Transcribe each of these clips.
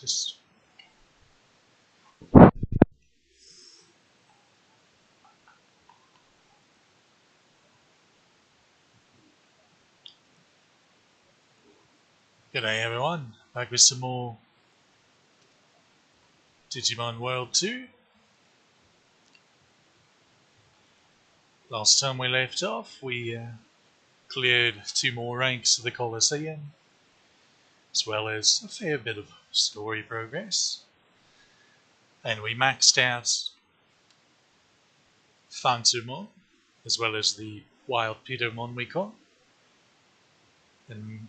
Just G'day everyone, back with some more Digimon World 2. Last time we left off, we cleared 2 more ranks of the Colosseum, as well as a fair bit of story progress. And we maxed out Phantomon, as well as the Wild Petermon we caught, and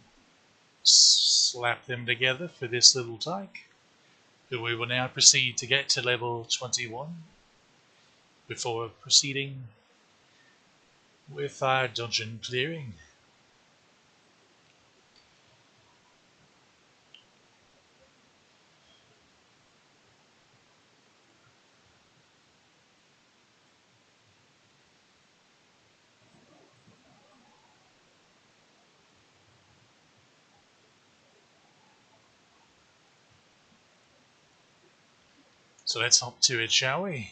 slapped them together for this little tyke. But we will now proceed to get to level 21 before proceeding with our dungeon clearing. So let's hop to it, shall we?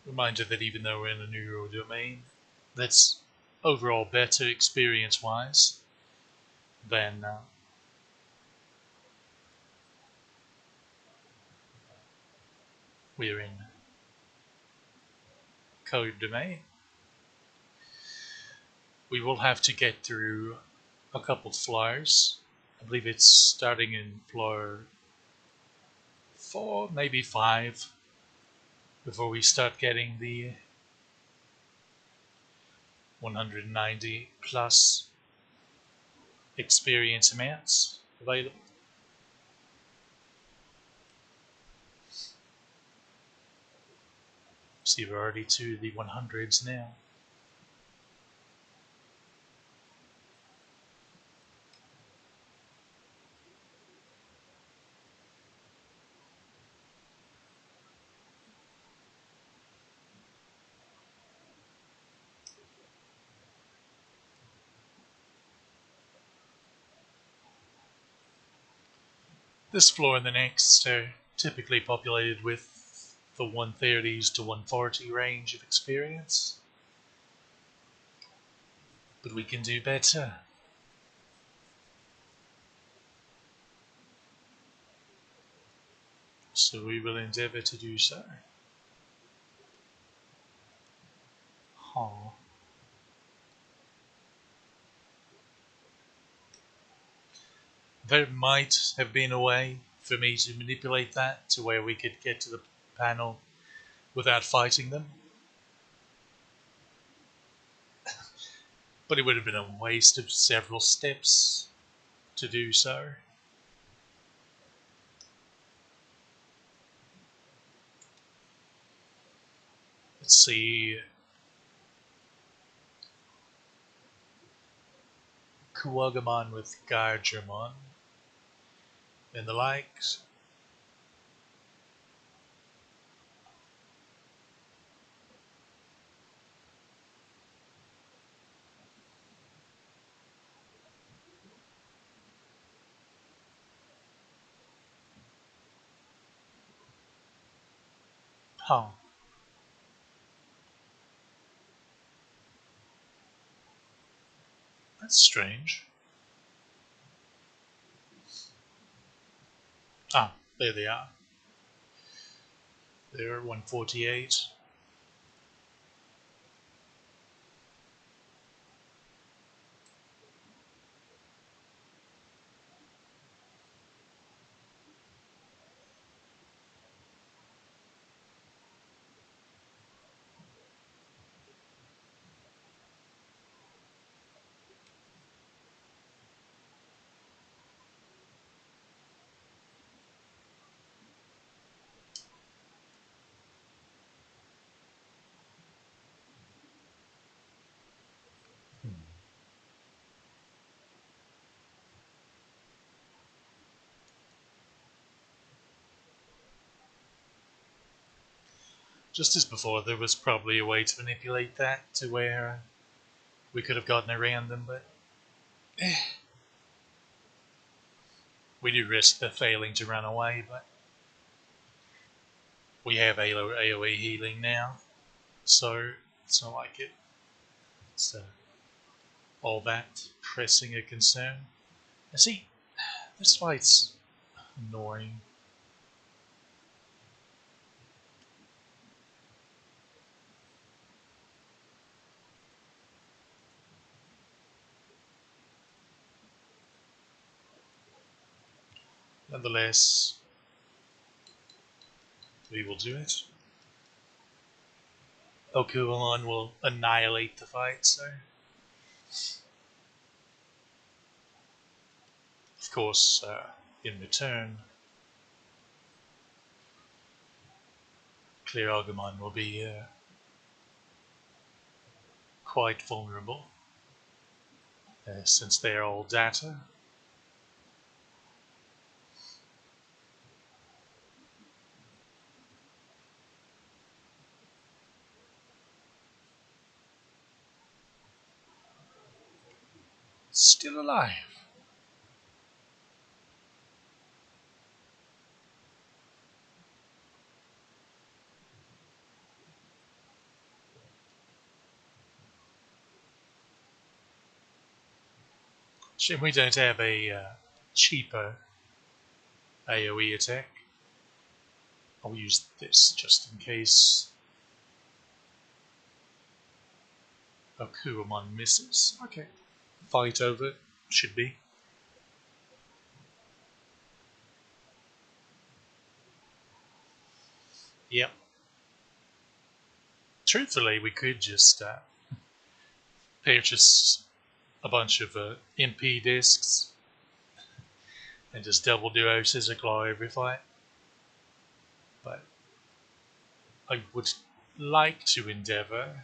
Reminder that even though we're in a neural domain, that's overall better experience-wise than we're in code domain. We will have to get through a couple floors. I believe it's starting in floor 4, maybe 5, before we start getting the 190 plus experience amounts available. See, we're already to the 100s now. This floor and the next are typically populated with the 130s to 140 range of experience. But we can do better. So we will endeavor to do so. Huh. There might have been a way for me to manipulate that to where we could get to the panel without fighting them. But it would have been a waste of several steps to do so. Let's see. Kuwagamon with Garjamon and the likes. Huh. That's strange. Ah, there they are. They're 148. just as before, there was probably a way to manipulate that to where we could have gotten around them, but we do risk the failing to run away, but we have AoE healing now, so it's not like it's all that pressing a concern. And see, this fight's annoying. Nonetheless, we will do it. Okuamon will annihilate the fight, so of course, in return, Clear Agumon will be quite vulnerable, since they are all data. Still alive. Shame we don't have a cheaper AoE attack. I'll use this just in case Okuamon misses. Okay. Fight over. Should be. Yep. Truthfully, we could just purchase a bunch of MP discs and just double duo scissor claw every fight. But I would like to endeavor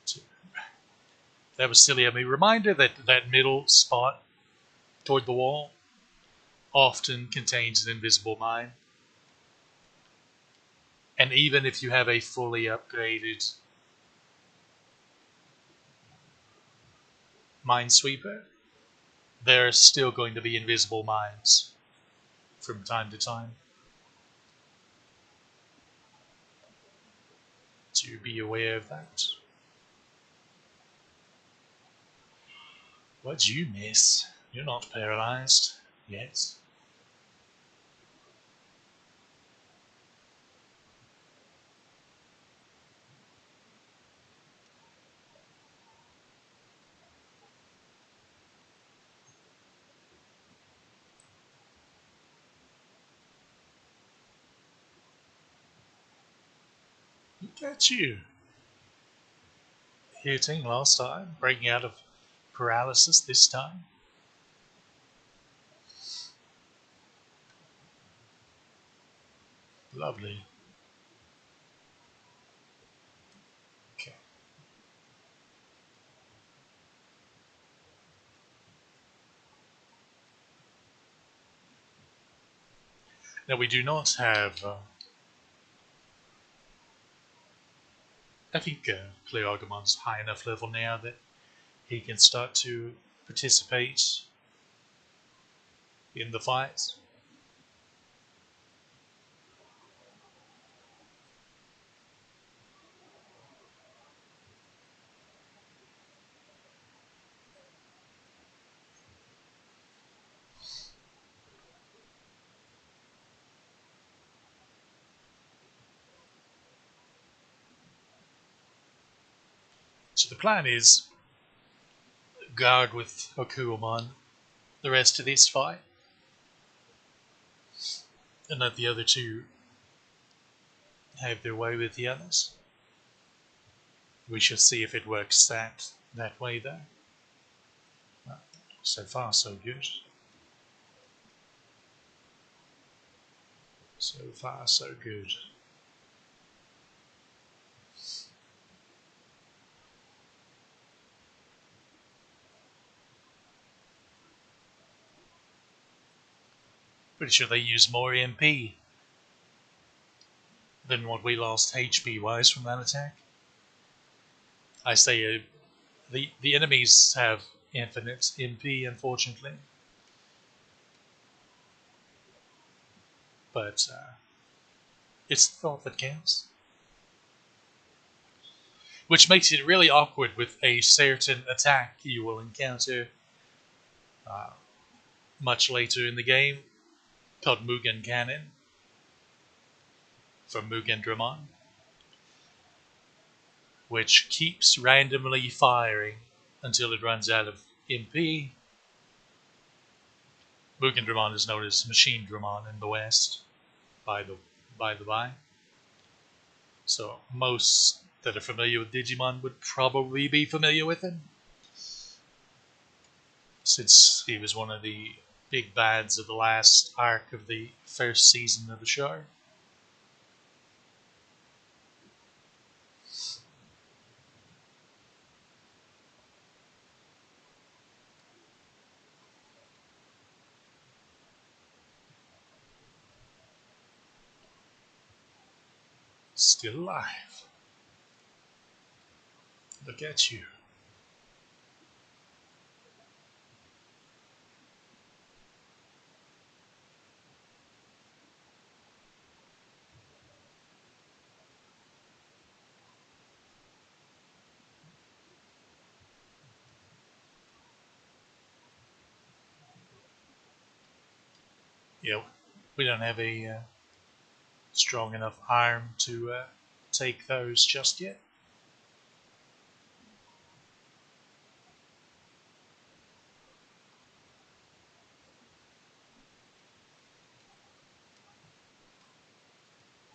to. That was silly of me. Reminder that that middle spot toward the wall often contains an invisible mine. And even if you have a fully upgraded Minesweeper, there are still going to be invisible mines from time to time. To be aware of that. What'd you miss? You're not paralyzed yet. Look at you. Hitting last time, breaking out of paralysis this time. Lovely. Okay. Now we do not have. I think Clear Agumon's high enough level now that he can start to participate in the fights. So the plan is guard with Okuamon the rest of this fight, and let the other two have their way with the others. We shall see if it works that way, though. Well, so far, so good. So far, so good. Pretty sure they use more EMP. than what we lost HP wise from that attack. I say the enemies have infinite MP, unfortunately, but it's the thought that counts. Which makes it really awkward with a certain attack you will encounter uh, much later in the game called Mugen Cannon from Mugen Dramon, which keeps randomly firing until it runs out of MP. Mugen Dramon is known as Machine Dramon in the West, by the by. So most that are familiar with Digimon would probably be familiar with him, since he was one of the big bads of the last arc of the first season of the show. Still alive. Look at you. Yeah, we don't have a strong enough arm to take those just yet.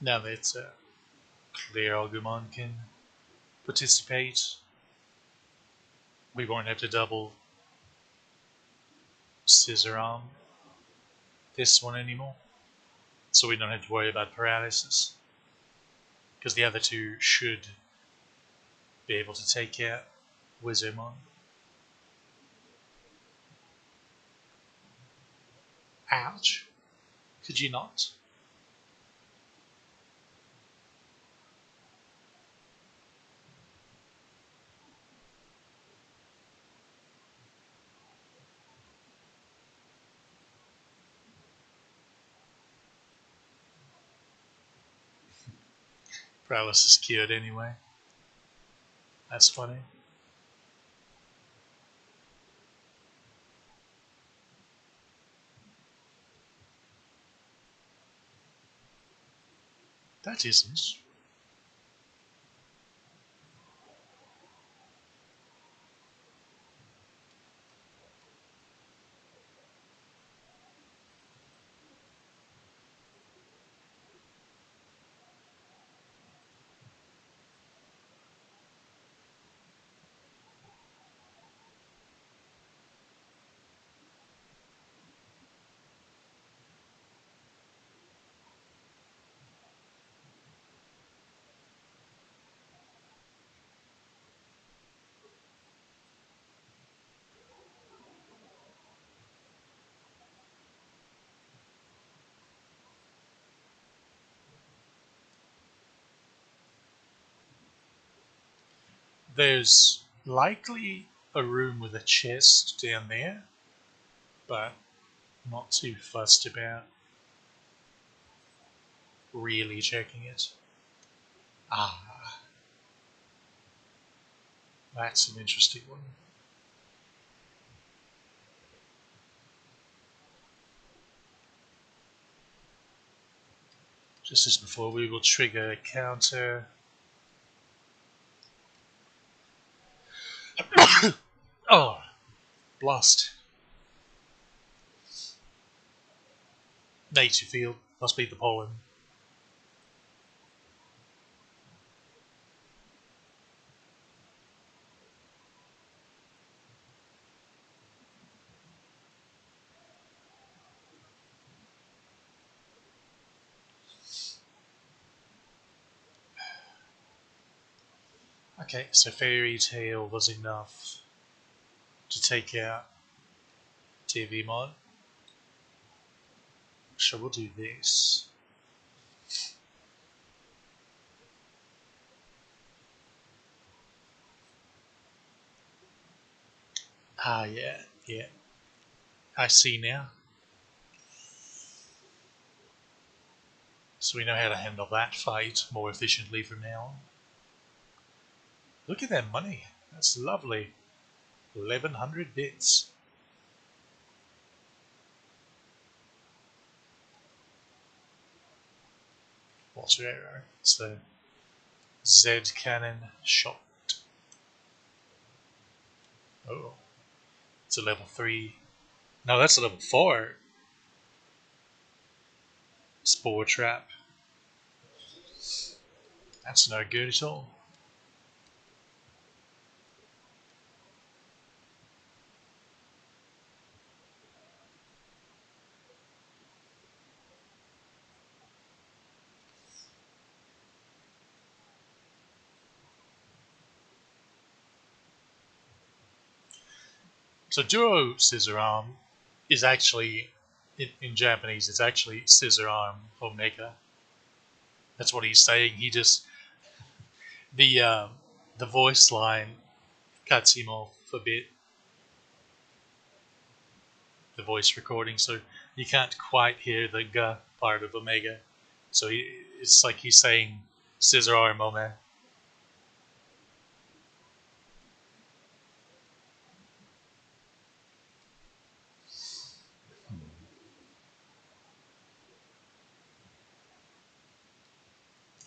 Now that Clear Agumon can participate, we won't have to double scissor arm this one anymore. So we don't have to worry about paralysis. Because the other two should be able to take out Wizardmon. Ouch. Could you not? Paralysis cured anyway. That's funny. That isn't. There's likely a room with a chest down there, but not too fussed about really checking it. Ah, that's an interesting one. Just as before, we will trigger a counter. Oh, blast. Nature field. Must be the pollen. Okay, so Fairy Tale was enough to take out TV Mod. So we'll do this. Ah, yeah, yeah. I see now. So we know how to handle that fight more efficiently from now on. Look at that money. That's lovely. 1100 bits. What's your arrow? It's the Z cannon shot. Oh, it's a level 3. No, that's a level 4. Spore trap. That's no good at all. So Duro Scissor Arm is actually, in Japanese, it's actually Scissor Arm Omega. That's what he's saying. He just, the, uh, the voice line cuts him off a bit, the voice recording, so you can't quite hear the G part of Omega. So it's like he's saying Scissor Arm Omega.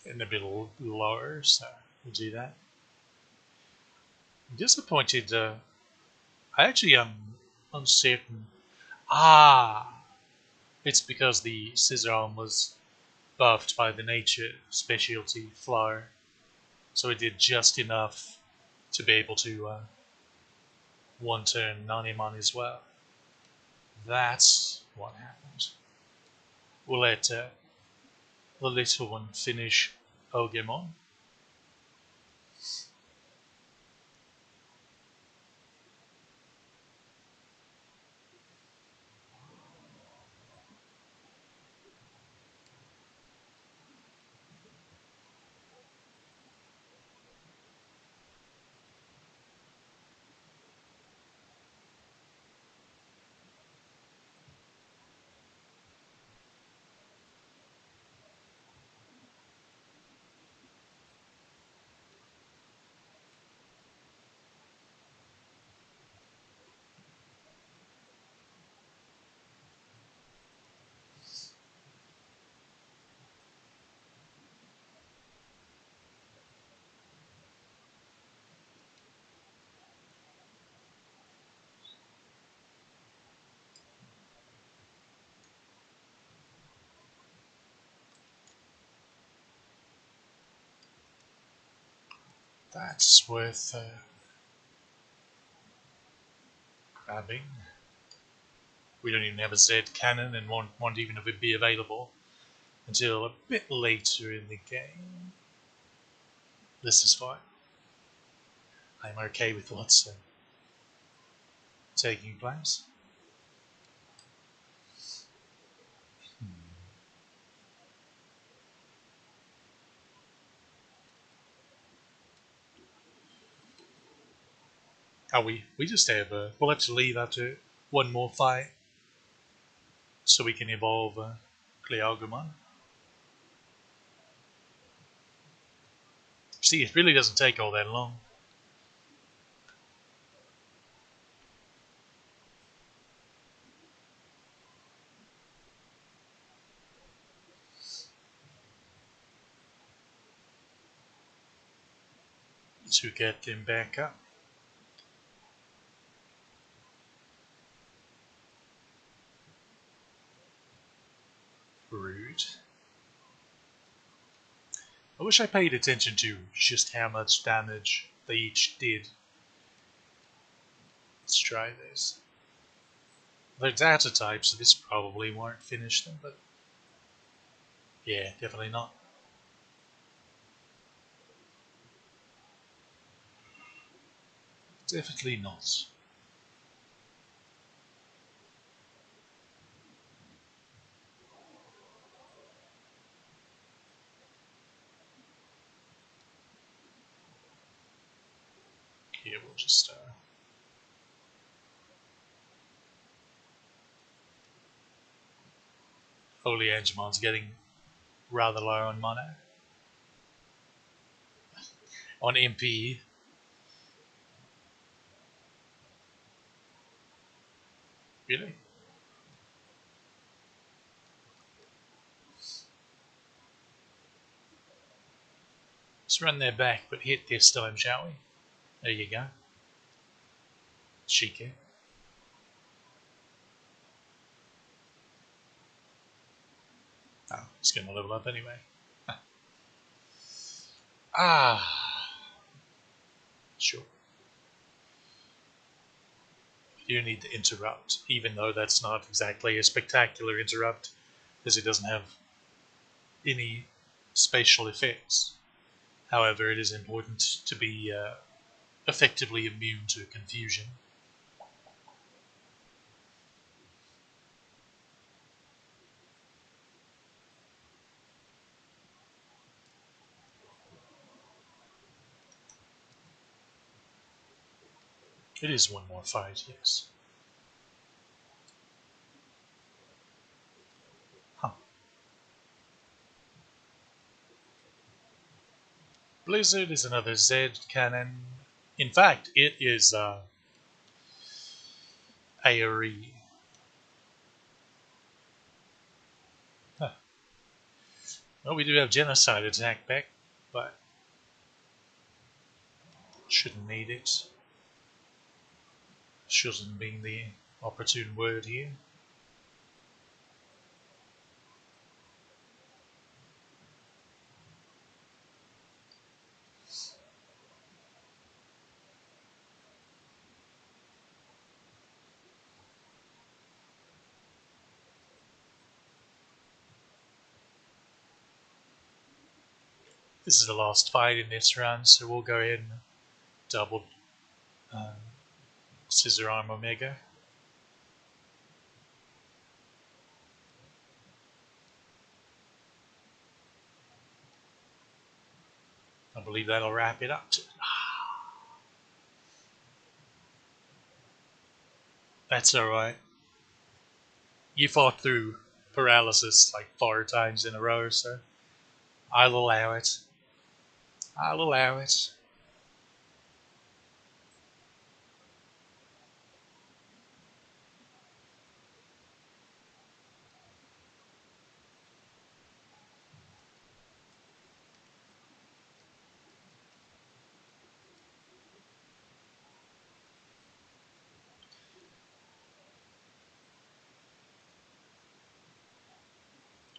And a bit lower, so we'll do that. I'm disappointed. I actually am uncertain. Ah, it's because the scissor arm was buffed by the nature specialty flower, so it did just enough to be able to one turn Nanimon as well. That's what happened. We'll let the little one finish Ogemon. That's worth grabbing. We don't even have a Z cannon and won't even be available until a bit later in the game. This is fine. I'm okay with what's taking place. Oh, we just have we'll have to leave after one more fight so we can evolve Cleogramon. See, it really doesn't take all that long. To get them back up. Rude. I wish I paid attention to just how much damage they each did. Let's try this. They're data types, so this probably won't finish them, but yeah, definitely not. Definitely not. Here we'll just Holy Angemon's getting rather low on mana. On MP. Really? Let's run their back, but hit this time, shall we? There you go. Cheeky. Oh, it's going to level up anyway. Ah, sure. You need to interrupt, even though that's not exactly a spectacular interrupt, because it doesn't have any spatial effects. However, it is important to be effectively immune to confusion. It is one more fight, yes. Huh. Blizzard is another Z cannon. In fact, it is AoE. Huh. Well, we do have Genocide attack back, but shouldn't need it. Shouldn't be the opportune word here. This is the last fight in this round, so we'll go ahead and double um, Scissor Arm Omega. I believe that'll wrap it up. That's alright. You fought through paralysis like 4 times in a row, so I'll allow it. I'll allow it.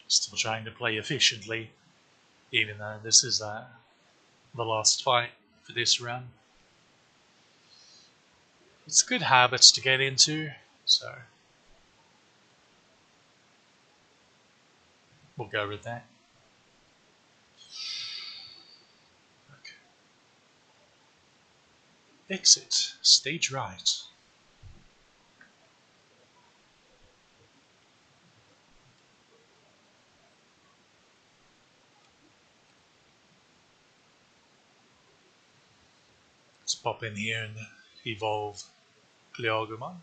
Still trying to play efficiently, even though this is the last fight for this run. It's good habits to get into, so we'll go with that. Okay. Exit. Stage right. Let's pop in here and evolve Gleogumon.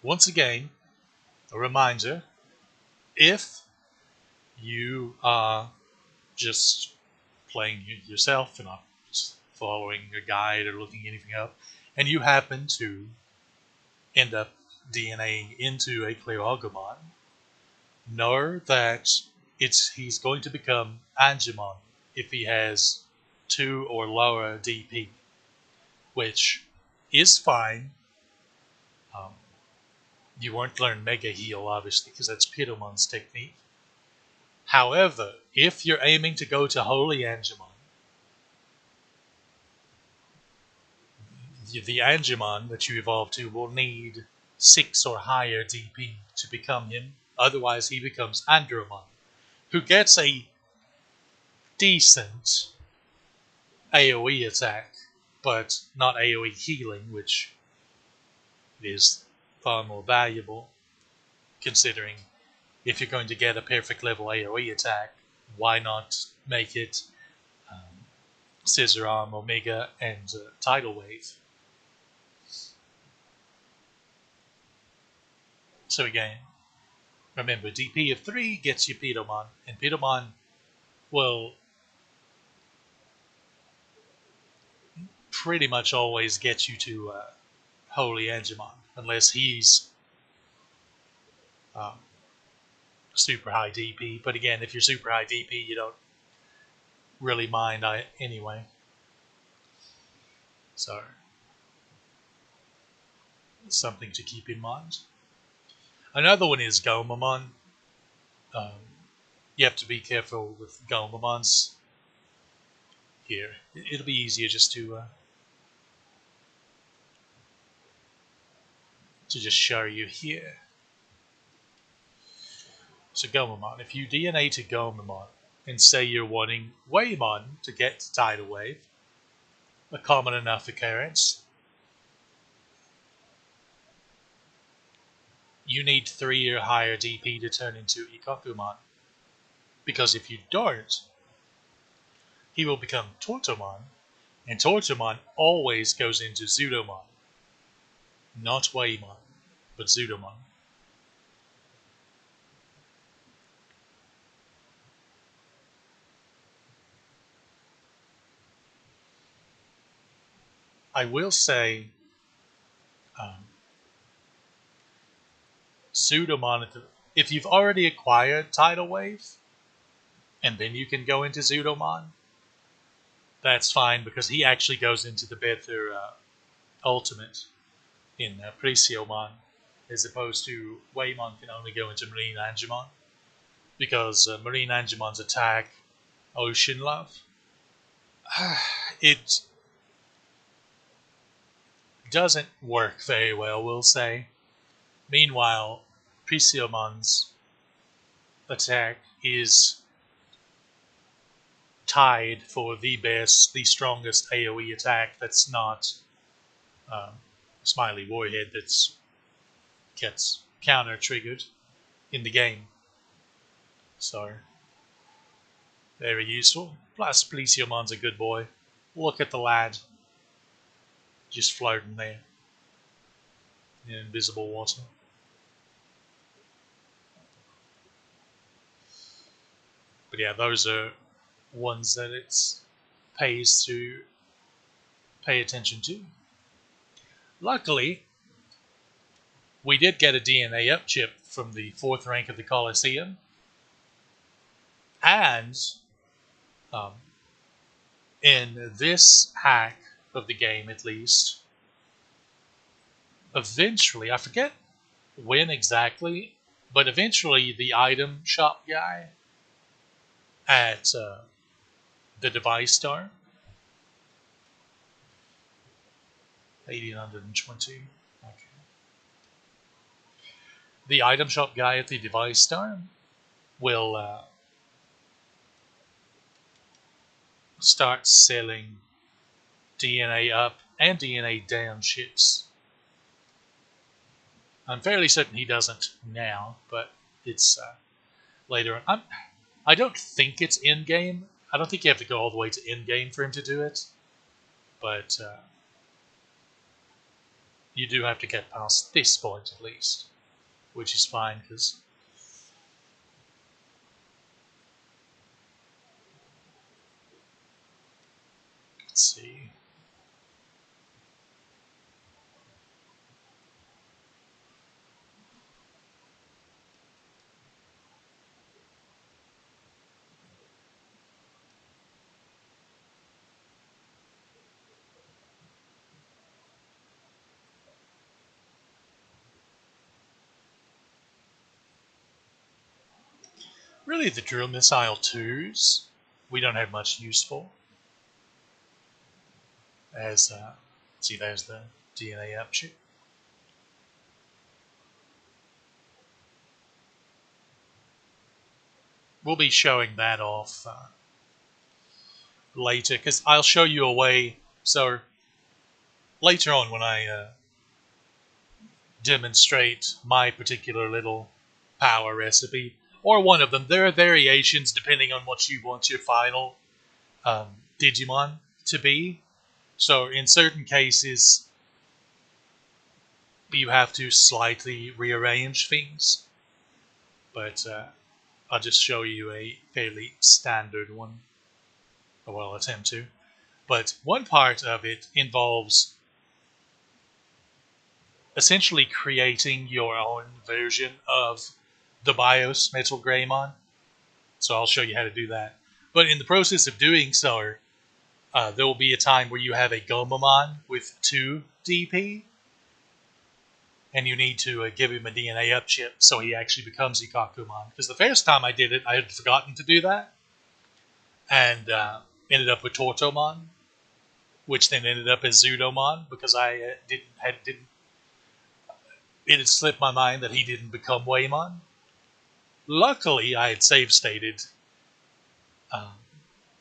Once again, a reminder, if you are just playing yourself and not following a guide or looking anything up, and you happen to end up DNAing into a Cleogumon, know that he's going to become Angemon if he has 2 or lower DP, which is fine. Um, you won't learn Mega Heal, obviously, because that's Pitomon's technique. However, if you're aiming to go to Holy Angemon, the Angemon that you evolve to will need 6 or higher DP to become him. Otherwise, he becomes Andromon, who gets a decent AoE attack, but not AoE healing, which is far more valuable, considering if you're going to get a perfect level AoE attack, why not make it Scissor Arm, Omega, and Tidal Wave. So again, remember, DP of 3 gets you Pidomon, and Pidomon will pretty much always get you to Holy Angemon, unless he's um, super high DP. But again, if you're super high DP, you don't really mind anyway. So, something to keep in mind. Another one is Gomamon. Um, you have to be careful with Gomamons here. It'll be easier just to just show you here. So Gomamon, if you DNA to Gomamon and say you're wanting Waymon to get to Tidal Wave, a common enough occurrence, you need 3 or higher DP to turn into Ikakumon. Because if you don't, he will become Tortomon, and Tortomon always goes into Zudomon. Not Waymon, but Zudomon. I will say, um, Zudomon, if you've already acquired Tidal Wave, and then you can go into Zudomon, that's fine because he actually goes into the better Ultimate in Preciomon, as opposed to Waymon can only go into Marine Angemon because Marine Angemon's attack, Ocean Love, it doesn't work very well, we'll say. Meanwhile, Preciomon's attack is tied for the best, the strongest AoE attack that's not um, Smiley Warhead that gets counter triggered in the game. So, very useful. Plus, Pleciomon's a good boy. Look at the lad. Just floating there in invisible water. But yeah, those are ones that it pays to pay attention to. Luckily, we did get a DNA up chip from the 4th rank of the Colosseum. And um, in this hack of the game, at least, eventually, I forget when exactly, but eventually the item shop guy at the device store, 1820. Okay. The item shop guy at the device store will start selling DNA up and DNA down ships. I'm fairly certain he doesn't now, but it's later on. I don't think it's in game. I don't think you have to go all the way to in game for him to do it, but you do have to get past this point at least, which is fine because let's see. Really, the drill missile 2s we don't have much use for. As see, there's the DNA upshoot. We'll be showing that off later because I'll show you a way. So later on, when I demonstrate my particular little power recipe, or one of them, there are variations depending on what you want your final Digimon. to be. So in certain cases, you have to slightly rearrange things, but I'll just show you a fairly standard one, or I'll attempt to. But one part of it involves essentially creating your own version of the BIOS Metal Greymon. So I'll show you how to do that. But in the process of doing so, there will be a time where you have a Gomamon with 2 DP, and you need to give him a DNA upchip so he actually becomes Ikakumon. Because the first time I did it, I had forgotten to do that, and ended up with Tortomon, which then ended up as Zudomon because I didn't. It had slipped my mind that he didn't become Waymon. Luckily, I had save stated um,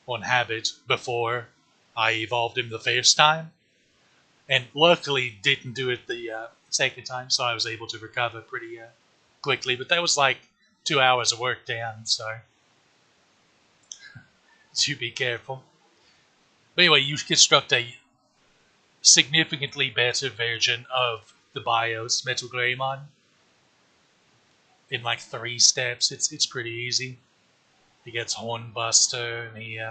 on Habit before I evolved him the first time, and luckily didn't do it the second time, so I was able to recover pretty quickly. But that was like 2 hours of work down, so to be careful. But anyway, you construct a significantly better version of the BIOS Metal Greymon in like 3 steps. It's pretty easy. He gets Hornbuster, and he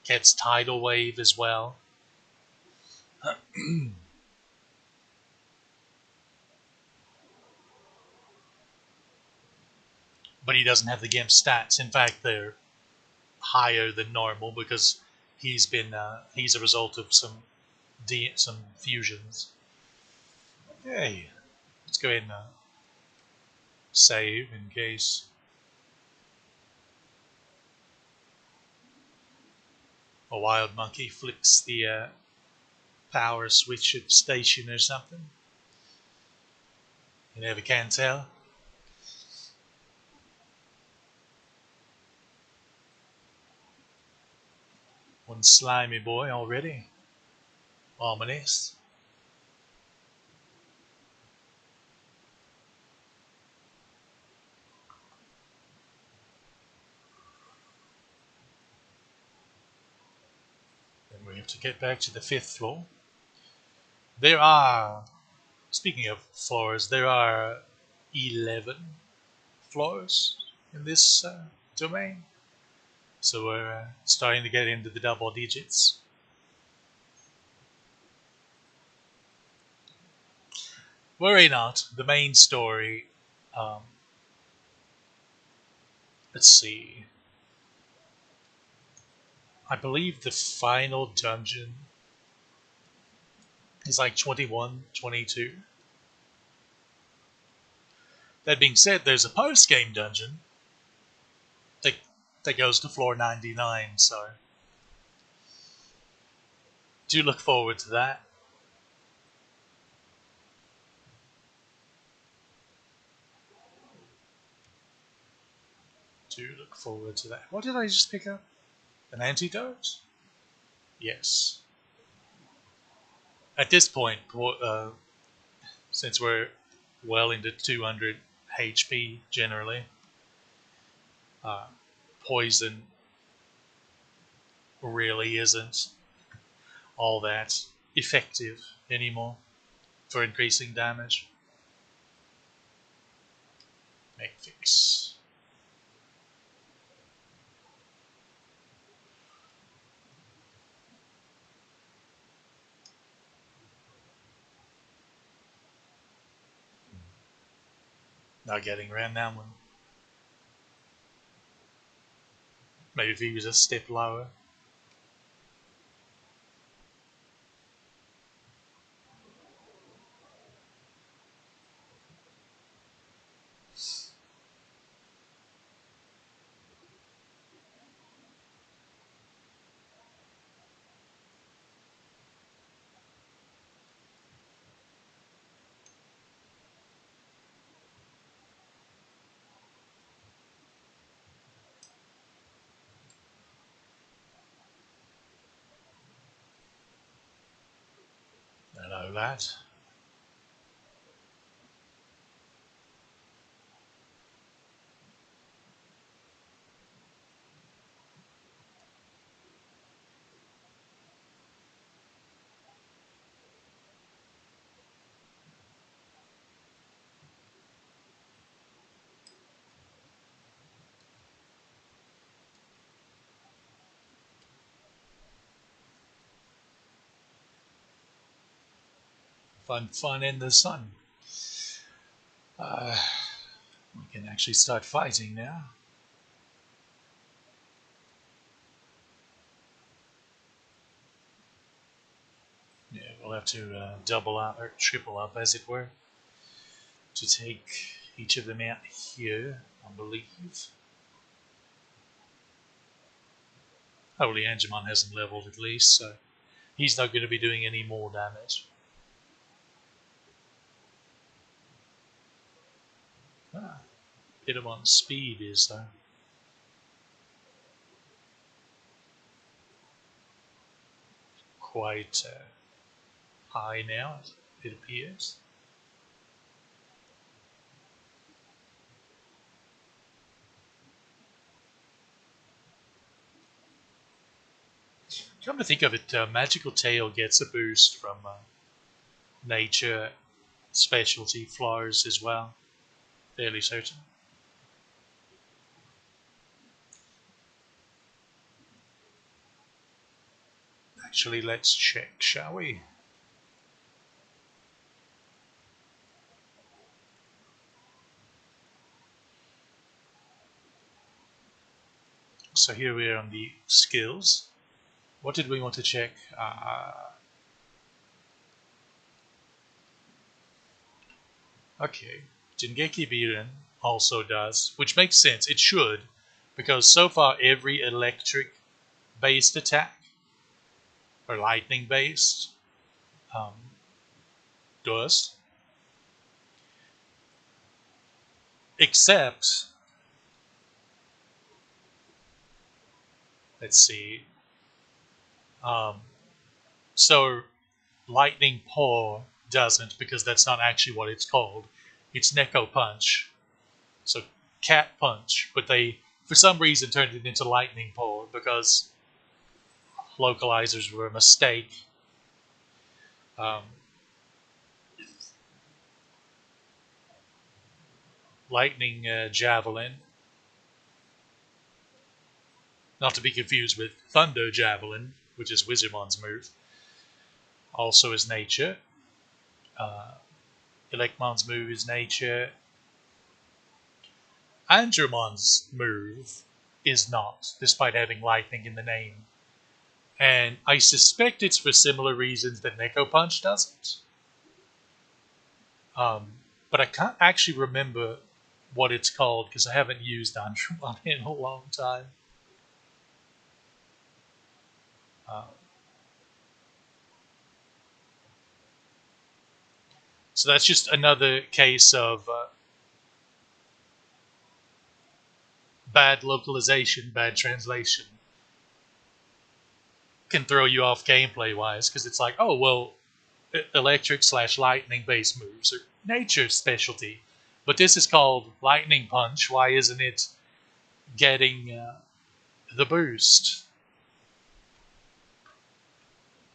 gets Tidal Wave as well. But he doesn't have the GIMP stats. In fact, they're higher than normal because he's a result of some fusions. Hey, let's go ahead and save in case a wild monkey flicks the power switch at the station or something. You never can tell. One slimy boy already. Ominous. Then we have to get back to the 5th floor. There are, speaking of floors, there are 11 floors in this domain. So we're starting to get into the double digits. Worry not, the main story. Um, let's see. I believe the final dungeon is like 21, 22. That being said, there's a post game dungeon that, that goes to floor 99, so do look forward to that. Do look forward to that. What did I just pick up? An antidote? Yes. At this point, since we're well into 200 HP generally, uh, poison really isn't all that effective anymore for increasing damage. Make fix. Not getting around that one. Maybe if you use a step lower. I know that. Fun in the sun. Uh, we can actually start fighting now. Yeah, we'll have to double up or triple up, as it were, to take each of them out here, I believe. Hopefully Angemon hasn't leveled at least, so he's not going to be doing any more damage. Ah, Bitamon's speed is quite high now, it appears. Come to think of it, Magical Tail gets a boost from nature specialty flowers as well. Fairly certain. Actually, let's check, shall we? So here we are on the skills. What did we want to check? Okay, Jingeki Biren also does, which makes sense. It should, because so far every electric-based attack or lightning-based um, does, except, let's see, um, so Lightning Paw doesn't, because that's not actually what it's called. It's Neko Punch. So Cat Punch, but they, for some reason, turned it into Lightning Paw because localizers were a mistake. Um, Lightning Javelin, not to be confused with Thunder Javelin, which is Wizardmon's move, also is Nature. Uh, Electmon's move is Nature. Andromon's move is not, despite having lightning in the name. And I suspect it's for similar reasons that Neko Punch doesn't. But I can't actually remember what it's called because I haven't used Andromon in a long time. Uh, so that's just another case of bad localization, bad translation. Can throw you off gameplay wise because it's like, oh, well, electric slash lightning based moves are nature's specialty. But this is called Lightning Punch. Why isn't it getting the boost?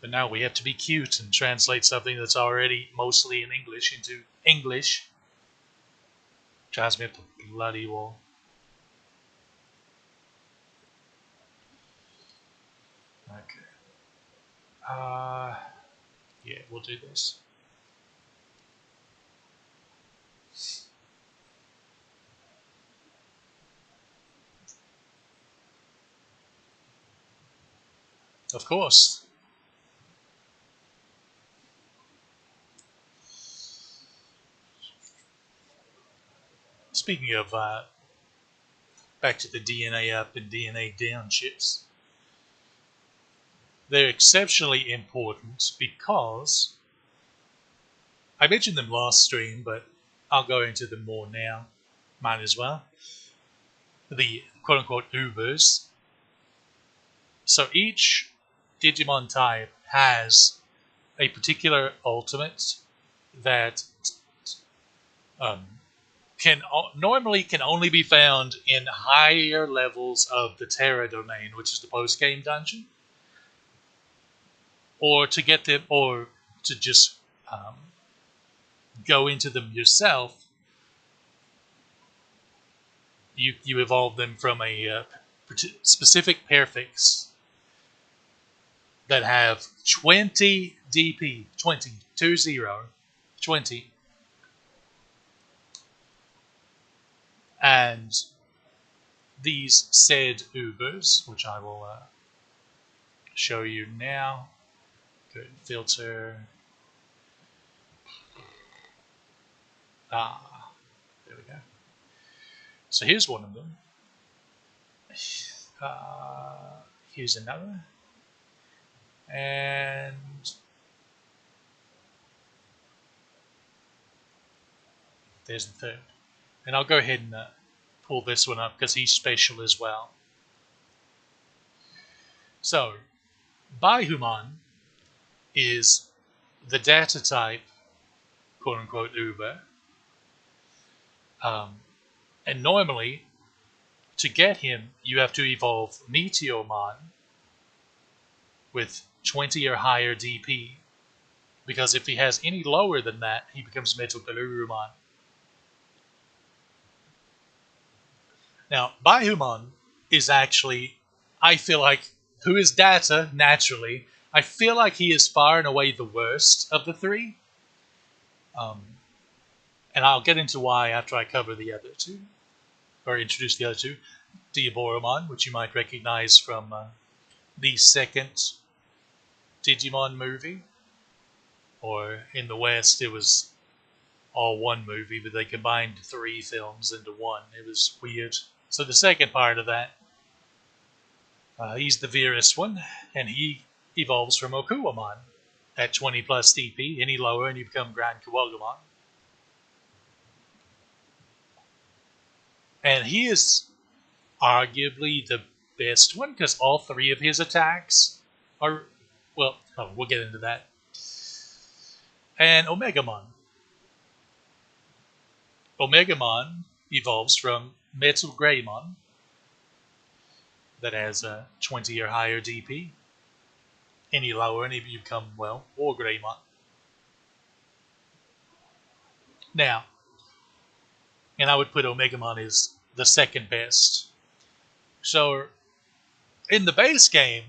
But now we have to be cute and translate something that's already mostly in English into English. Drives me up the bloody wall. Okay. Yeah, we'll do this. Of course. Speaking of back to the DNA up and DNA down chips, they're exceptionally important because I mentioned them last stream, but I'll go into them more now. Might as well. The quote unquote Ubers. So each Digimon type has a particular ultimate that um, normally can only be found in higher levels of the Terra domain, which is the post game dungeon, or to get them, or to just um, go into them yourself. You evolve them from a specific perfects that have 20 DP, 20, 20, 20. And these said Ubers, which I will show you now. Go filter. There we go. So here's one of them. Here's another. And there's the third. And I'll go ahead and pull this one up because he's special as well. So, Baihuman is the data type, quote unquote, Uber. And normally, to get him, you have to evolve Meteormon with 20 or higher DP. Because if he has any lower than that, he becomes Metal Galurumon. Now, Baihuman is actually, I feel like, who is data, naturally. I feel like he is far and away the worst of the three. And I'll get into why after I cover the other two, or introduce the other two. Diaboromon, which you might recognize from the second Digimon movie. Or in the West, it was all one movie, but they combined 3 films into one. It was weird. So the second part of that, he's the Virus one, and he evolves from Okuamon at 20 plus DP. Any lower, and you become Grand Kawagamon. And he is arguably the best one, because all 3 of his attacks are, well, we'll get into that. And Omegamon. Omegamon evolves from Metal Greymon that has a 20 or higher DP. Any lower, and you become, well, War Greymon. Now, and I would put Omegamon as the second best. So, in the base game,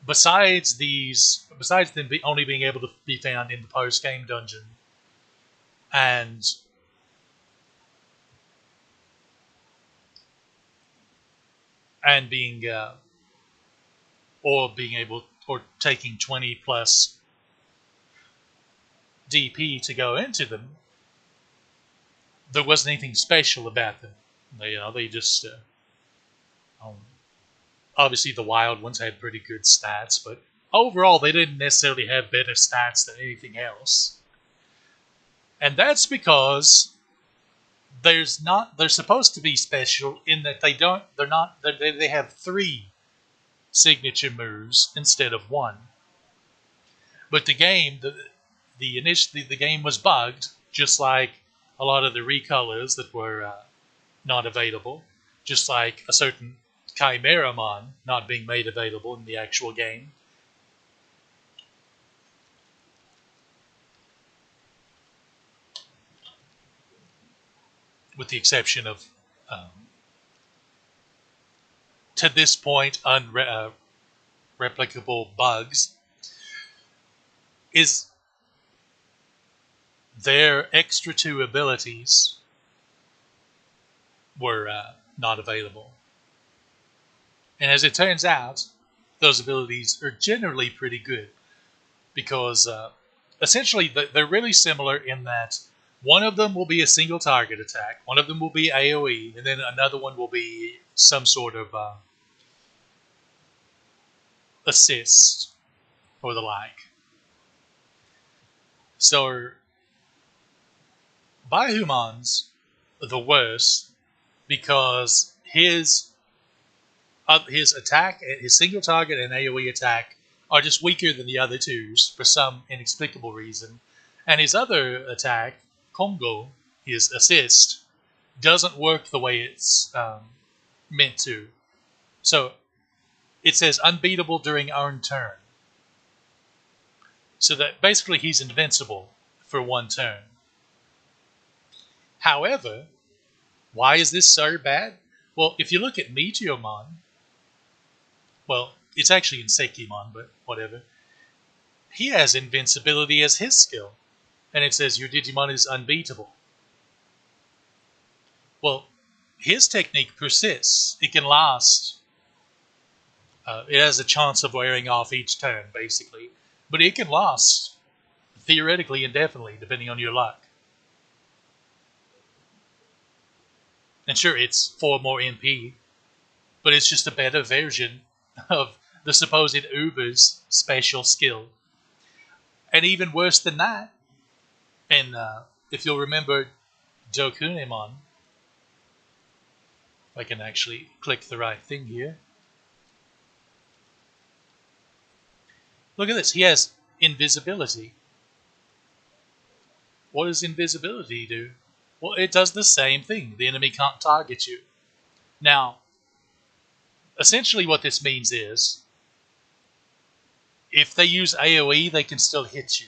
besides them only being able to be found in the post-game dungeon, and being or taking 20 plus DP to go into them, there wasn't anything special about them. They just obviously the wild ones had pretty good stats, but overall they didn't necessarily have better stats than anything else. And that's because they're supposed to be special in that they have 3 signature moves instead of 1. But the game the game was bugged, just like a lot of the recolors that were not available, just like a certain Chimeramon not being made available in the actual game. With the exception of, to this point, replicable bugs, is their extra 2 abilities were not available. And as it turns out, those abilities are generally pretty good, because essentially they're really similar in that one of them will be a single target attack, one of them will be AoE, and then another one will be some sort of assist or the like. So Baihuman's the worst because his attack, his single target and AoE attack are just weaker than the other two's for some inexplicable reason. And his other attack, Kongo, his assist, doesn't work the way it's meant to. So it says unbeatable during earned turn. So that basically he's invincible for 1 turn. However, why is this so bad? Well, if you look at Meteormon, well, it's actually in Sekimon, but whatever. he has invincibility as his skill, and it says your Digimon is unbeatable. Well, his technique persists. It can last. It has a chance of wearing off each turn, basically, but it can last theoretically indefinitely, depending on your luck. And sure, it's 4 more MP, but it's just a better version of the supposed Uber's special skill. And even worse than that, and if you'll remember Dokunemon, if I can actually click the right thing here. Look at this, he has invisibility. What does invisibility do? Well, it does the same thing. The enemy can't target you. Now, essentially what this means is, if they use AoE, they can still hit you.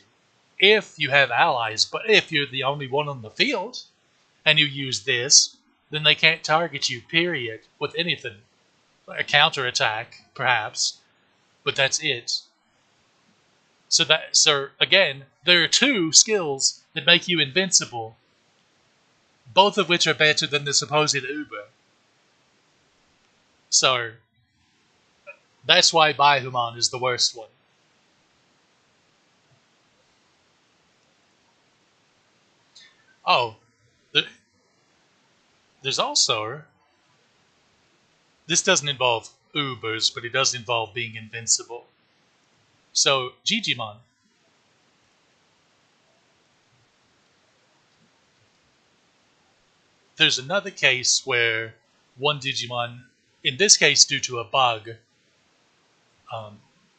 If you have allies, but if you're the only one on the field, and you use this, then they can't target you, period, with anything. A counterattack, perhaps, but that's it. So again, there are 2 skills that make you invincible, both of which are better than the supposed Uber. So that's why Baihuman is the worst one. Oh, there's also... This doesn't involve Ubers, but it does involve being invincible. So, Digimon. There's another case where one Digimon, in this case due to a bug,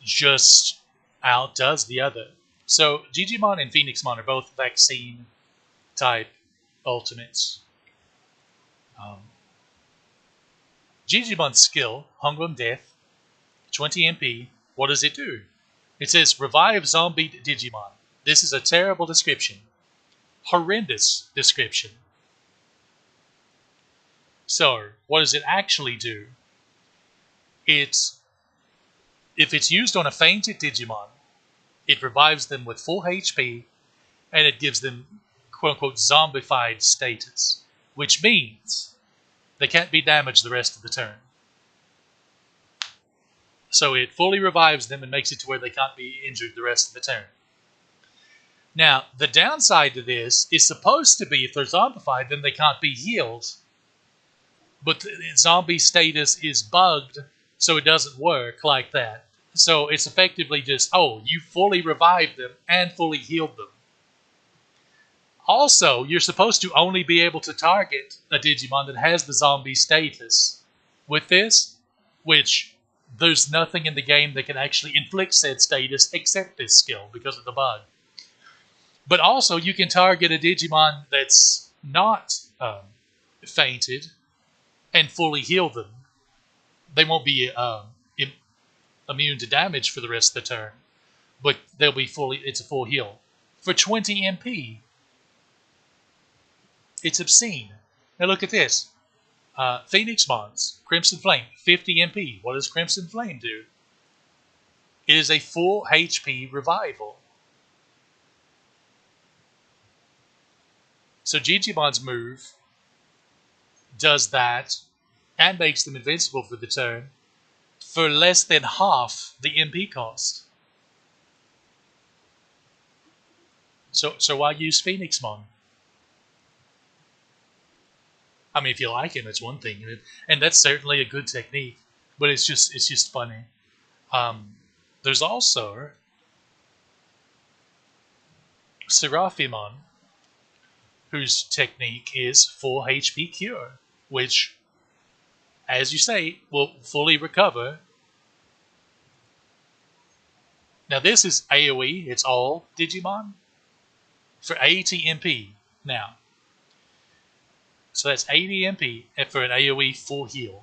just outdoes the other. So, Digimon and Phoenixmon are both vaccine type ultimates. Digimon's skill, Hongbun Death, 20 MP. What does it do? It says revive zombie Digimon. This is a terrible description. Horrendous description. So, what does it actually do? If it's used on a fainted Digimon, it revives them with full HP, and it gives them quote-unquote zombified status, which means they can't be damaged the rest of the turn. So it fully revives them and makes it to where they can't be injured the rest of the turn. Now, the downside to this is supposed to be if they're zombified, then they can't be healed. But the zombie status is bugged, so it doesn't work like that. So it's effectively just, oh, you fully revived them and fully healed them. Also, you're supposed to only be able to target a Digimon that has the zombie status with this, which there's nothing in the game that can actually inflict said status except this skill because of the bug. But also, you can target a Digimon that's not fainted and fully heal them. They won't be immune to damage for the rest of the turn, but they'll be it's a full heal. For 20 MP, it's obscene. Now look at this. Phoenixmon's Crimson Flame, 50 MP. What does Crimson Flame do? It is a full HP revival. So Gigimon's move does that and makes them invincible for the turn for less than half the MP cost. So why use Phoenixmon? I mean, if you like him, it's one thing, and that's certainly a good technique. But it's just funny. There's also Seraphimon, whose technique is full HP cure, which, as you say, will fully recover. Now this is AoE, it's all Digimon, for 80 MP now. So that's 80 MP for an AoE full heal.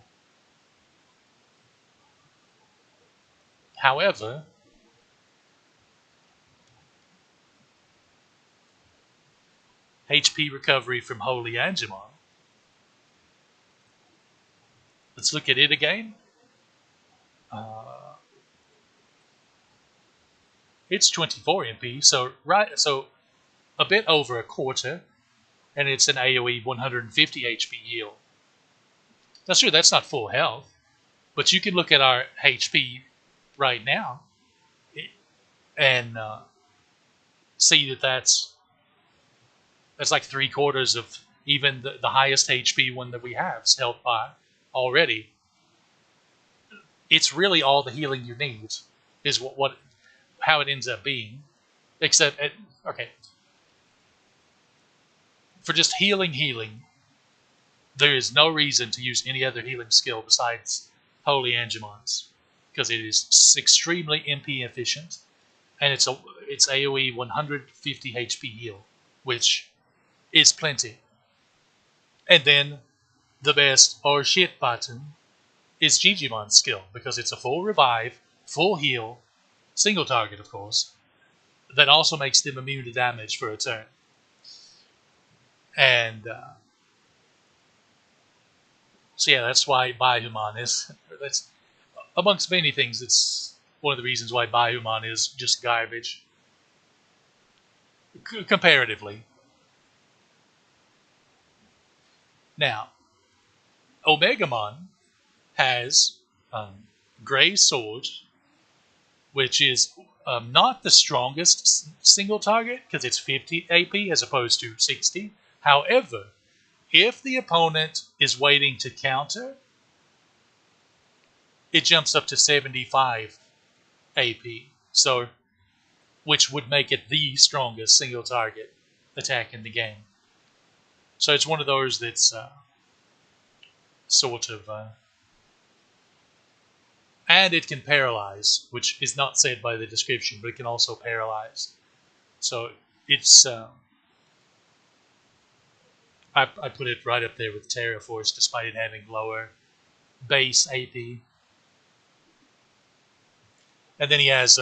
However, HP recovery from Holy Angemon. Let's look at it again. It's 24 MP, so a bit over a quarter, and it's an AoE 150 HP heal. That's true, that's not full health, but you can look at our HP right now and see that that's like 3/4 of even the highest HP one that we have is held by already. It's really all the healing you need, is what how it ends up being. Except, okay, for just healing, there is no reason to use any other healing skill besides Holy Angemons, because it is extremely MP efficient, and it's AoE 150 HP heal, which is plenty. And then the best or shit button is Gigimon's skill, because it's a full revive, full heal, single target, of course, that also makes them immune to damage for a turn. And so yeah, that's why Baihuman is. That's amongst many things. It's one of the reasons why Baihuman is just garbage, comparatively. Now, Omegamon has Gray Sword, which is not the strongest single target because it's 50 AP as opposed to 60. However, if the opponent is waiting to counter, it jumps up to 75 AP, so which would make it the strongest single target attack in the game. So it's one of those that's sort of and it can paralyze, which is not said by the description, but it can also paralyze. So it's I put it right up there with Terra Force, despite it having lower base AP. And then he has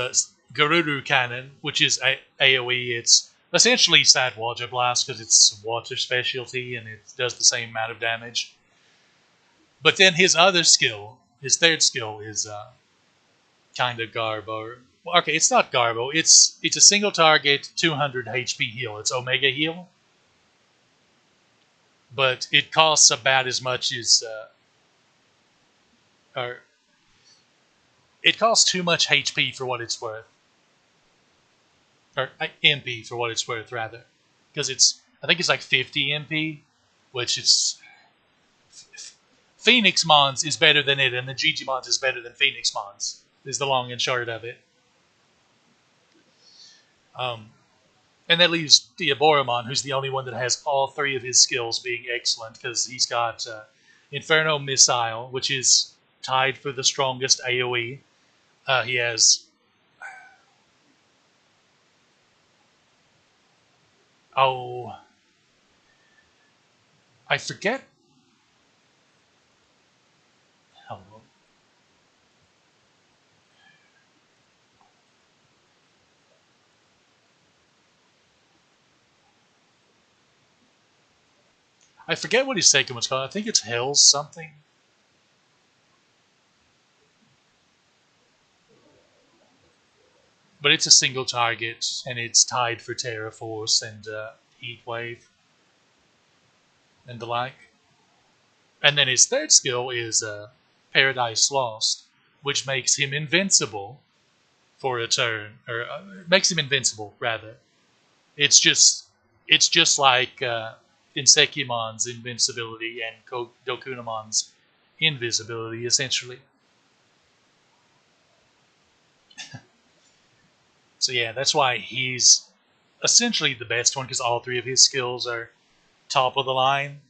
Garuru Cannon, which is AoE. It's essentially Sad Water Blast because it's water specialty and it does the same amount of damage. But then his other skill, his third skill, is kind of Garbo. Well, okay, it's not Garbo. It's a single target 200 HP heal. It's Omega Heal. But it costs about as much as or it costs too much HP for what it's worth. Or MP for what it's worth, rather. Because I think it's like 50 MP, which is... Phoenix Mons is better than it, and the Digimons is better than Phoenix Mons, is the long and short of it. And that leaves Diaboromon, who's the only one that has all three of his skills being excellent, because he's got Inferno Missile, which is tied for the strongest AoE. He has... Oh... I forget... Oh, I forget what his second one's called. I think it's Hell's something. But it's a single target, and it's tied for Terra Force and Heat Wave and the like. And then his third skill is Paradise Lost, which makes him invincible for a turn, or makes him invincible rather. It's just like Insekimon's invincibility and Dokunamon's invisibility, essentially. So yeah, that's why he's essentially the best one, because all three of his skills are top of the line.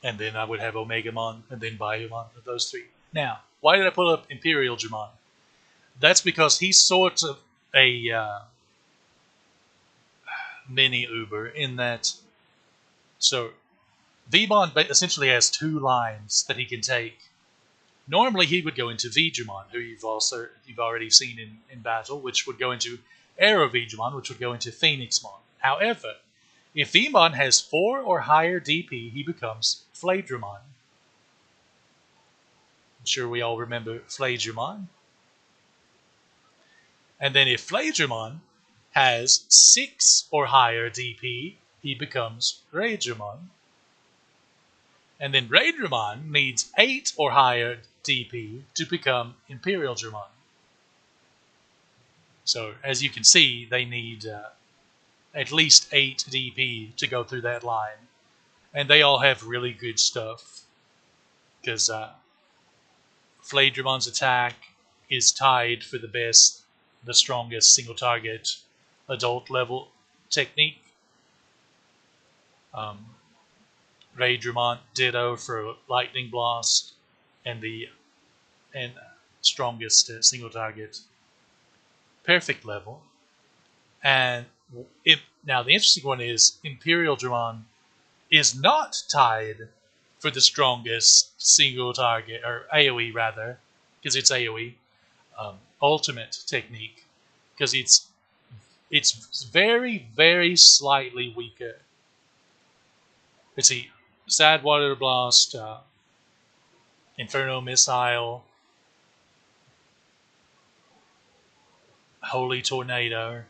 And then I would have Omegamon, and then Baiumon, those three. Now, why did I pull up Imperial Dramon? That's because he's sort of a mini Uber in that. So, Vmon essentially has two lines that he can take. Normally, he would go into Veedramon, who you've already seen in battle, which would go into Aero Veedramon, which would go into Phoenixmon. However, if Vmon has 4 or higher DP, he becomes Phlaedramon. I'm sure we all remember Phlaedramon. And then if Phaedramon has 6 or higher DP, he becomes Raidramon. And then Raidramon needs 8 or higher DP to become Imperial Dramon. So as you can see, they need at least 8 DP to go through that line. And they all have really good stuff. Because Phaedramon's attack is tied for the strongest single target adult level technique. Raidramon ditto for Lightning Blast and the strongest single target perfect level. And now the interesting one is Imperial Dramon is not tied for the strongest single target, or AoE rather, because it's AoE, ultimate technique, because it's very, very slightly weaker. Let's see, Sad Water Blast, Inferno Missile, Holy Tornado,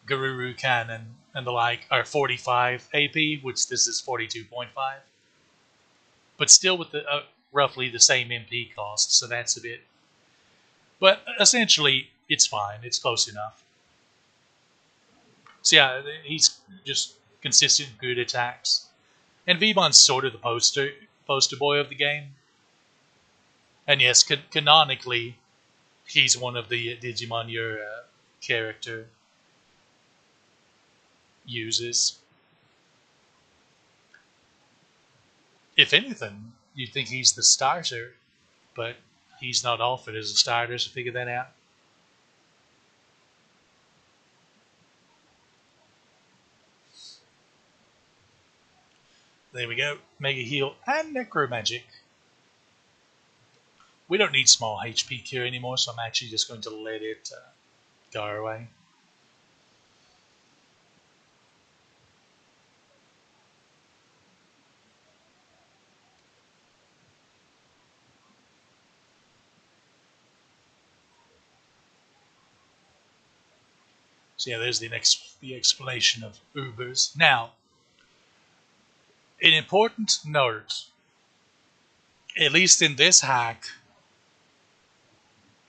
Garuru Cannon, and the like are 45 AP, which this is 42.5. But still with the roughly the same MP cost, so that's a bit. But essentially, it's fine. It's close enough. So yeah, he's just consistent, good attacks. And Veemon's sort of the poster boy of the game. And yes, canonically, he's one of the Digimon your character uses. If anything, you'd think he's the starter, but he's not offered as a starter, so figure that out. There we go. Mega Heal and Necromagic. We don't need small HP cure anymore, so I'm actually just going to let it go away. So yeah, there's the explanation of Ubers. Now, an important note, at least in this hack,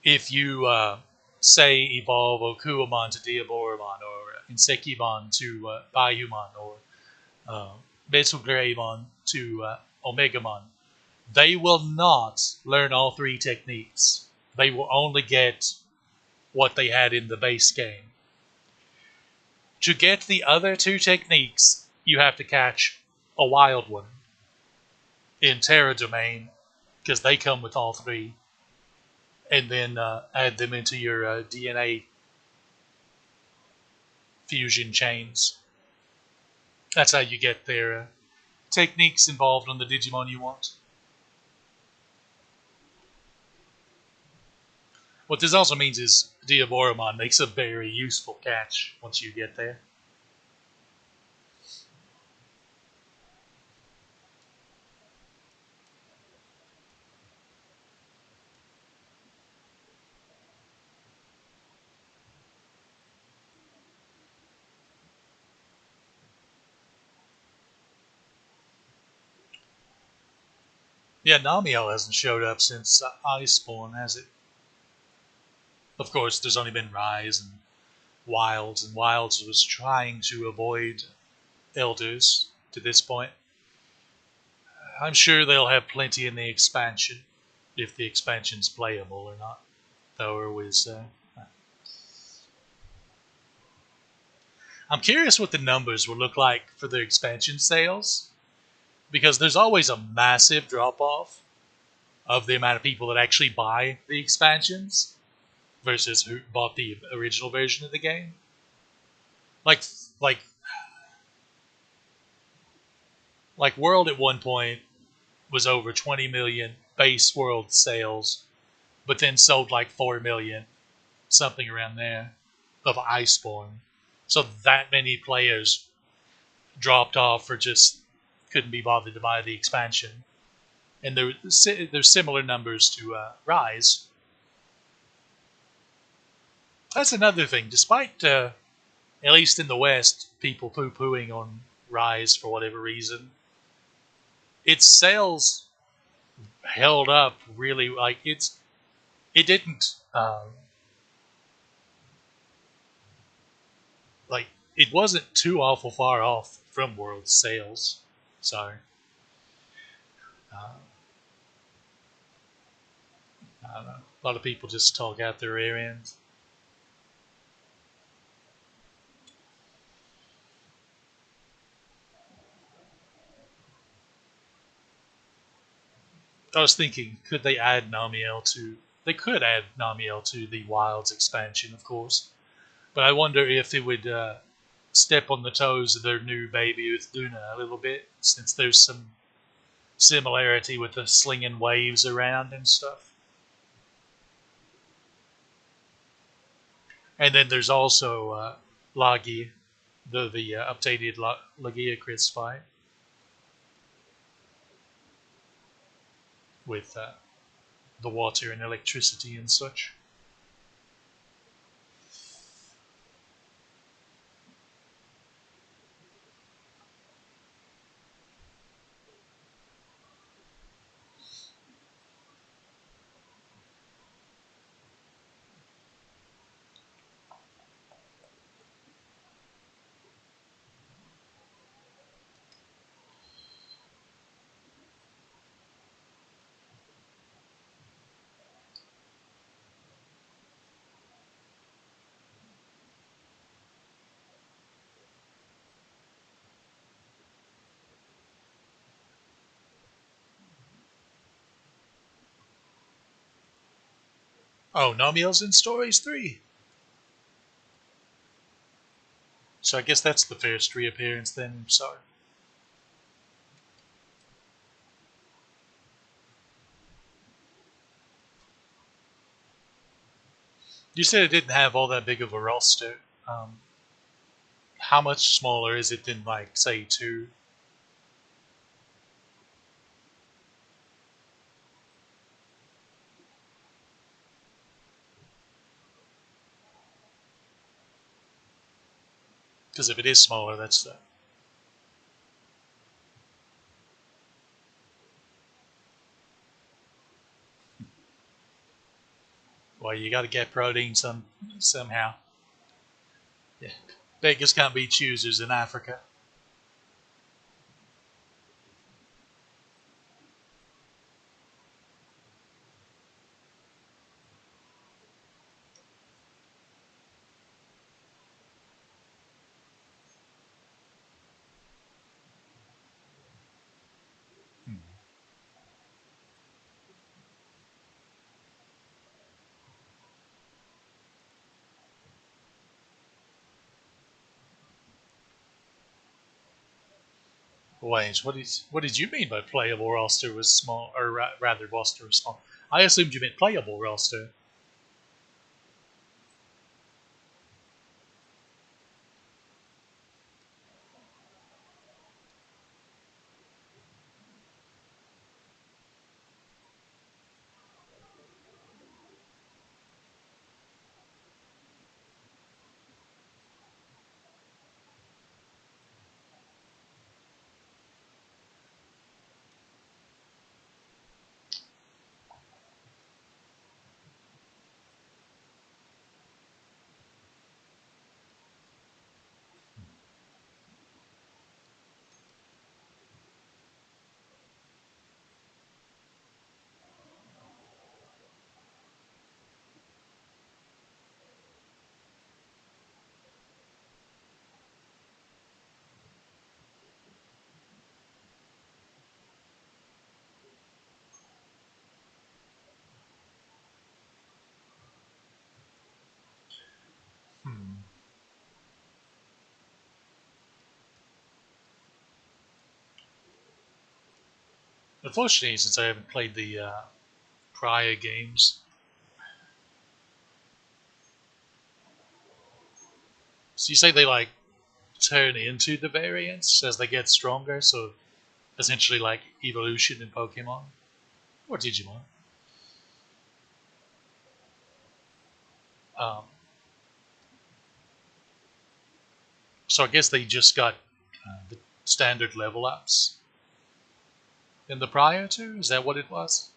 if you say evolve Okuamon to Diaboromon, or Insekimon to Bayumon, or Betelgeumon to Omegamon, they will not learn all 3 techniques. They will only get what they had in the base game. To get the other 2 techniques, you have to catch a wild one in Terra Domain, because they come with all 3, and then add them into your DNA fusion chains. That's how you get their techniques involved on the Digimon you want. What this also means is Diaboromon makes a very useful catch once you get there. Yeah, Namiel hasn't showed up since Iceborne, has it? Of course, there's only been Rise and Wilds was trying to avoid Elders to this point. I'm sure they'll have plenty in the expansion, if the expansion's playable or not. Though was, I'm curious what the numbers will look like for the expansion sales, because there's always a massive drop-off of the amount of people that actually buy the expansions versus who bought the original version of the game. Like World at one point was over 20 million base World sales, but then sold like 4 million, something around there, of Iceborne. So that many players dropped off or just couldn't be bothered to buy the expansion. And there's similar numbers to Rise. That's another thing. Despite, at least in the West, people poo pooing on Rise for whatever reason, its sales held up really. It didn't like it wasn't too awful far off from world sales. So uh, I don't know. A lot of people just talk out their rear ends. I was thinking, could they add Namiel to? They could add Namiel to the Wilds expansion, of course, but I wonder if it would step on the toes of their new baby with Luna a little bit, since there's some similarity with the slinging waves around and stuff. And then there's also Lagi, the updated Lagia Chris fight with the water and electricity and such. Oh, Namiel's in Stories 3. So I guess that's the first reappearance then. So you said it didn't have all that big of a roster. Um, how much smaller is it than, like, say, 2? Because if it is smaller, that's well, you got to get protein somehow. Yeah, beggars can't be choosers in Africa. Hmm. Wait, what did you mean by playable roster was small, or rather roster was small? I assumed you meant playable roster. Hmm. Unfortunately, since I haven't played the prior games, so you say they like turn into the variants as they get stronger. So essentially, like evolution in Pokemon or Digimon. Um, So I guess they just got the standard level ups in the prior two. Is that what it was?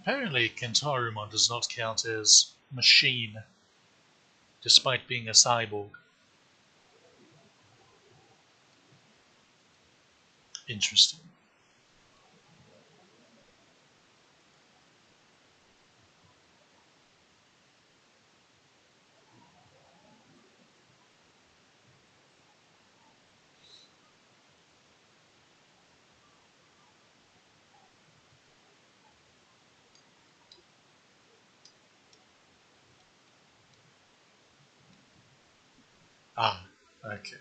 Apparently, Kentarumon does not count as machine, despite being a cyborg. Interesting. Ah, okay.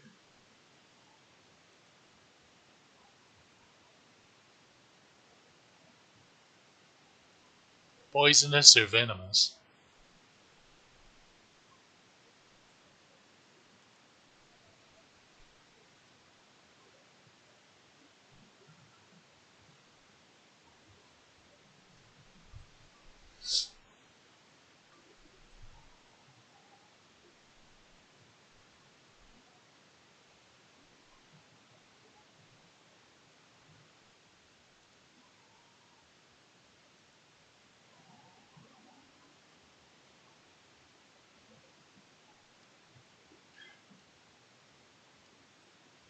Poisonous or venomous?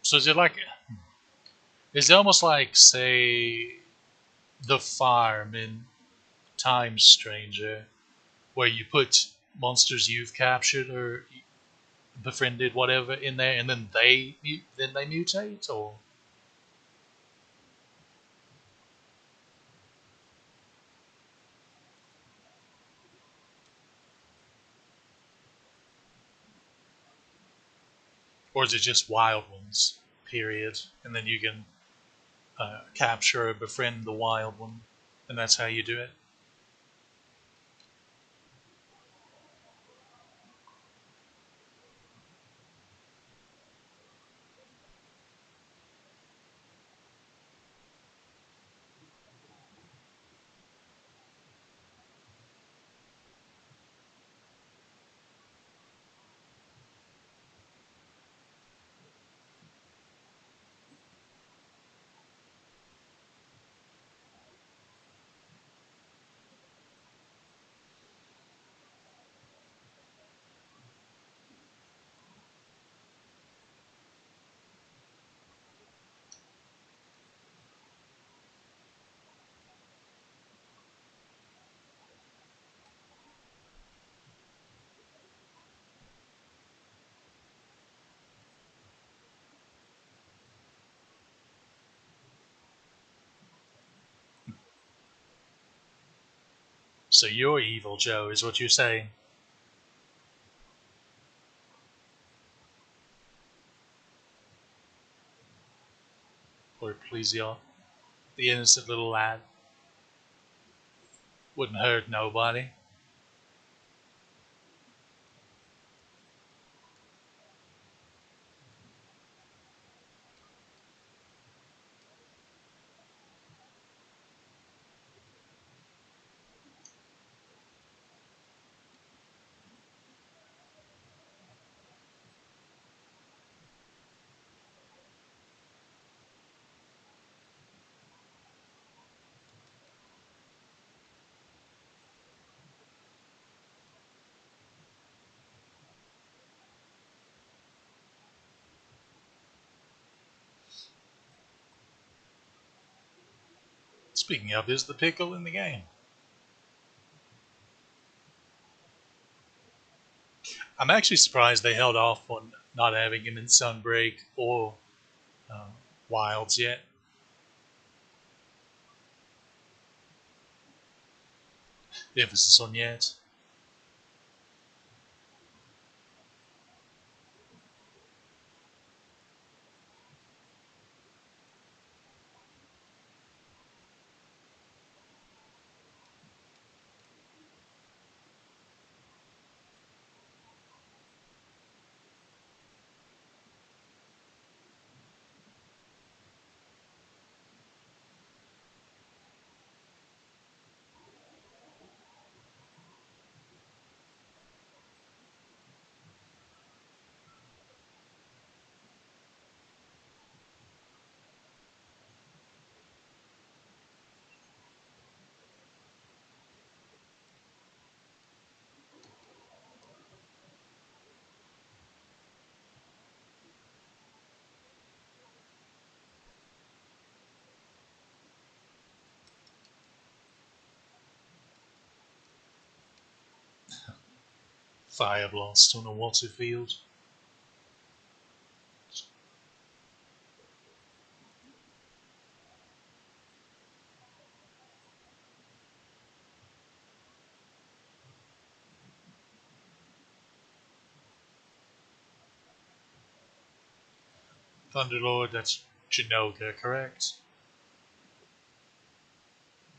So is it almost like, say, the farm in Time Stranger, where you put monsters you've captured or befriended, whatever, in there, and then they mutate, or is it just wild ones? Period, and then you can capture or befriend the wild one, and that's how you do it. So you're evil, Joe, is what you're saying, or please, y'all. The innocent little lad wouldn't hurt nobody. Speaking of, is the pickle in the game? I'm actually surprised they held off on not having him in Sunbreak or uh, wilds yet. The emphasis on yet. Fire blast on a water field. Thunderlord, that's Jinoga, correct?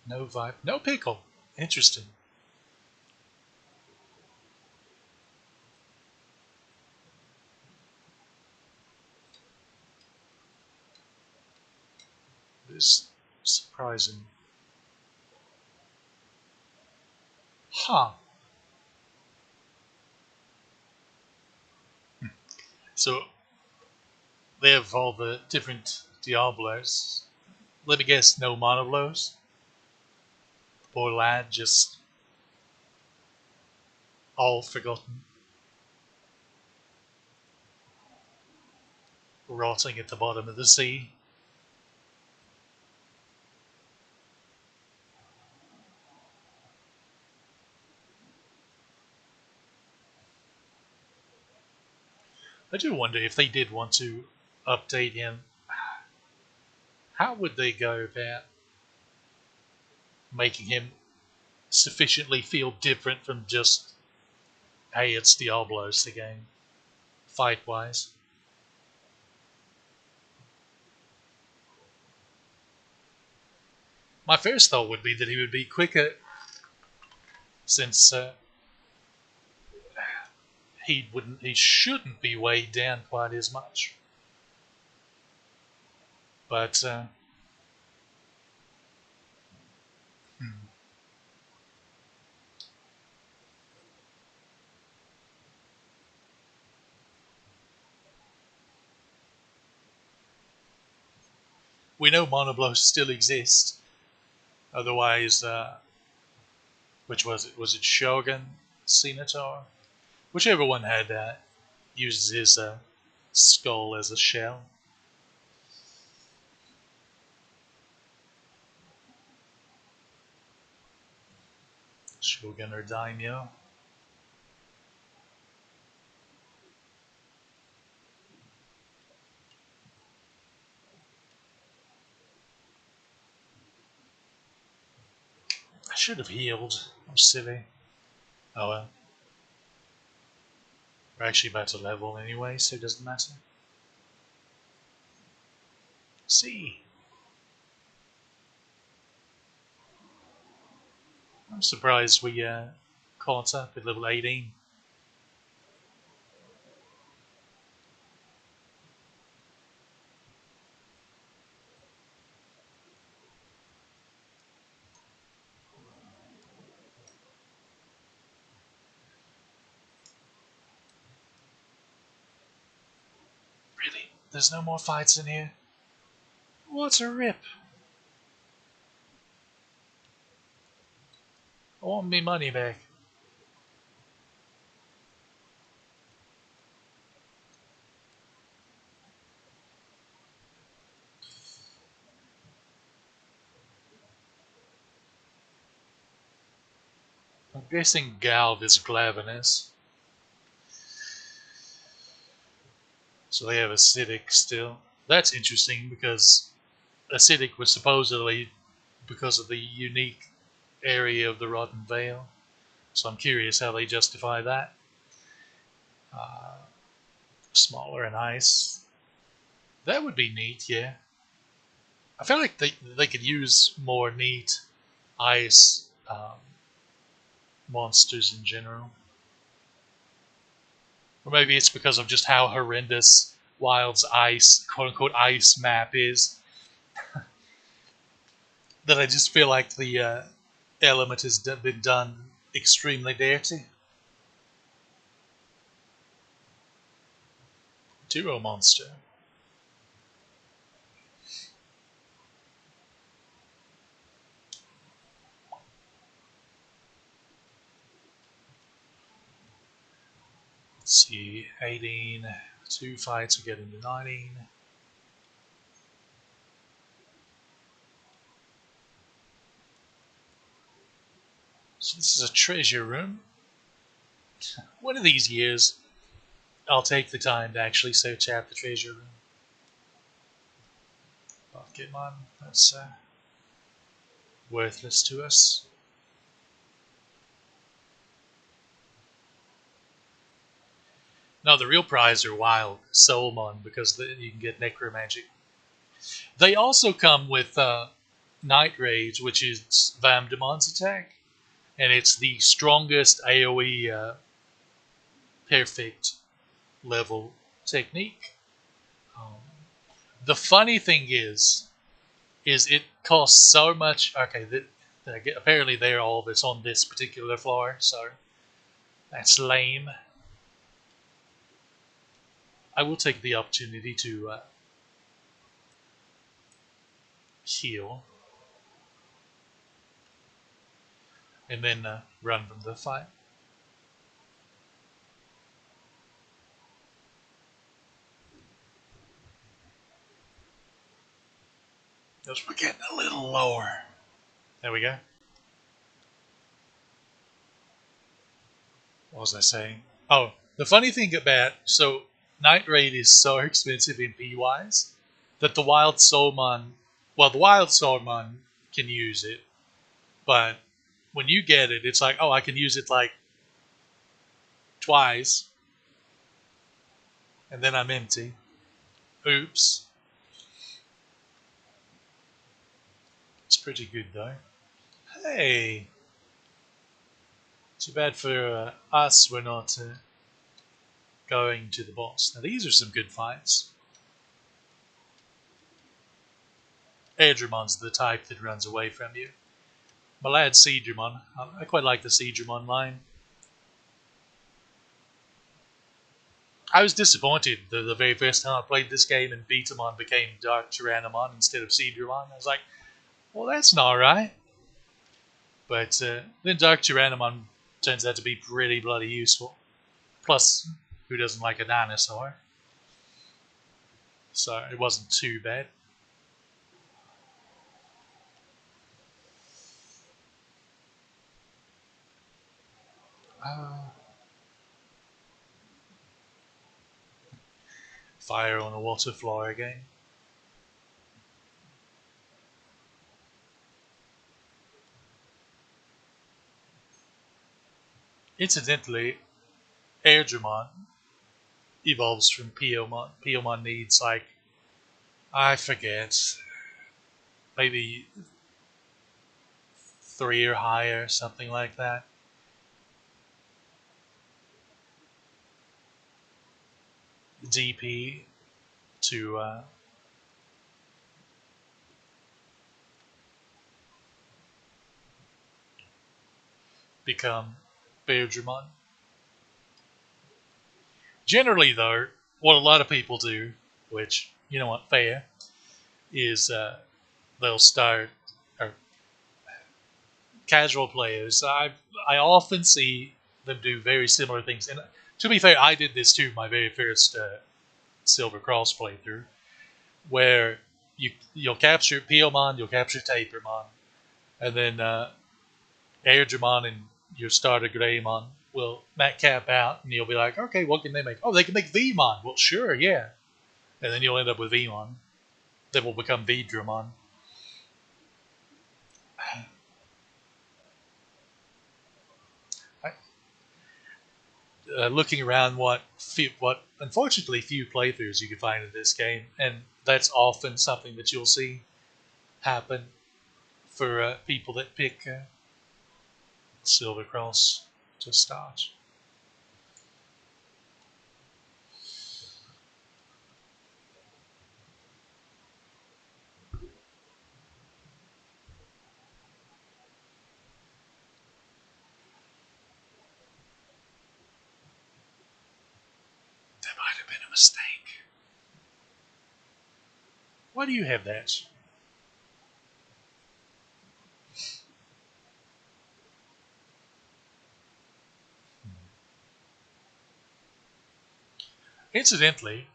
No vibe. No pickle. Interesting. This is surprising. Huh. So they have all the different Diablos. Let me guess, no monoblows? Poor lad, just all forgotten, rotting at the bottom of the sea. I do wonder if they did want to update him, how would they go about making him sufficiently feel different from just, hey, it's Diablos again, fight wise? My first thought would be that he would be quicker since he shouldn't be weighed down quite as much. But hmm, we know monoblows still exist. Otherwise, which was it? Was it Shogun, Senator? Whichever one had used his skull as a shell. Shogun or Daimyo. I should have healed. I'm silly. Oh well. We're actually about to level anyway, so it doesn't matter. See, I'm surprised we caught up at level 18. Really? There's no more fights in here? What a rip. I want me money back. I'm guessing Galv is Glavenus. So they have acidic still. That's interesting because acidic was supposedly because of the unique area of the Rotten Vale. So I'm curious how they justify that. Uh, Smaller and ice. That would be neat, yeah. I feel like they could use more neat ice monsters in general. Or maybe it's because of just how horrendous Wild's ice, quote unquote, ice map is, that I just feel like the element has been done extremely dirty. Duo monster. Let's see, 18, 2 fights are getting to 19. So this is a treasure room. One of these years, I'll take the time to actually search out the treasure room. Digimon, that's worthless to us. No, the real prize are wild Soulmon because you can get Necromagic. They also come with Night Rage, which is Vamdemon's attack, and it's the strongest AoE perfect level technique. Um, the funny thing is it costs so much. Okay, apparently they're all that's on this particular floor, so that's lame. I will take the opportunity to heal and then run from the fight. Because we're getting a little lower. There we go. What was I saying? Oh, the funny thing about Night Raid is so expensive in P-wise that the Wild Soulmon, well, the Wild Soulmon can use it, but when you get it, it's like, oh, I can use it like twice, and then I'm empty. Oops. It's pretty good though. Hey, too bad for us we're not going to the boss. Now these are some good fights. Airdramon's the type that runs away from you. My lad Seedramon. I quite like the Seedramon line. I was disappointed the very first time I played this game and Betamon became Dark Tyrannomon instead of Seedramon. I was like, well, that's not right. But then Dark Tyrannomon turns out to be pretty bloody useful. Plus, who doesn't like a dinosaur? So it wasn't too bad. Uh, Fire on the water floor again. Incidentally, Airdramon evolves from Piomon. Piomon needs like, I forget, maybe 3 or higher, something like that. DP to become Beardramon. Generally, though, what a lot of people do, which, you know what, fair, is they'll start, or casual players, I often see them do very similar things. And to be fair, I did this too, my very first Silver Cross playthrough, where you'll capture Piomon, you'll capture Tapermon, and then Airdramon and your starter Greymon will Matt cap out, and you'll be like, okay, what can they make? Oh, they can make Vmon. Well, sure, yeah. And then you'll end up with Vmon. That will become Vidramon. Looking around what unfortunately few playthroughs you can find in this game, and that's often something that you'll see happen for people that pick Silver Cross to start. That might have been a mistake. Why do you have that? Incidentally,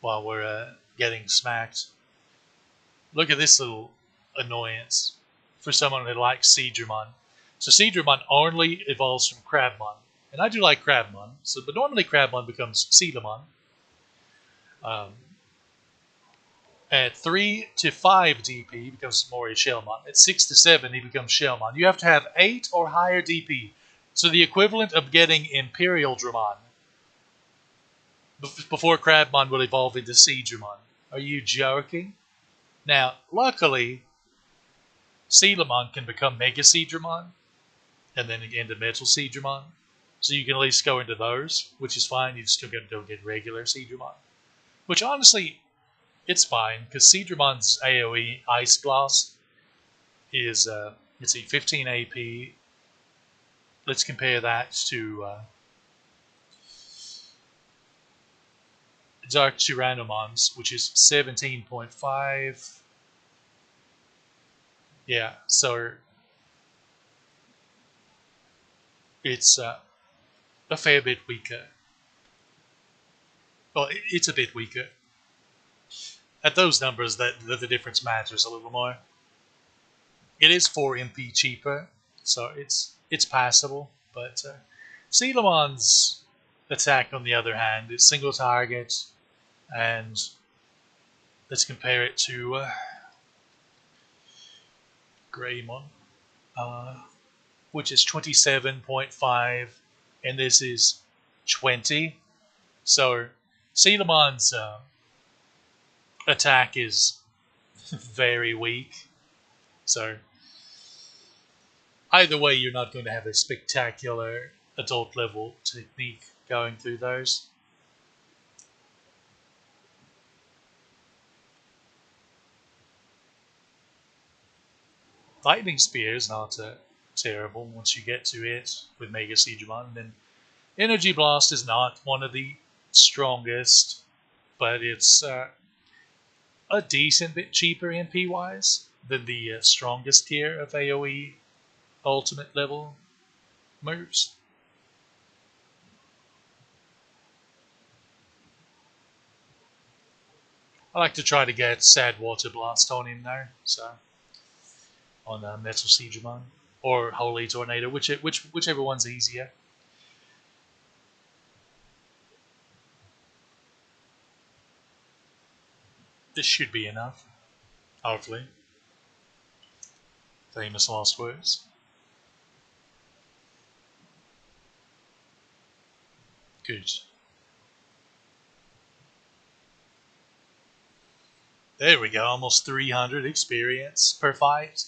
while we're getting smacked, look at this little annoyance for someone who likes Seedramon. So Seedramon only evolves from Crabmon. And I do like Crabmon, but normally Crabmon becomes Seedamon. Um, at 3 to 5 DP, he becomes Mori Shellmon. At 6 to 7, he becomes Shellmon. You have to have 8 or higher DP. So the equivalent of getting Imperial Dramon before Crabmon will evolve into Seedramon. Are you joking? Now, luckily, Seedramon can become Mega Seedramon, and then again to Metal Seedramon. So you can at least go into those, which is fine. You still don't get regular Seedramon. Which honestly, it's fine, because Seedramon's AoE Ice Blast is, let's see, 15 AP. Let's compare that to Dark Tyrannomon's, which is 17.5. Yeah, so it's a fair bit weaker. Well, it's a bit weaker. At those numbers, the difference matters a little more. It is 4 MP cheaper, so it's passable. But Seedamon's attack, on the other hand, is single target, and let's compare it to Greymon, which is 27.5, and this is 20. So Seedamon's attack is very weak. So either way, you're not going to have a spectacular adult level technique going through those. Lightning Spear is not terrible once you get to it with Mega Seedramon. Then Energy Blast is not one of the strongest, but it's a decent bit cheaper MP wise than the strongest tier of AoE ultimate level moves. I like to try to get Sad Water Blast on him there, so on Metal Seedramon or Holy Tornado, whichever one's easier. This should be enough, hopefully. Famous last words. Good. There we go, almost 300 experience per fight.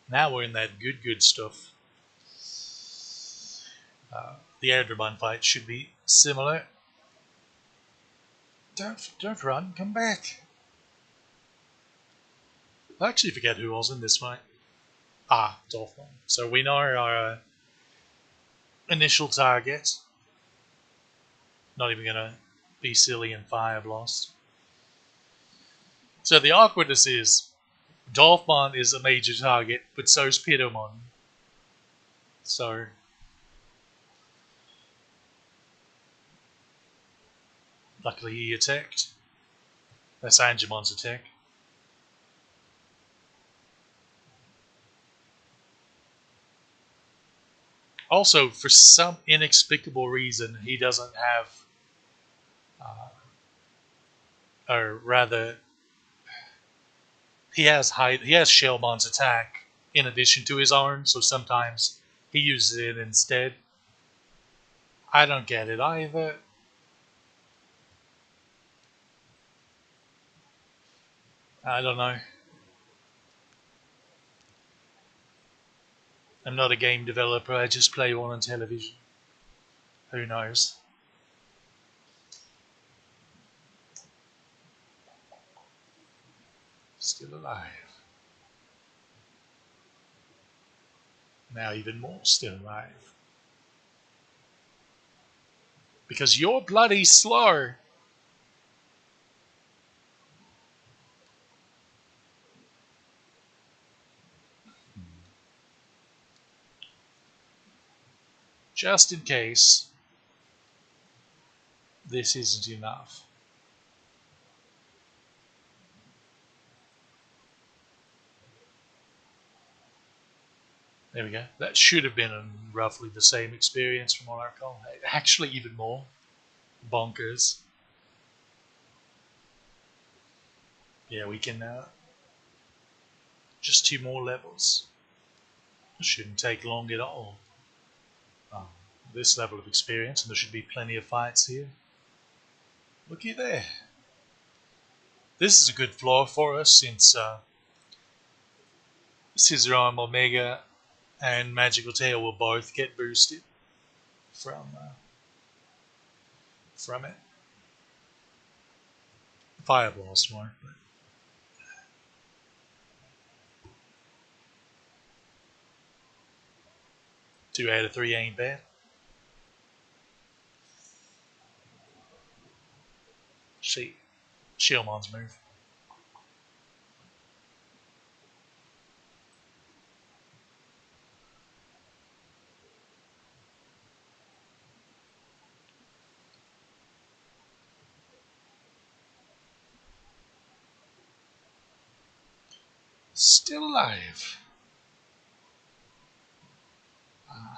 Now we're in that good stuff. The Erdramon fight should be similar. Don't run, come back. I actually forget who was in this fight. Ah, Dolphin. So we know our initial target. Not even gonna be silly and Fire Blast. So the awkwardness is Dolphmon is a major target, but so is Pitomon. So luckily he attacked. That's Angemon's attack. Also, for some inexplicable reason, he doesn't have or rather, he has Shellmon's attack in addition to his own, so sometimes he uses it instead. I don't get it either. I don't know. I'm not a game developer. I just play one on television. Who knows? Still alive. Now even more still alive. Because you're bloody slow. Just in case this isn't enough. There we go. That should have been roughly the same experience from what I recall. Actually, even more bonkers. Yeah, we can just two more levels. It shouldn't take long at all. Oh, this level of experience, and there should be plenty of fights here. Looky there. This is a good floor for us since Scissor Arm Omega and Magical Tail will both get boosted from it. Fireball's more, but 2 out of 3 ain't bad. See, Shieldmon's move. Still alive. I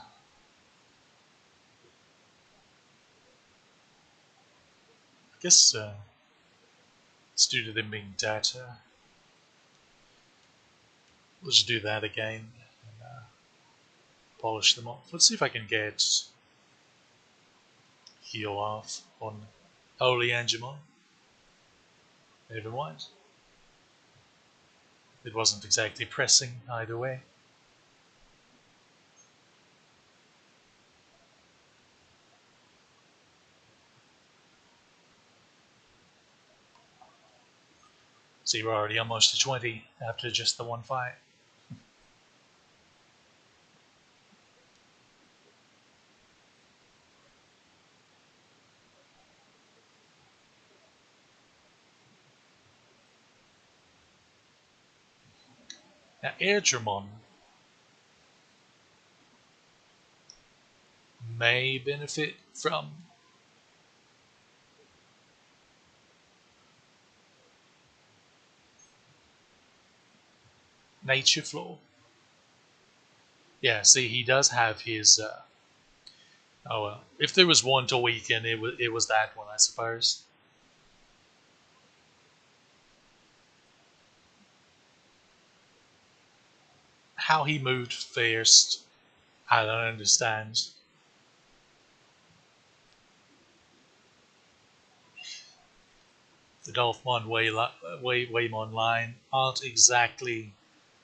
guess it's due to them being data. Let's do that again and polish them off. Let's see if I can get heal off on Holy Angemon. Never mind. It wasn't exactly pressing either way. See, we're already almost to 20 after just the one fight. Now, Airdramon may benefit from Nature Floor. Yeah, see, he does have his. Oh well, if there was one to weaken, it was that one, I suppose. How he moved first, I don't understand. The Dolphmon Waymon line aren't exactly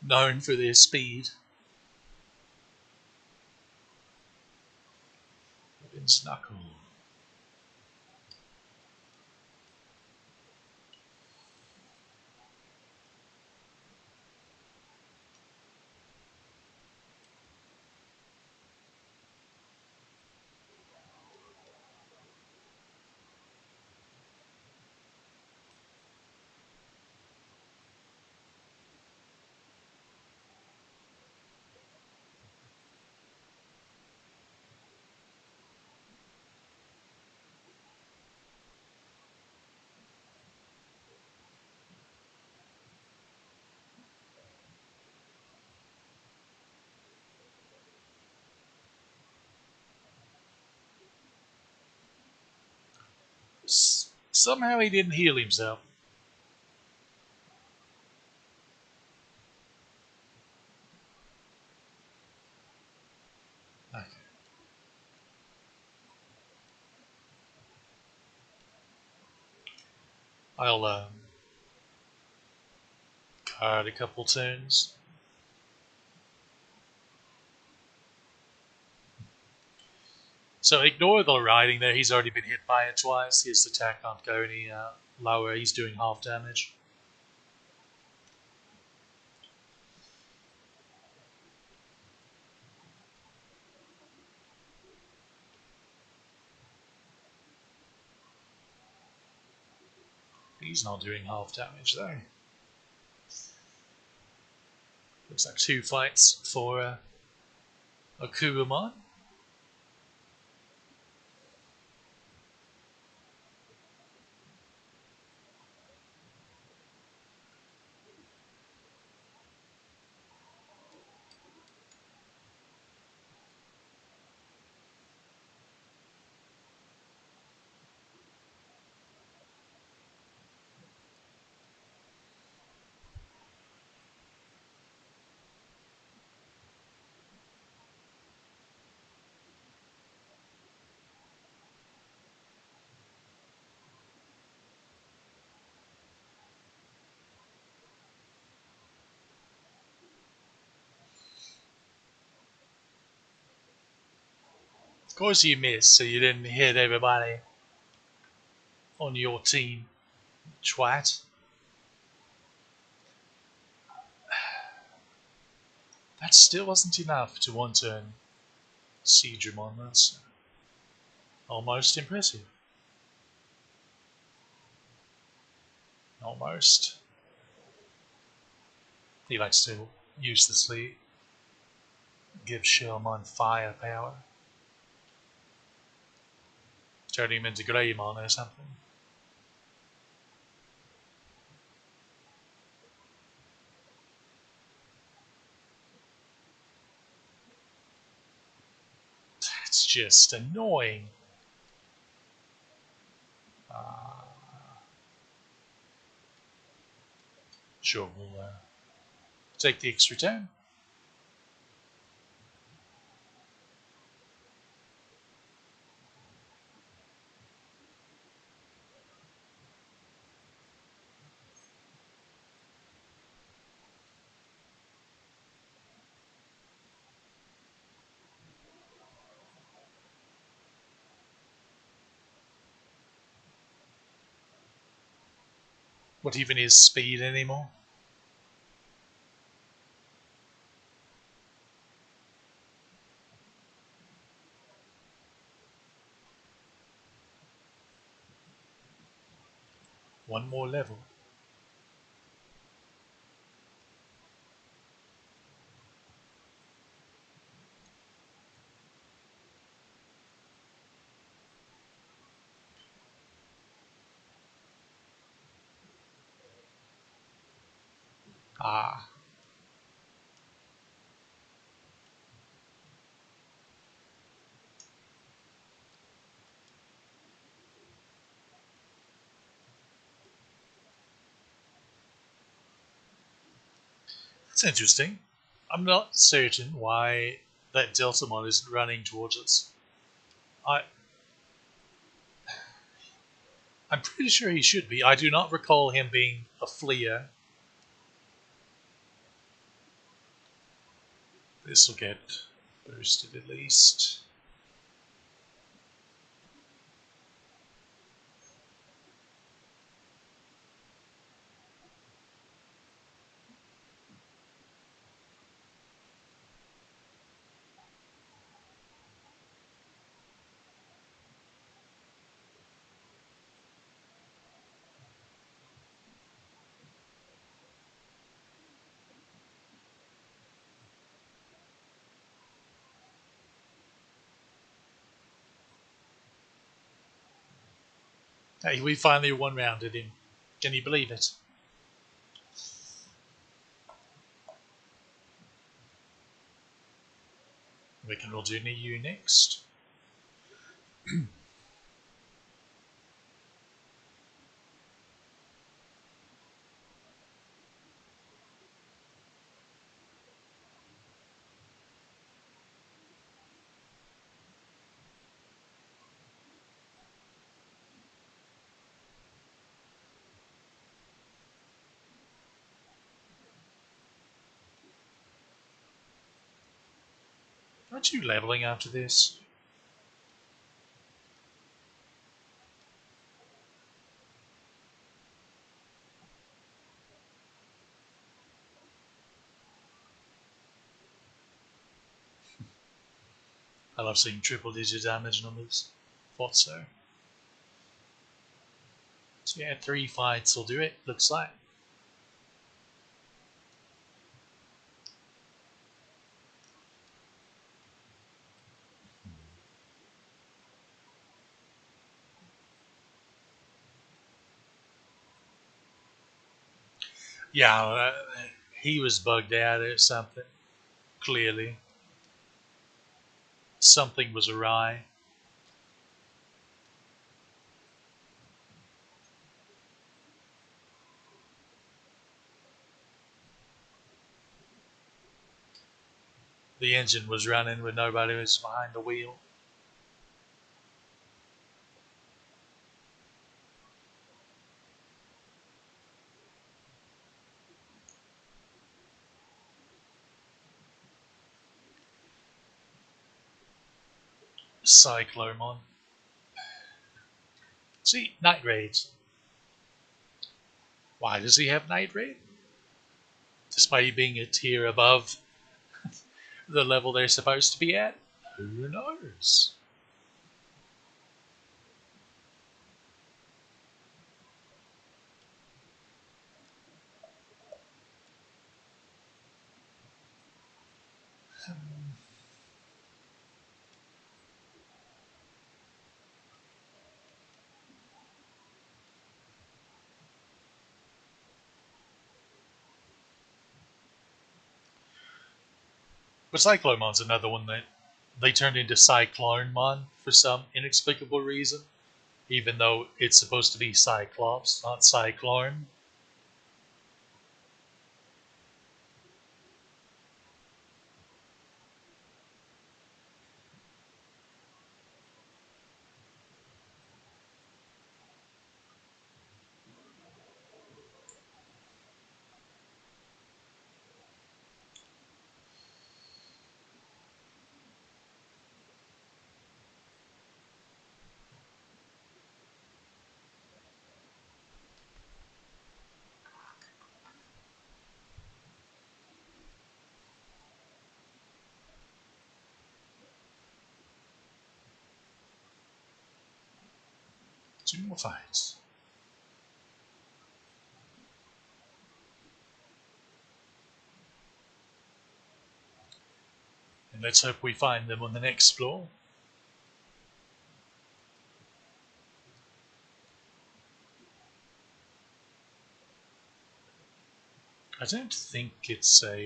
known for their speed. Vince Knuckle. Somehow he didn't heal himself. I'll card a couple turns. So ignore the riding there. He's already been hit by it twice. His attack can't go any lower. He's doing half damage. He's not doing half damage though. Looks like 2 fights for Akubamon. Of course you missed, so you didn't hit everybody on your team, twat. That still wasn't enough to one-turn Digimon. That's almost impressive. Almost. He likes to uselessly give Shellmon firepower. Turn him into Greymon or something. That's just annoying. Uh, sure, we'll take the extra turn. What even is speed anymore? One more level. Ah, that's interesting. I'm not certain why that Deltamon isn't running towards us. I, I'm pretty sure he should be. I do not recall him being a fleer. This will get boosted at least. Hey, we finally one-rounded him. Can you believe it? We can roll Junior you next. Aren't you leveling after this? I love seeing triple digit damage numbers. Thought so. So yeah, 3 fights will do it, looks like. Yeah, he was bugged out or something. Clearly. Something was awry. The engine was running when nobody was behind the wheel. Cyclomon. See, Night Raids. Why does he have Night Raid? Despite being a tier above the level they're supposed to be at? Who knows? But Cyclomon's another one that they turned into Cyclonemon for some inexplicable reason, even though it's supposed to be Cyclops, not Cyclone. Two more fights. And let's hope we find them on the next floor. I don't think it's one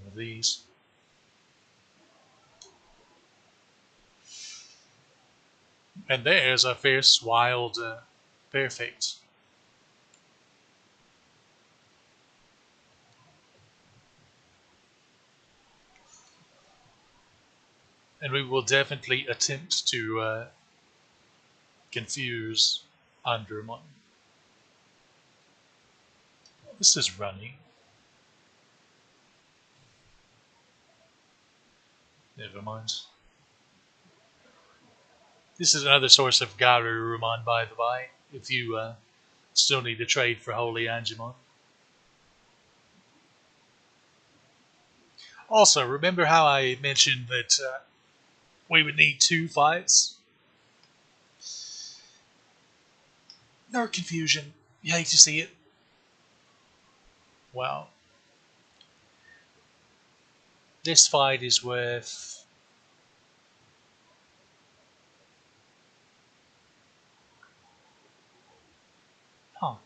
of these. And there's a fierce, wild, perfect. And we will definitely attempt to confuse Andromon. This is running. Never mind. This is another source of Garurumon, by the by, if you still need to trade for Holy Angemon. Also, remember how I mentioned that we would need 2 fights? No confusion. You hate to see it. Well, this fight is worth... Huh.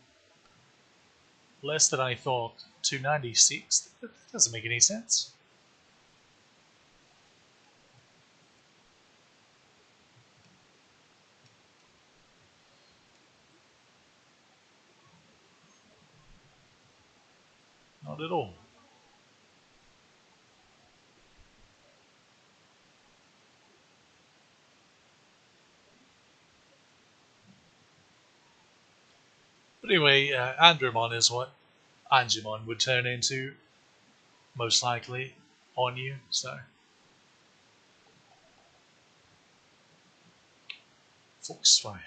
Less than I thought. 296? That doesn't make any sense. Not at all. But anyway, Andromon is what Angemon would turn into, most likely, on you, so. Foxfire.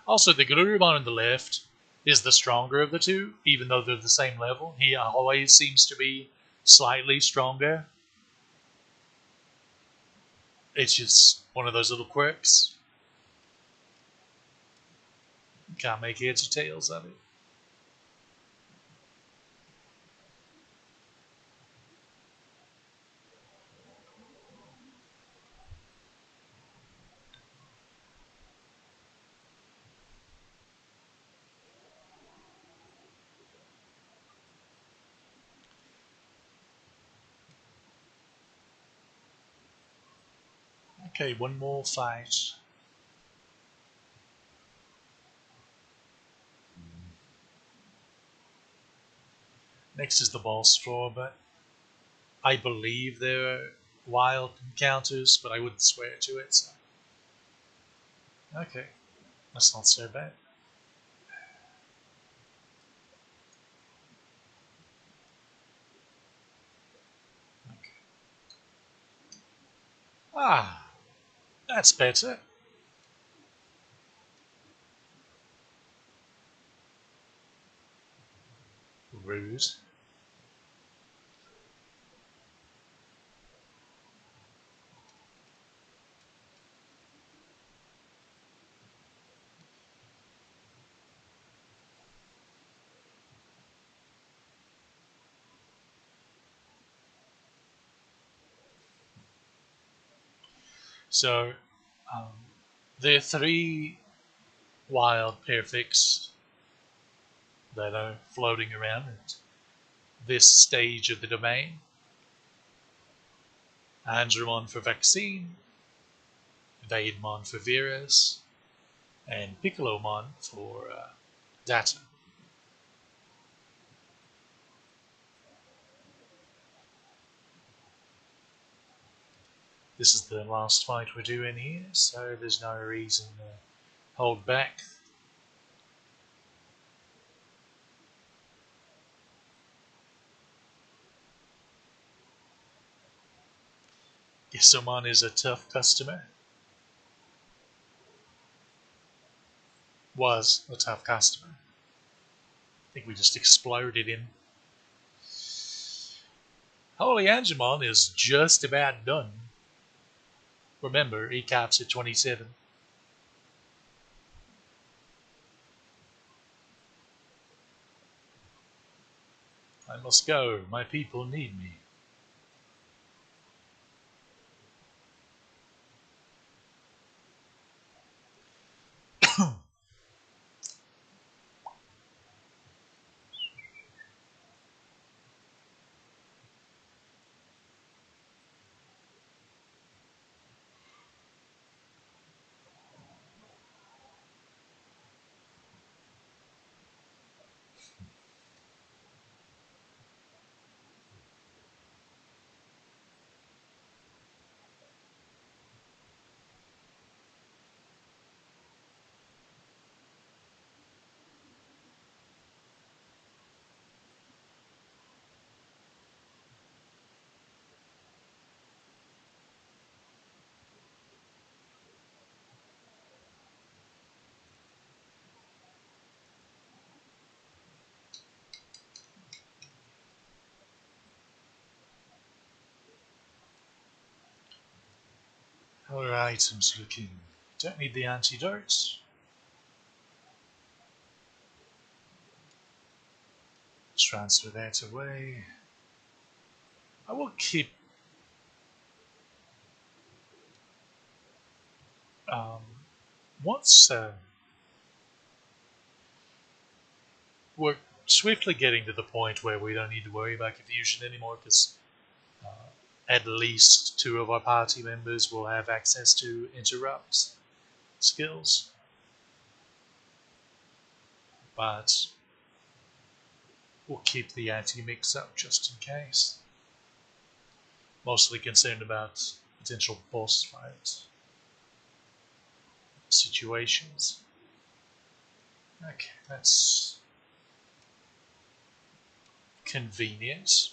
Also, the Garurumon on the left is the stronger of the two, even though they're the same level. He always seems to be slightly stronger. It's just one of those little quirks. Can't make heads or tails of it. Okay, one more fight. Next is the boss floor, but I believe they're wild encounters, but I wouldn't swear to it. So. Okay, that's not so bad. Okay. Ah, that's better. Rude. So, um, there are three wild perfects that are floating around at this stage of the domain. Andromon for Vaccine, Vaidmon for Virus, and Piccolomon for Data. This is the last fight we're doing here, so there's no reason to hold back. Isomon is a tough customer. Was a tough customer. I think we just exploded him. Holy Angemon is just about done. Remember, he caps at 27. I must go. My people need me. Our items looking. Don't need the antidotes. Let's transfer that away. I will keep. Um, once we're swiftly getting to the point where we don't need to worry about confusion anymore, because uh, at least two of our party members will have access to interrupt skills. But we'll keep the anti-mix up just in case. Mostly concerned about potential boss fight situations. Okay, that's convenient.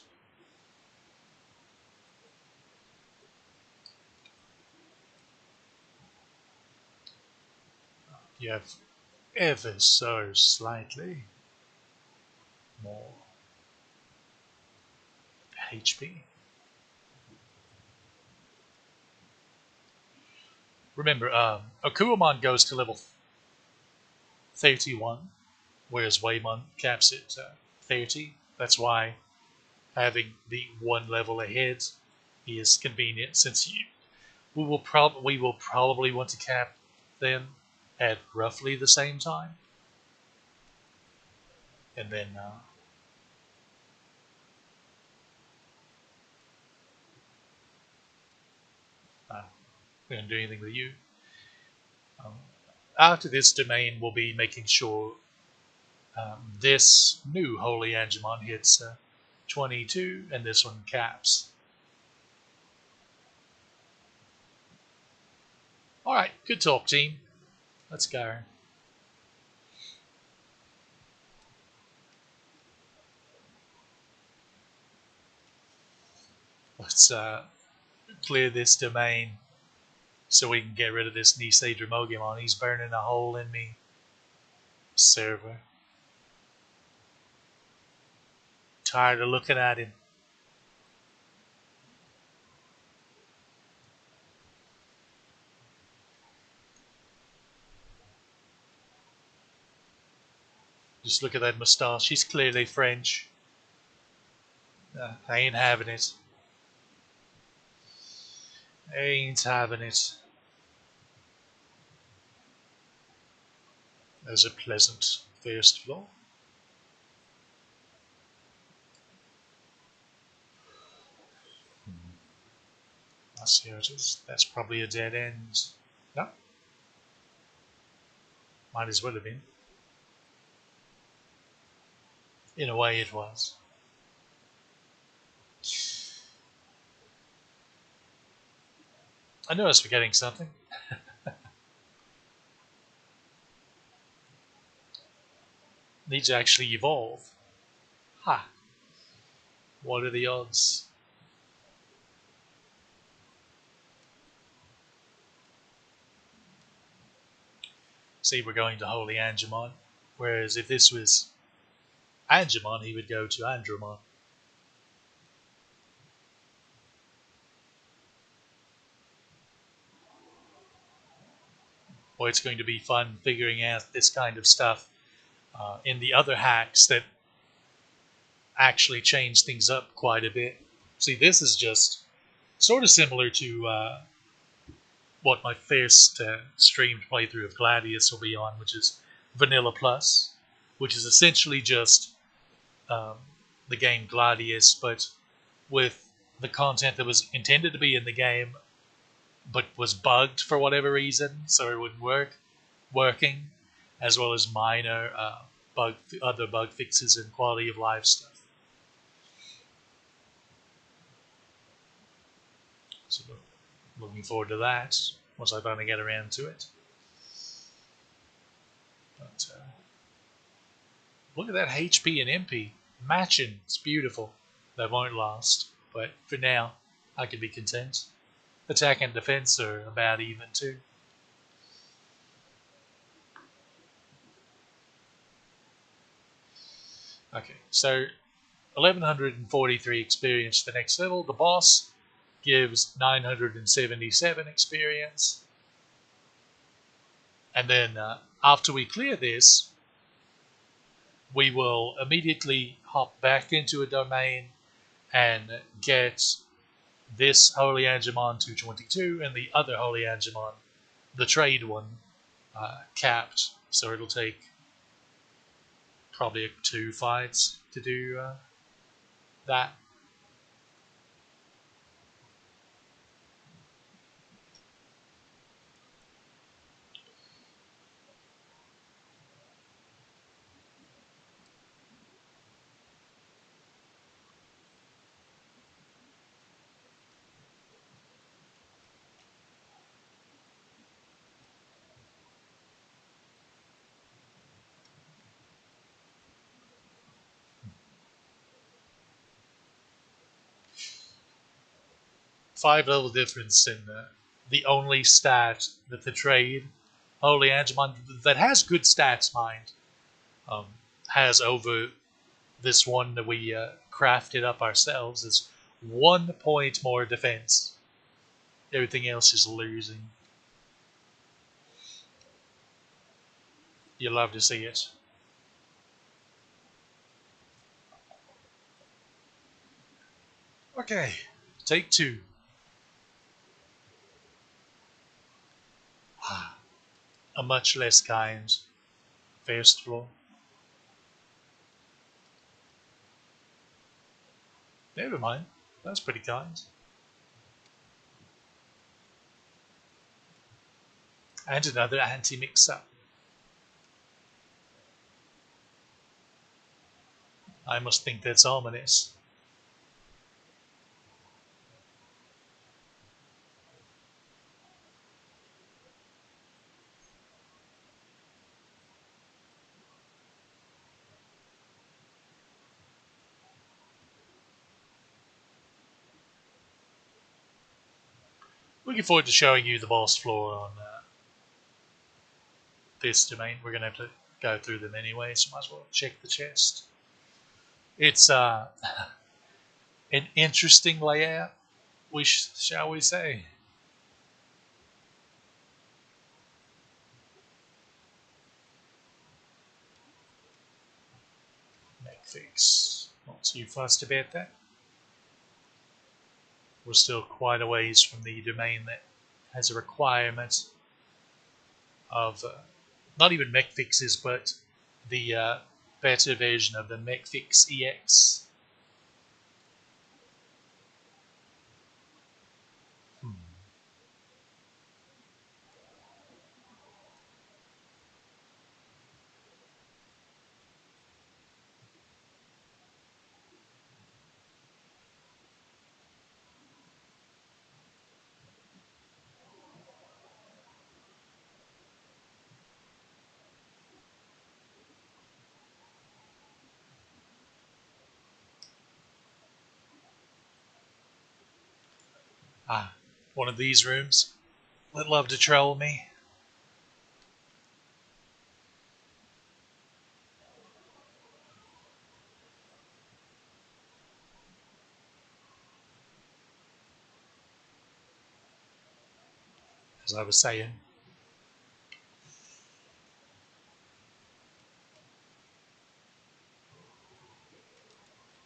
You have ever so slightly more HP. Remember, Akuamon goes to level 31, whereas Waymon caps at 30. That's why having the one level ahead is convenient, since we will probably want to cap them at roughly the same time, and then we're going to do anything with you. Um, After this domain, we'll be making sure this new Holy Angemon hits 22, and this one caps. All right, good talk, team. Let's go. Let's clear this domain so we can get rid of this Nisei Dromogimon. He's burning a hole in me. Server. Tired of looking at him. Just look at that moustache. He's clearly French. I ain't having it. Ain't having it. There's a pleasant first floor. I see how it is. That's probably a dead end. No, might as well have been. In a way, it was. I knew I was forgetting something. Needs to actually evolve. Ha! What are the odds? See, we're going to Holy Angemon. Whereas if this was Angemon, he would go to Andromon. Or it's going to be fun figuring out this kind of stuff in the other hacks that actually change things up quite a bit. See, this is just sort of similar to what my first streamed playthrough of Gladius will be on, which is Vanilla Plus, which is essentially just um, the game Gladius, but with the content that was intended to be in the game, but was bugged for whatever reason, so it wouldn't working, as well as minor other bug fixes and quality of life stuff. So looking forward to that once I finally get around to it. But look at that HP and MP matching. It's beautiful. That won't last, but for now, I can be content. Attack and defense are about even too. Okay, so 1143 experience the next level. The boss gives 977 experience. And then after we clear this, we will immediately hop back into a domain and get this Holy Angemon 222 and the other Holy Angemon, the trade one, capped. So it'll take probably 2 fights to do that. 5 level difference in the only stat that the trade Holy Angemon that has good stats, mind, um, has over this one that we crafted up ourselves is 1 point more defense. Everything else is losing. You love to see it. Okay, take two. A much less kind first floor. Never mind. That's pretty kind. And another anti-mix-up. I must think that's ominous. Looking forward to showing you the boss floor on this domain. We're going to have to go through them anyway, so might as well check the chest. It's an interesting layout, shall we say. Make fix. Not too fussed about that. We're still quite a ways from the domain that has a requirement of not even mech fixes, but the better version of the mech fix EX. Hmm. Ah, one of these rooms. Would love to troll me. As I was saying.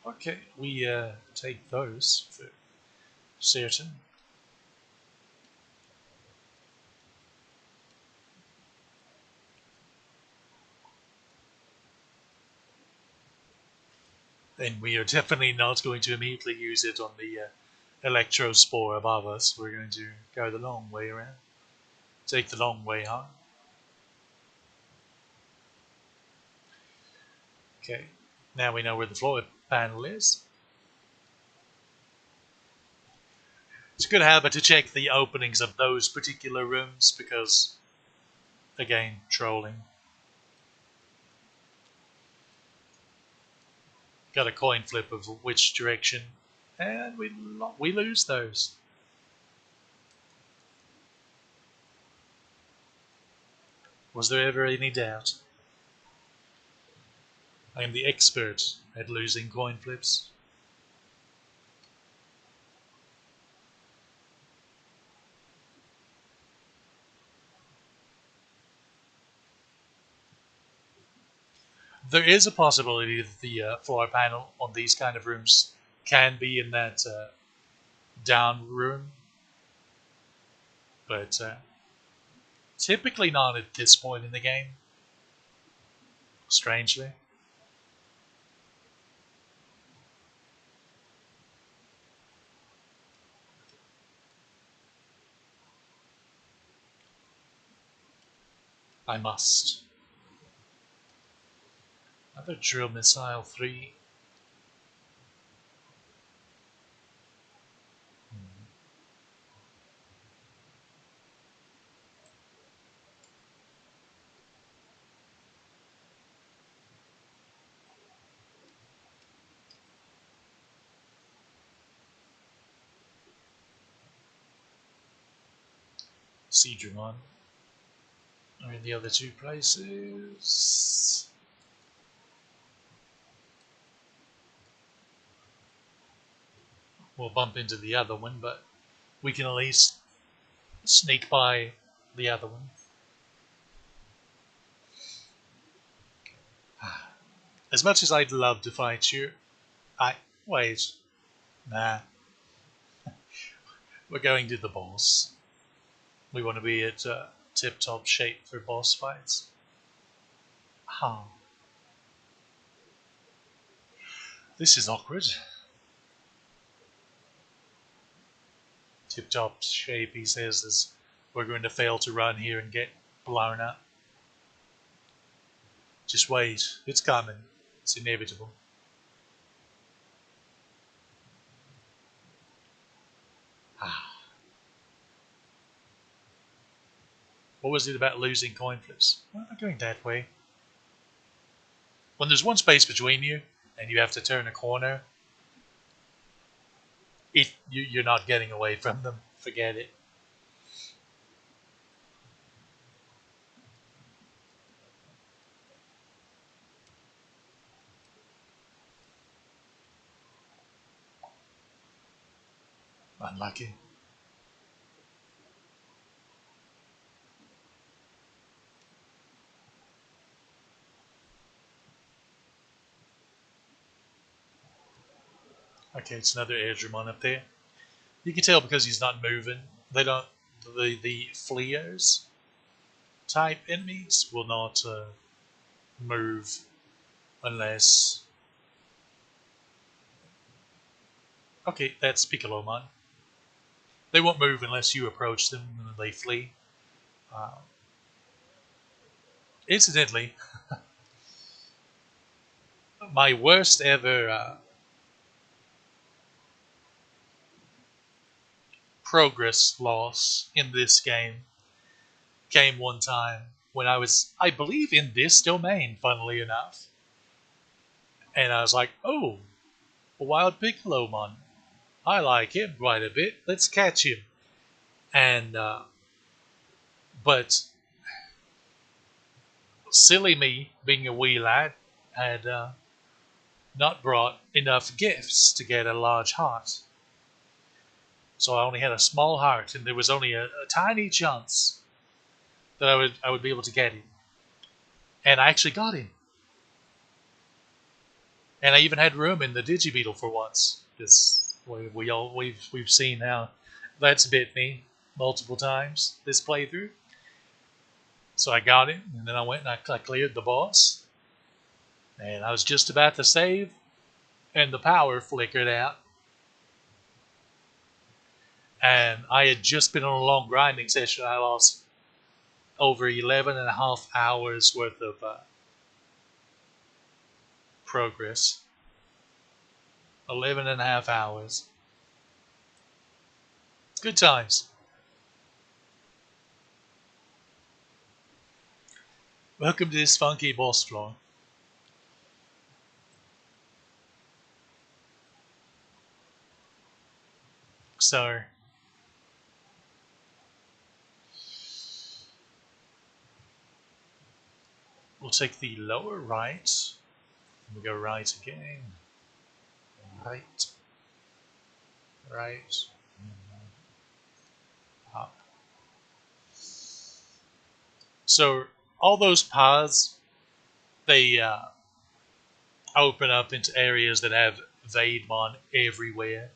Okay, we take those for certain. Then we are definitely not going to immediately use it on the electrospore above us. We're going to go the long way around. Take the long way home. Okay, now we know where the floor panel is. It's a good habit to check the openings of those particular rooms because, again, trolling. Got a coin flip of which direction, and we lose those. Was there ever any doubt? I am the expert at losing coin flips. There is a possibility that the floor panel on these kind of rooms can be in that down room, but typically not at this point in the game, strangely. I must. Another drill missile 3. Digimon are in the other two places. We'll bump into the other one, but we can at least sneak by the other one. As much as I'd love to fight you, wait. Nah. We're going to the boss. We want to be at tip-top shape for boss fights. Huh. This is awkward. Tip-top shape, he says, is we're going to fail to run here and get blown up. Just wait. It's coming. It's inevitable. What was it about losing coin flips? Why am I going that way? When there's one space between you and you have to turn a corner, you're not getting away from them. Forget it. Unlucky. Okay, it's another Digimon up there. You can tell because he's not moving. They don't. The fleers type enemies will not move unless. Okay, that's Piccolomon. They won't move unless you approach them and they flee. Uh, Incidentally, my worst ever progress loss in this game came one time when I was, I believe, in this domain, funnily enough. And I was like, oh, a wild Piccolomon. I like him quite a bit. Let's catch him. And, but silly me, being a wee lad, had not brought enough gifts to get a large heart. So I only had a small heart, and there was only a tiny chance that I would be able to get him. And I actually got him. And I even had room in the Digibeetle for once, because we've seen how that's bit me multiple times this playthrough. So I got him, and then I went and I cleared the boss, and I was just about to save, and the power flickered out. And I had just been on a long grinding session. I lost over 11 and a half hours worth of progress. 11 and a half hours. Good times. Welcome to this funky boss floor. So, we'll take the lower right. We'll go right again. Right. Right. Up. So, all those paths, they open up into areas that have Vaidmon everywhere.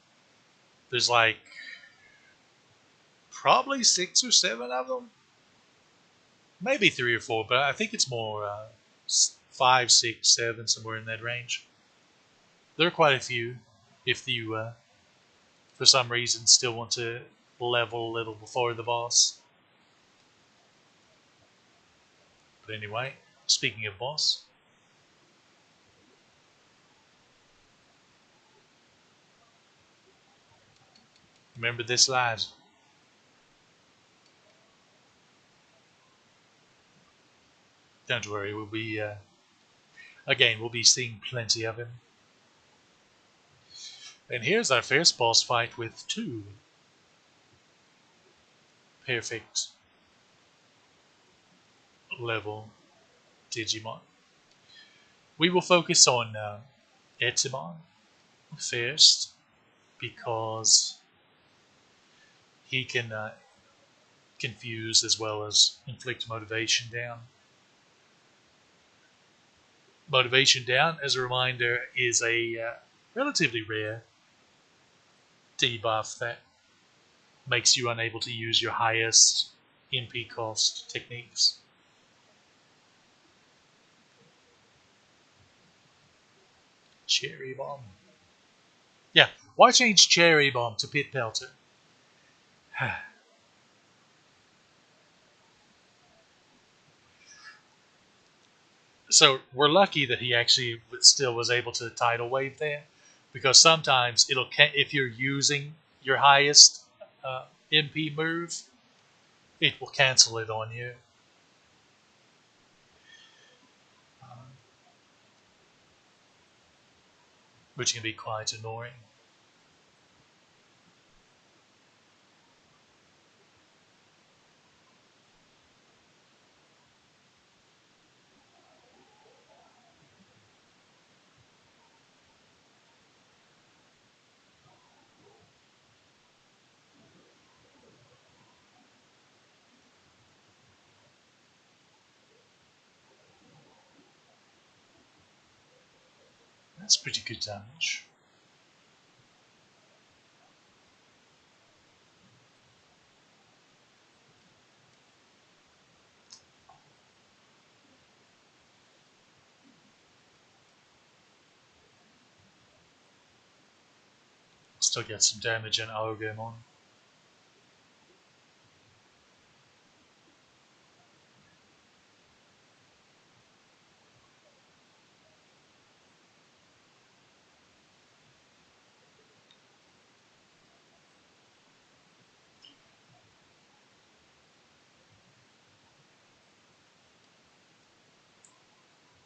There's like probably 6 or 7 of them. Maybe 3 or 4, but I think it's more 5, 6, 7, somewhere in that range. There are quite a few if you, for some reason, still want to level a little before the boss. But anyway, speaking of boss, remember this lad. Don't worry, we'll be, again, we'll be seeing plenty of him. And here's our first boss fight with 2. Perfect. level Digimon. We will focus on Etimon first because he can confuse as well as inflict motivation down. Motivation down, as a reminder, is a relatively rare debuff that makes you unable to use your highest MP cost techniques. Cherry Bomb. Yeah, why change Cherry Bomb to Pit Pelter? So we're lucky that he actually still was able to tidal wave there, because sometimes if you're using your highest MP move, it will cancel it on you. Which can be quite annoying. That's pretty good damage. Still get some damage in Ogomon.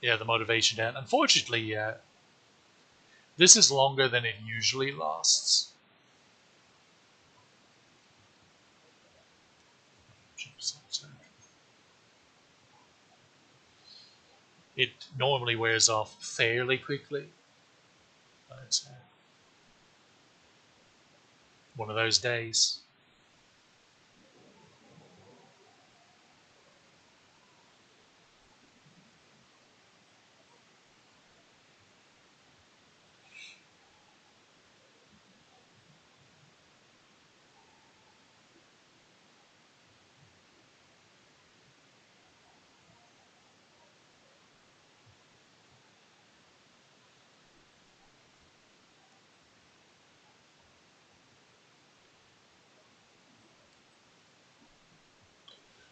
Yeah, the motivation down. Unfortunately, this is longer than it usually lasts. It normally wears off fairly quickly. But one of those days.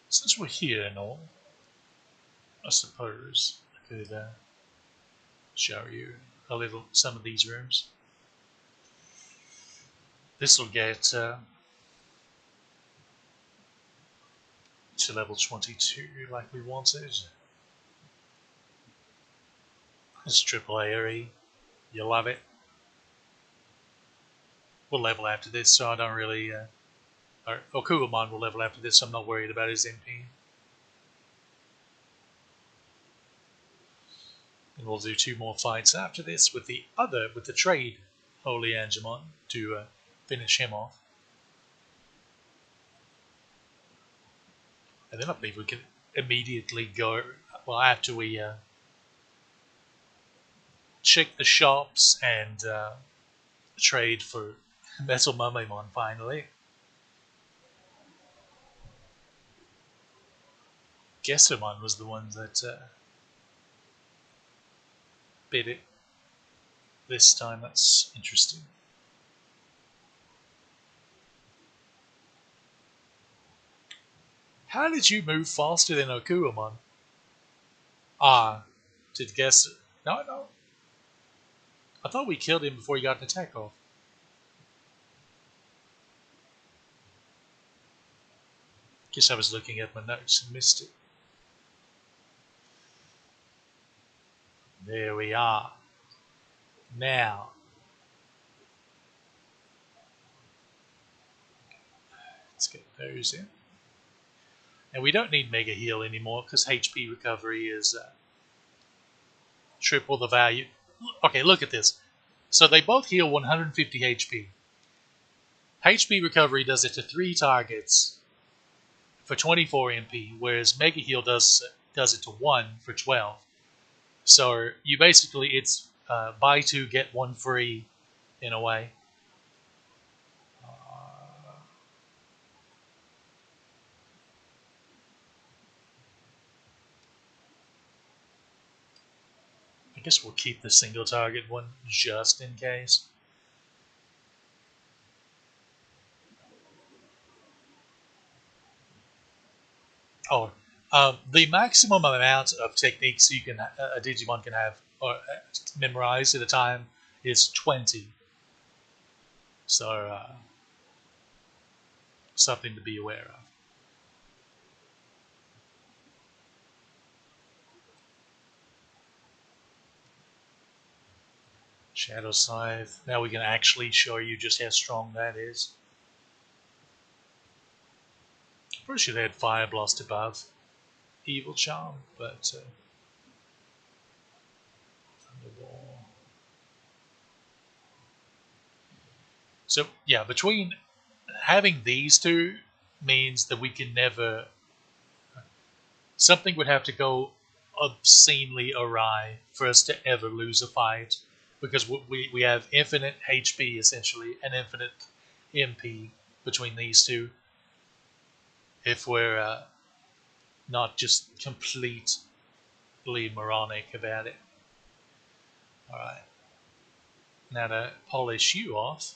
Since we're here and all, I suppose I could show you some of these rooms. This will get to level 22 like we wanted. It's triple ARE. You love it. We'll level after this, so I don't really. Or Okugamon will level after this, so I'm not worried about his MP. And we'll do 2 more fights after this with the trade Holy Angemon to finish him off. And then I believe we can immediately go, well, after we check the shops and trade for Metal Mumemon finally. Gessamon was the one that bit it this time. That's interesting. How did you move faster than Okuamon? Ah, did guess? No, no. I thought we killed him before he got an attack off. Guess I was looking at my notes and missed it. There we are. Now, let's get those in. And we don't need Mega Heal anymore because HP recovery is triple the value. Okay, look at this. So they both heal 150 HP. HP recovery does it to 3 targets for 24 MP, whereas Mega Heal does it to 1 for 12. So you basically, it's buy 2, get 1 free in a way. I guess we'll keep the single target one just in case. Oh, the maximum amount of techniques you can a Digimon can have or memorize at a time is 20. So something to be aware of. Shadow Scythe. Now we can actually show you just how strong that is. Pretty sure they had Fire Blast above Evil Charm, but Thunderball. So yeah, between having these two means that we can never. Something would have to go obscenely awry for us to ever lose a fight, because we have infinite HP essentially and infinite MP between these two. If we're not just completely moronic about it. All right. Now to polish you off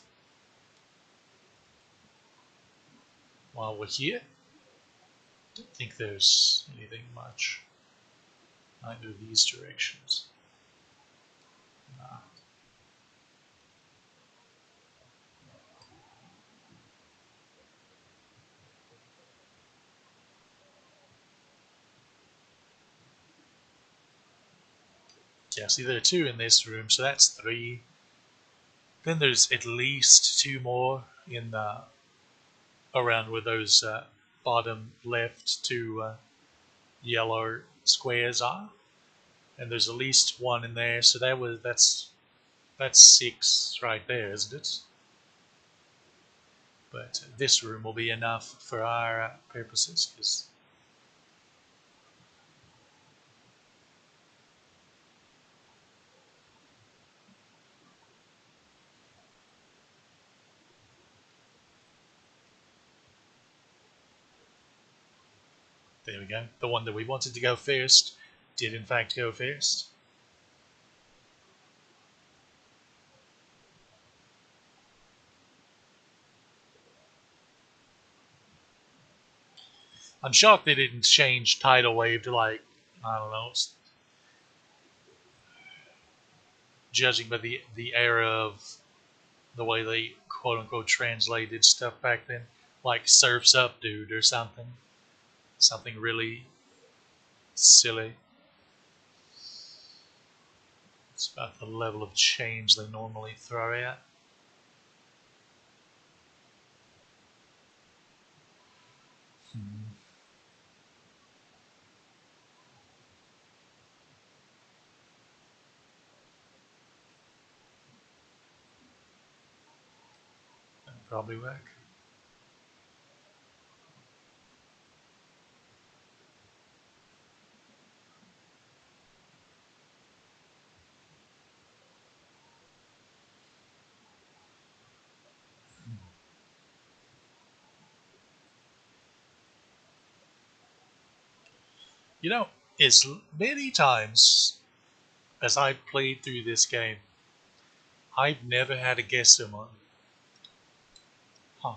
while we're here. Don't think there's anything much. Either of these directions. Nah. Yeah, see there are 2 in this room, so that's 3. Then there's at least 2 more in around where those bottom left 2 yellow squares are, and there's at least 1 in there. So that's 6 right there, isn't it? But this room will be enough for our purposes. Cause there we go. The one that we wanted to go first did in fact go first. I'm shocked they didn't change Tidal Wave to, like, I don't know, judging by the era of the way they quote unquote translated stuff back then, like Surf's Up Dude or something really silly. It's about the level of change they normally throw out. Hmm. That'd probably work. You know, as many times as I played through this game, I've never had a guess someone. Huh.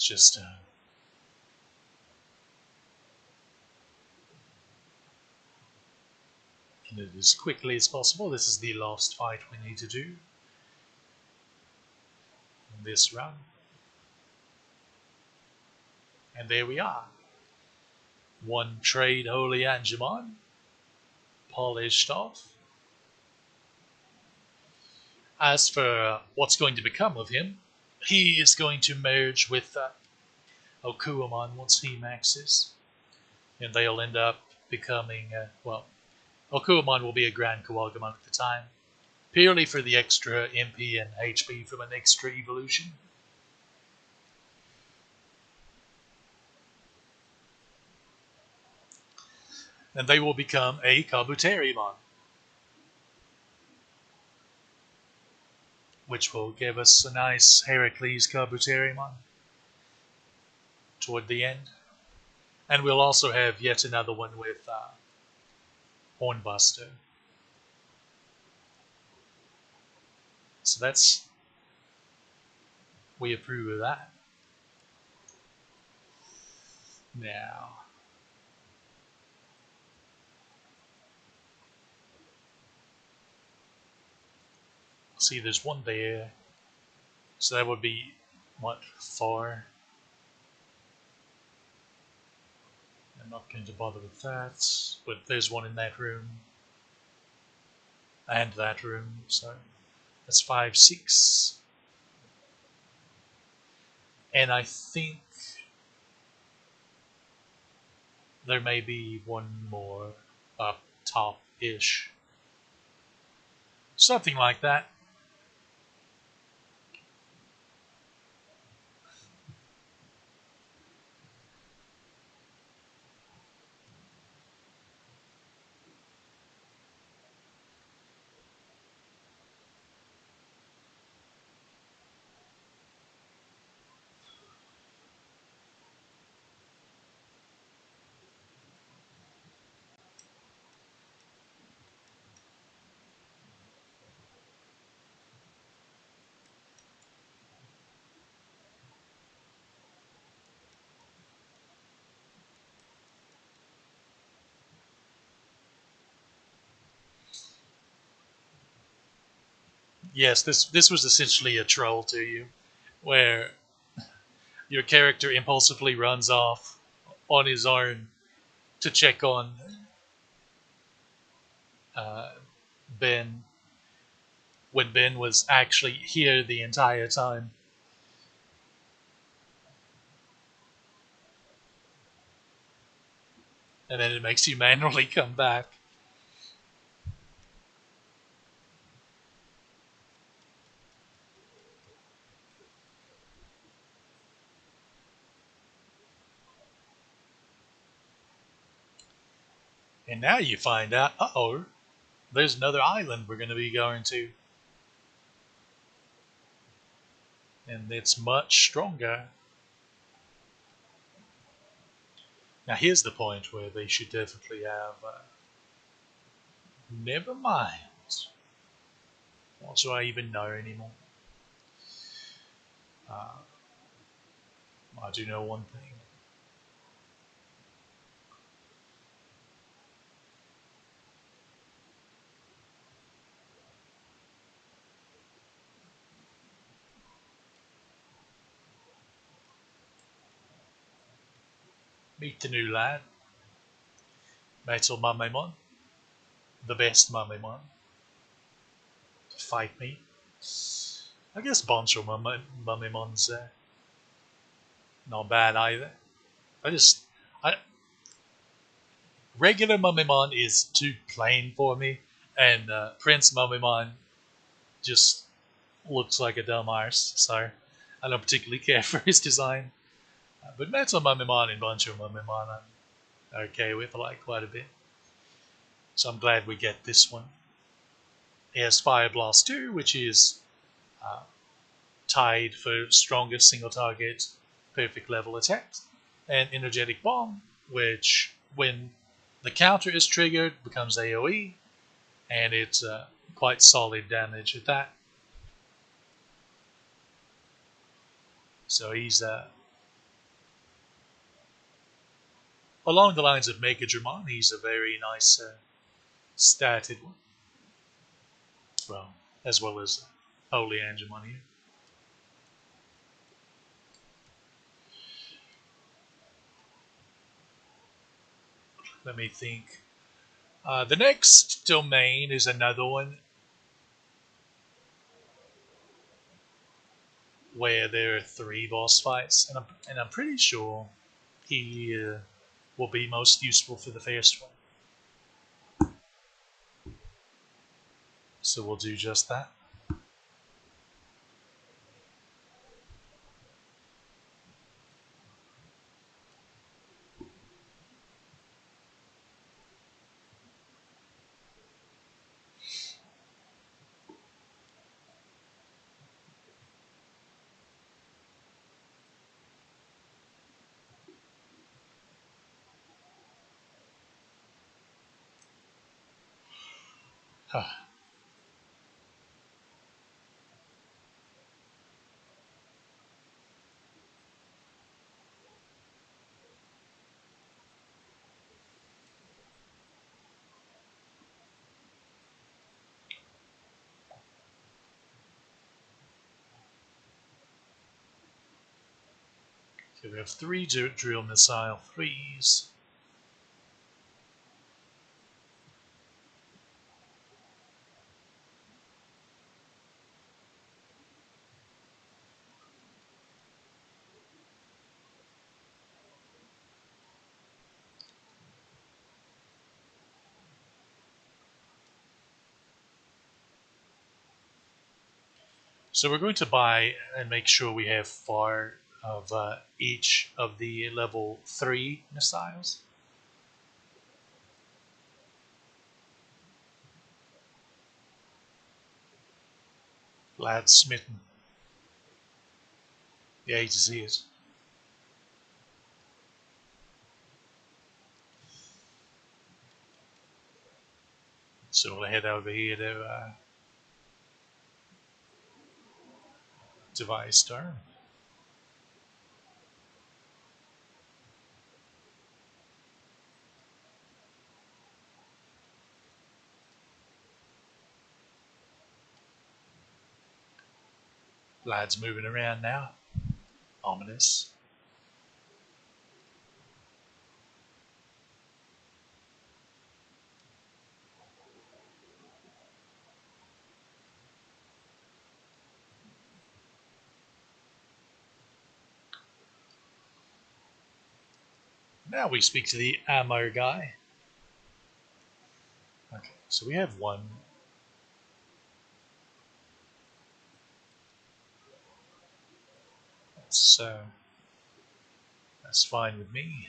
It's just and it as quickly as possible. This is the last fight we need to do in this run. And there we are. One trade Holy Angemon polished off. As for what's going to become of him, he is going to merge with Okuamon once he maxes. And they'll end up becoming, well, Okuamon will be a Grand Kawagamon at the time, purely for the extra MP and HP from an extra evolution. And they will become a Kabuterimon, which will give us a nice Heracles Kabuterimon toward the end. And we'll also have yet another one with Hornbuster. So that's, we approve of that. Now, see, there's one there. So that would be, what, 4? I'm not going to bother with that. But there's one in that room. And that room, so that's 5, 6. And I think there may be one more up top-ish. Something like that. Yes, this was essentially a troll to you, where your character impulsively runs off on his own to check on uh, Ben when Ben was actually here the entire time. And then it makes you manually come back. And now you find out, uh-oh, there's another island we're going to be going to. And it's much stronger. Now here's the point where they should definitely have... never mind. What do I even know anymore? I do know one thing. Meet the new lad. Metal Mamemon. The best Mamemon. To fight me. I guess Boncho Mamemon's not bad either. I just... I, regular Mamemon is too plain for me. And Prince Mamemon just looks like a dumb arse. So I don't particularly care for his design. But Metal Mamemon and Boncho Mamemon I'm okay with. I like quite a bit. So I'm glad we get this one. He has Fire Blast 2, which is tied for strongest single target perfect level attack. And Energetic Bomb, which when the counter is triggered becomes AoE. And it's quite solid damage at that. So he's along the lines of Digimon, he's a very nice statted one. Well, as well as Holy Angemon here. Let me think. The next domain is another one where there are 3 boss fights, and I'm pretty sure he will be most useful for the first one. So we'll do just that. So we have 3 drill missile 3s. So we're going to buy and make sure we have 4 of each of the level 3 missiles. Lad smitten. You hate to see it. So we'll head over here to device turn. Lad's moving around now. Ominous. Now we speak to the ammo guy. Okay, so we have 1. That's fine with me.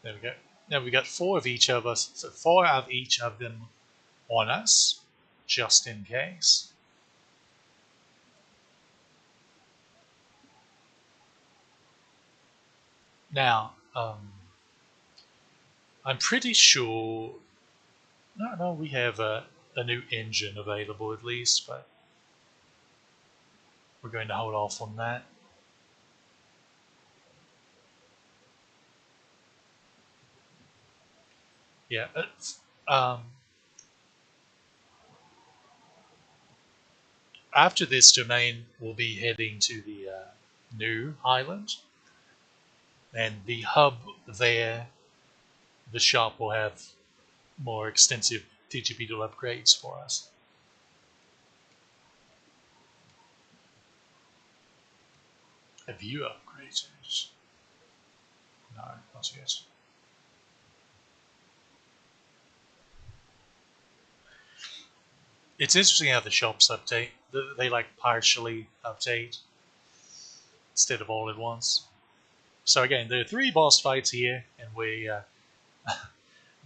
There we go. Now we got 4 of each of us, so 4 of each of them on us, just in case. Now, I'm pretty sure. No, we have a new engine available at least, but we're going to hold off on that. Yeah. After this domain, we'll be heading to the new island, and the hub there, the shop will have more extensive digital upgrades for us. Have you upgraded? No, not yet. It's interesting how the shops update. They like partially update instead of all at once. So again, there are 3 boss fights here, and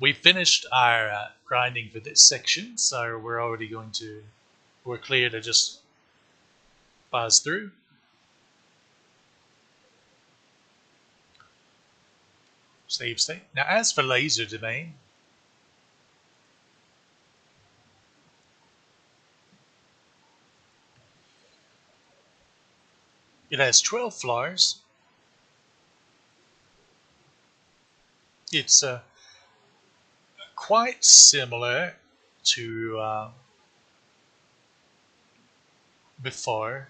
we finished our grinding for this section. So we're clear to just buzz through. Save state. Now, as for laser domain, it has 12 floors. It's quite similar to before,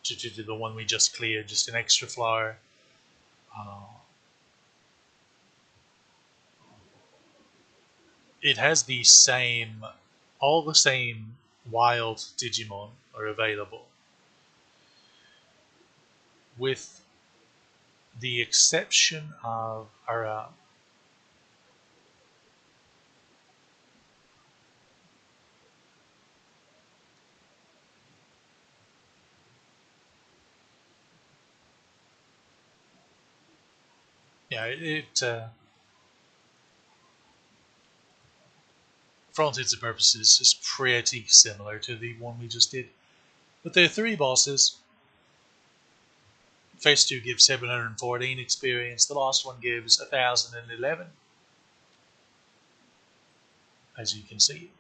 to the one we just cleared, just an extra floor. Uh, it has the same, all the same wild Digimon are available, with the exception of our yeah, it for all intents and purposes is pretty similar to the one we just did. But there are three bosses. First two give 714 experience. The last one gives 1011, as you can see.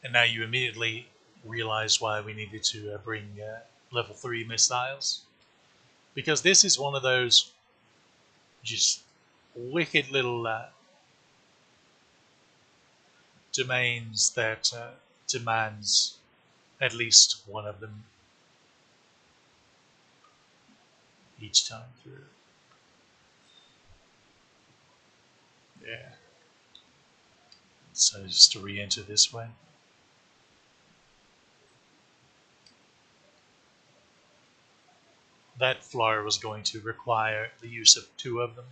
And now you immediately realize why we needed to bring level 3 missiles. Because this is one of those just wicked little domains that demands at least one of them each time through. Yeah. So just to re-enter this way. That floor was going to require the use of two of them.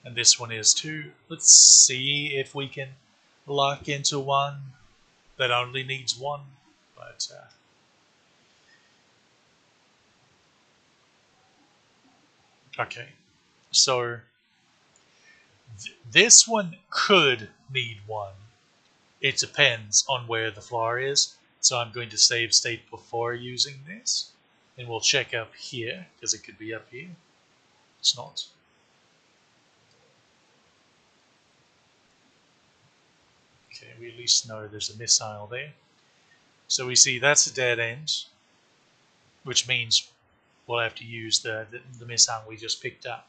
And this one is too. Let's see if we can lock into one that only needs one. But okay, so this one could need one. It depends on where the floor is. So I'm going to save state before using this. And we'll check up here, because it could be up here. It's not. Okay, we at least know there's a missile there. So we see that's a dead end, which means we'll have to use the missile we just picked up.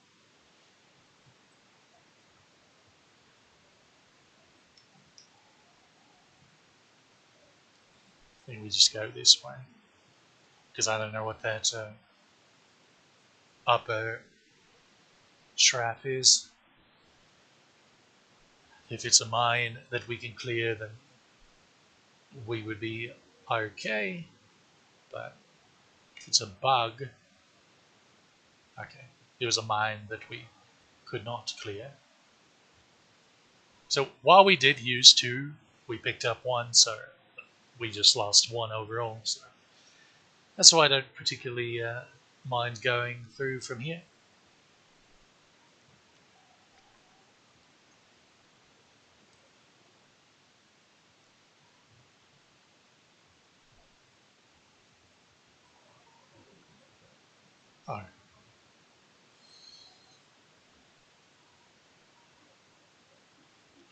I think we just go this way, because I don't know what that upper trap is. If it's a mine that we can clear, then we would be okay. But if it's a bug, okay. It was a mine that we could not clear. So while we did use two, we picked up one, so we just lost one overall. So that's why I don't particularly mind going through from here. Oh.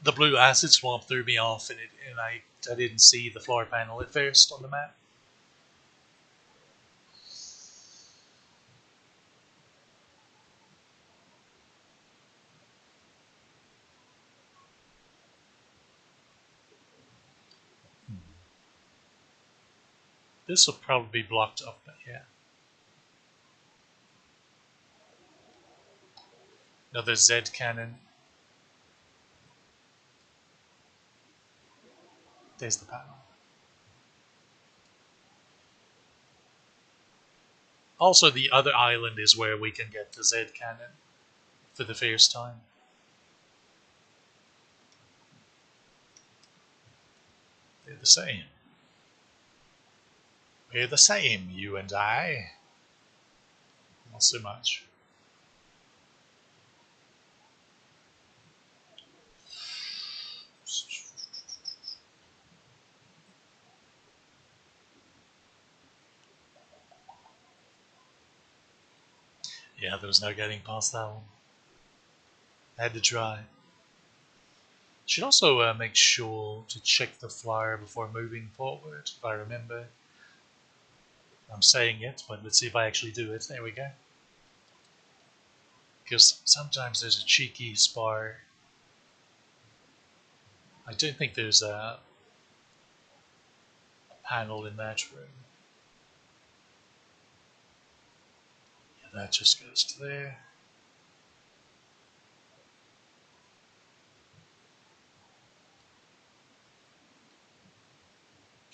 The blue acid swamp threw me off, and I didn't see the floor panel at first on the map. This will probably be blocked up, but yeah. Another Z cannon. There's the panel. Also, the other island is where we can get the Z cannon for the first time. They're the same. We're the same, you and I. Not so much. Yeah, there was no getting past that one. I had to try. Should also make sure to check the flyer before moving forward, if I remember. I'm saying it, but let's see if I actually do it. There we go. Because sometimes there's a cheeky spar. I don't think there's a panel in that room. Yeah, that just goes to there.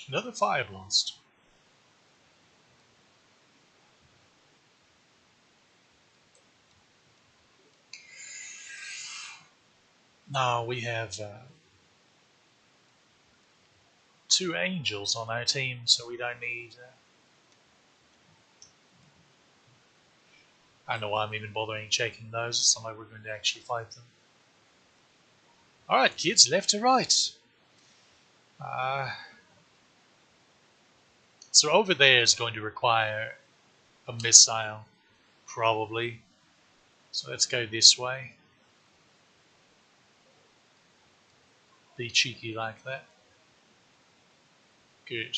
Another fire blast. No, we have two angels on our team, so we don't need. I don't know why I'm even bothering checking those. It's not like we're going to actually fight them. Alright, kids, left to right. So over there is going to require a missile, probably. So let's go this way. Be cheeky like that. Good.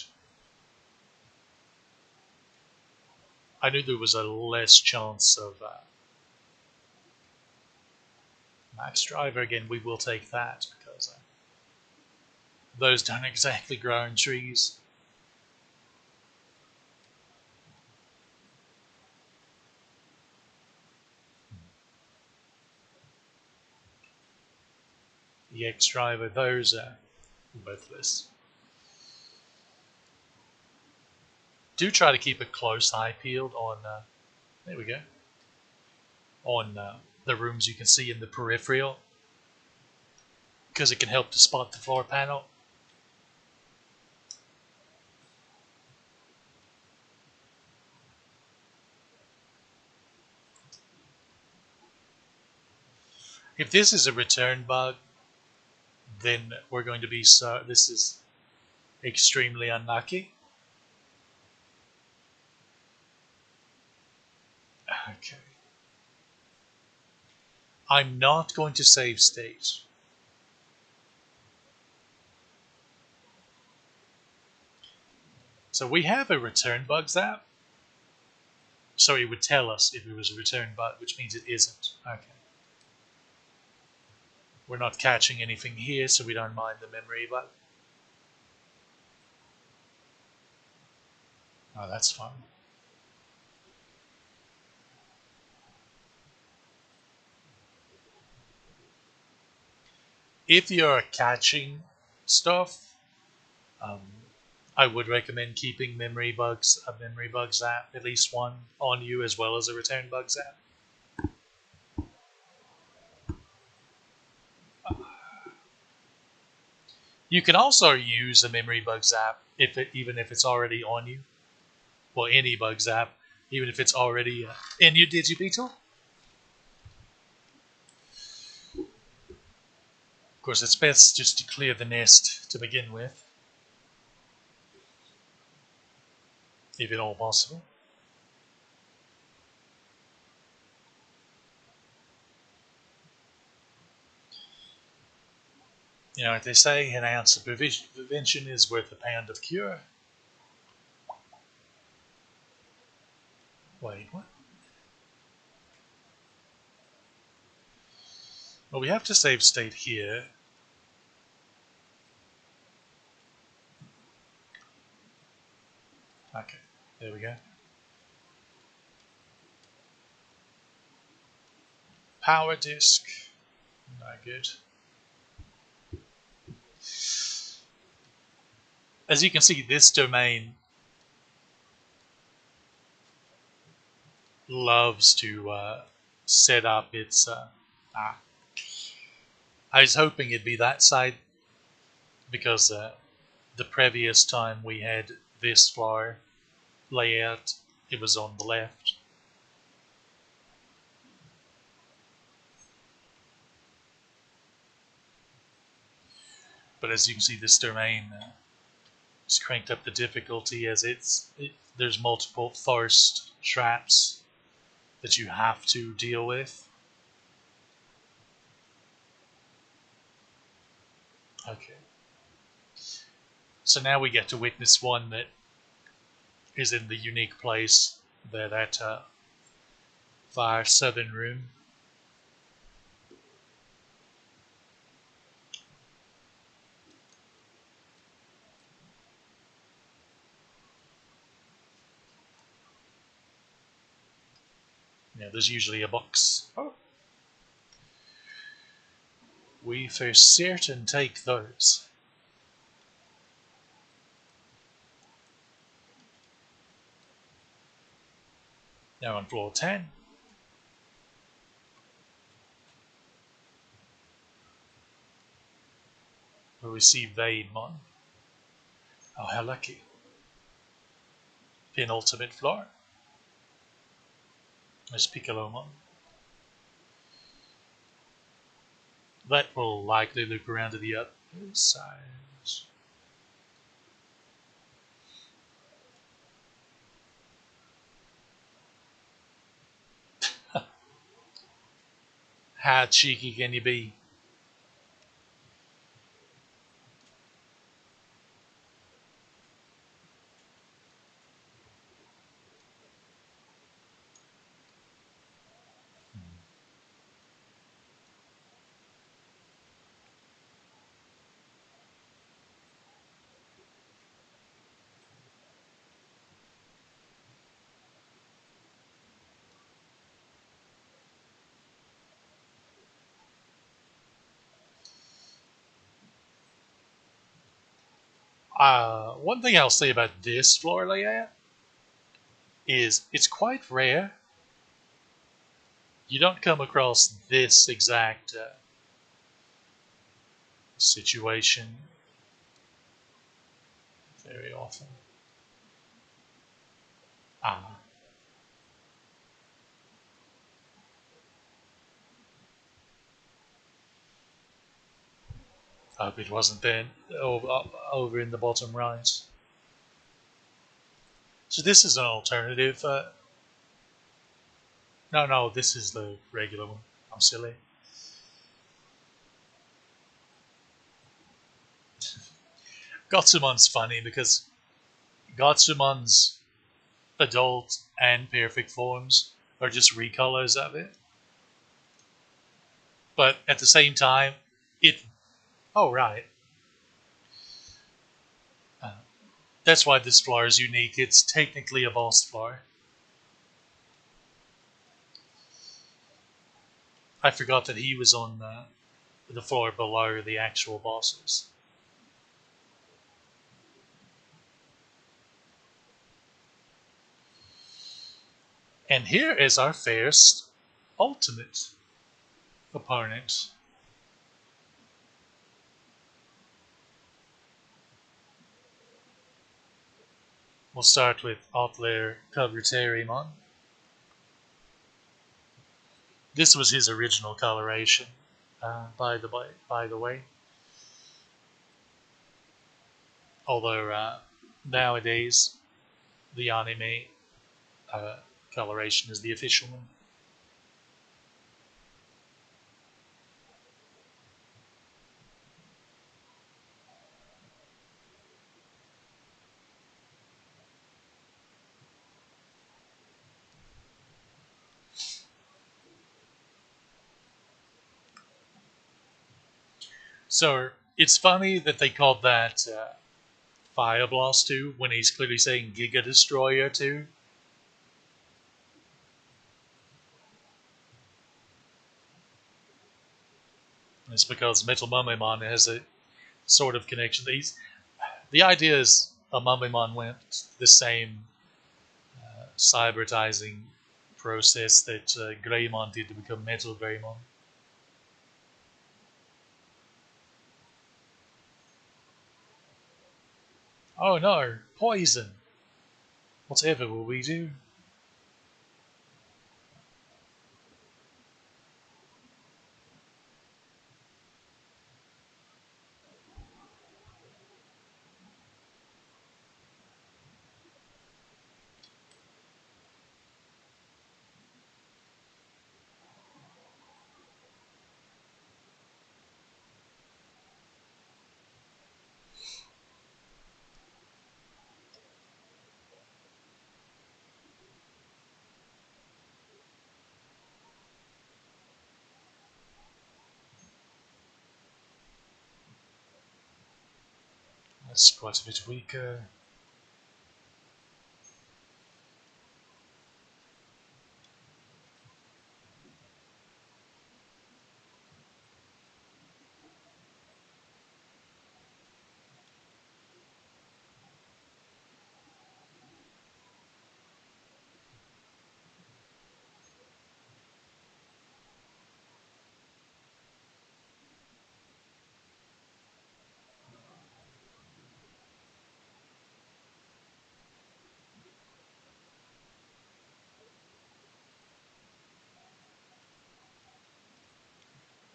I knew there was a less chance of max driver. Again, we will take that because those don't exactly grow in trees. The X driver, those are worthless. Do try to keep a close eye peeled on. There we go. On the rooms you can see in the peripheral, because it can help to spot the floor panel. If this is a return bug, then we're going to be so. This is extremely unlucky. Okay. I'm not going to save state. So we have a return bugs app. So it would tell us if it was a return bug, which means it isn't. Okay. We're not catching anything here, so we don't mind the memory bug. Oh, that's fun. If you're catching stuff, um, I would recommend keeping a memory bugs app, at least one on you, as well as a return bugs app. You can also use a memory bugs app even if it's already on you. Well, any bugs app, even if it's already in your Digibeetle. Of course, it's best just to clear the nest to begin with, if at all possible. You know what they say, an ounce of prevention is worth a pound of cure. Wait, what? Well, we have to save state here. Okay, there we go. Power disk. No good. As you can see, this domain loves to set up its. I was hoping it'd be that side because the previous time we had this floor layout, it was on the left. But as you can see, this domain has cranked up the difficulty as there's multiple forced traps that you have to deal with. Okay. So now we get to witness one that is in the unique place there, that far southern room. Yeah, there's usually a box. Oh. We for certain take those. Now on floor 10, we see Vaidmon. Oh, how lucky. Penultimate floor. There's Piccolomon. That will likely loop around to the other side. How cheeky can you be? One thing I'll say about this floor layout is it's quite rare. You don't come across this exact situation very often. Ah, I hope it wasn't then over in the bottom right. So this is an alternative. No, no, this is the regular one. I'm silly. Gotsumon's funny because Gotsumon's adult and perfect forms are just recolors of it. But at the same time, it. Oh, right. Uh, that's why this floor is unique. It's technically a boss floor. I forgot that he was on the floor below the actual bosses. And here is our first ultimate opponent. We'll start with Outlair Coverterimon. This was his original coloration, by the way. Although nowadays the anime uh, coloration is the official one. So it's funny that they called that Fire Blast 2 when he's clearly saying Giga Destroyer 2. It's because Metal Mummymon has a sort of connection. The idea is a Mummymon went the same cybertizing process that Greymon did to become Metal Greymon. Oh no, poison! Whatever will we do? That's quite a bit weaker.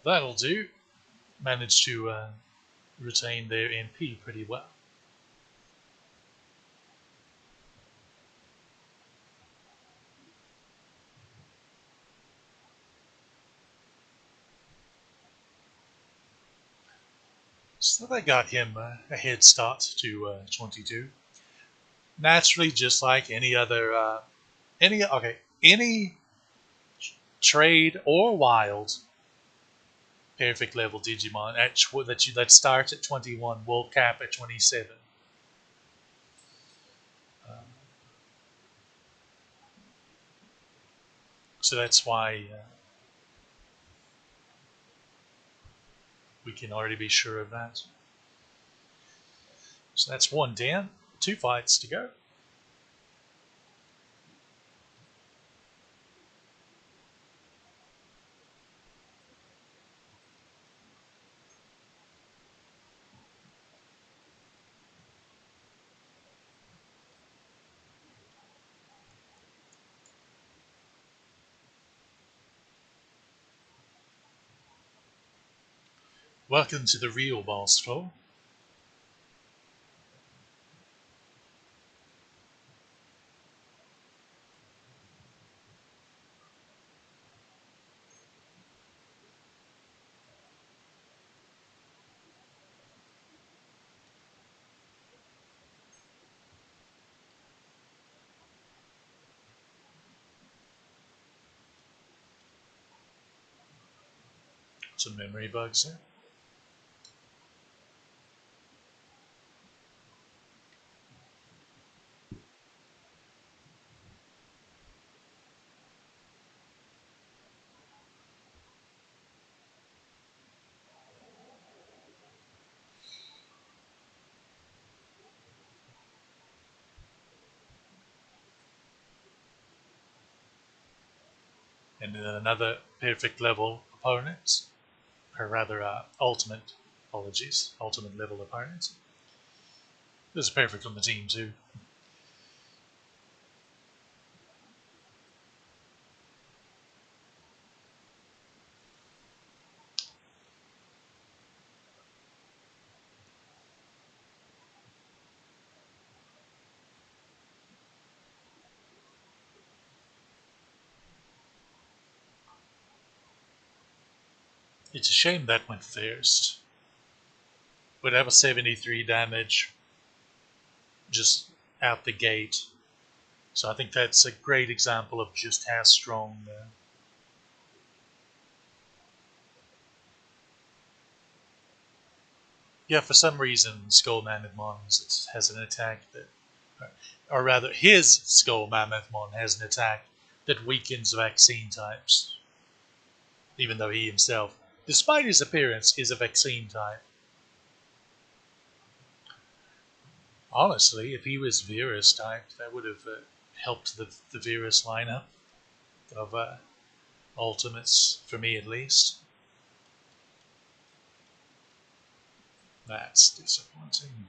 That'll do. Managed to retain their NP pretty well. So they got him a head start to 22. Naturally, just like any trade or wild perfect level Digimon that starts at 21 will cap at 27. Um, so that's why we can already be sure of that. So that's one down, 2 fights to go. Welcome to the real boss floor. Some memory bugs there. And then another perfect level opponent, or rather, ultimate, apologies, ultimate level opponent. This is perfect on the team too. It's a shame that went first. Would have a 73 damage just out the gate. So I think that's a great example of just how strong. Yeah, for some reason, Skull Mammothmon has an attack that, or rather, his Skull Mammothmon has an attack that weakens vaccine types, even though he himself, despite his appearance, is a vaccine type. Honestly, if he was Virus typed, that would have helped the Virus lineup of ultimates, for me at least. That's disappointing.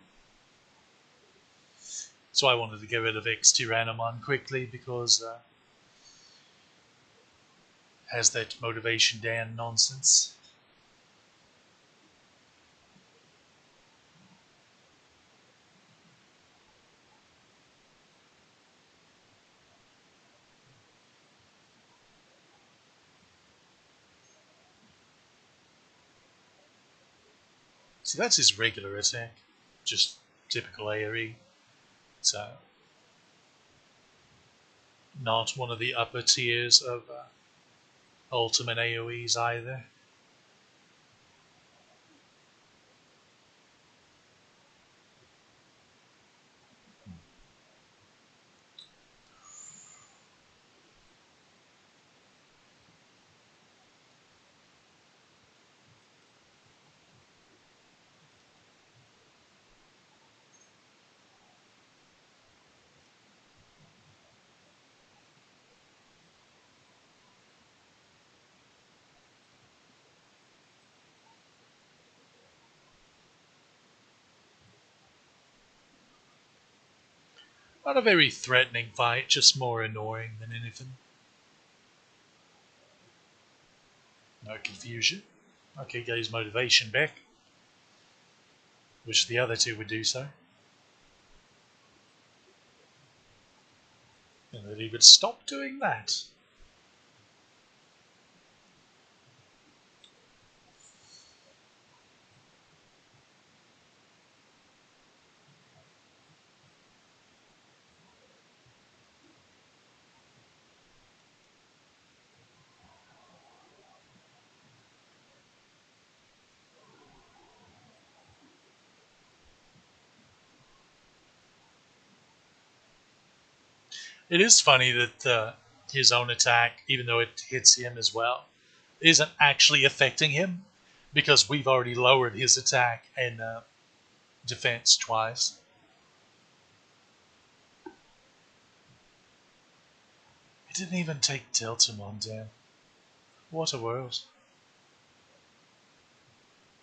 So I wanted to get rid of X Tyrannomon quickly because has that motivation Dan nonsense. See, that's his regular attack, just typical AoE. So not one of the upper tiers of ultimate AoEs either. Not a very threatening fight, just more annoying than anything. No confusion. Okay, get his motivation back. Wish the other two would do so. And that he would stop doing that. It is funny that his own attack, even though it hits him as well, isn't actually affecting him because we've already lowered his attack and defense twice. It didn't even take Deltamon down. What a world.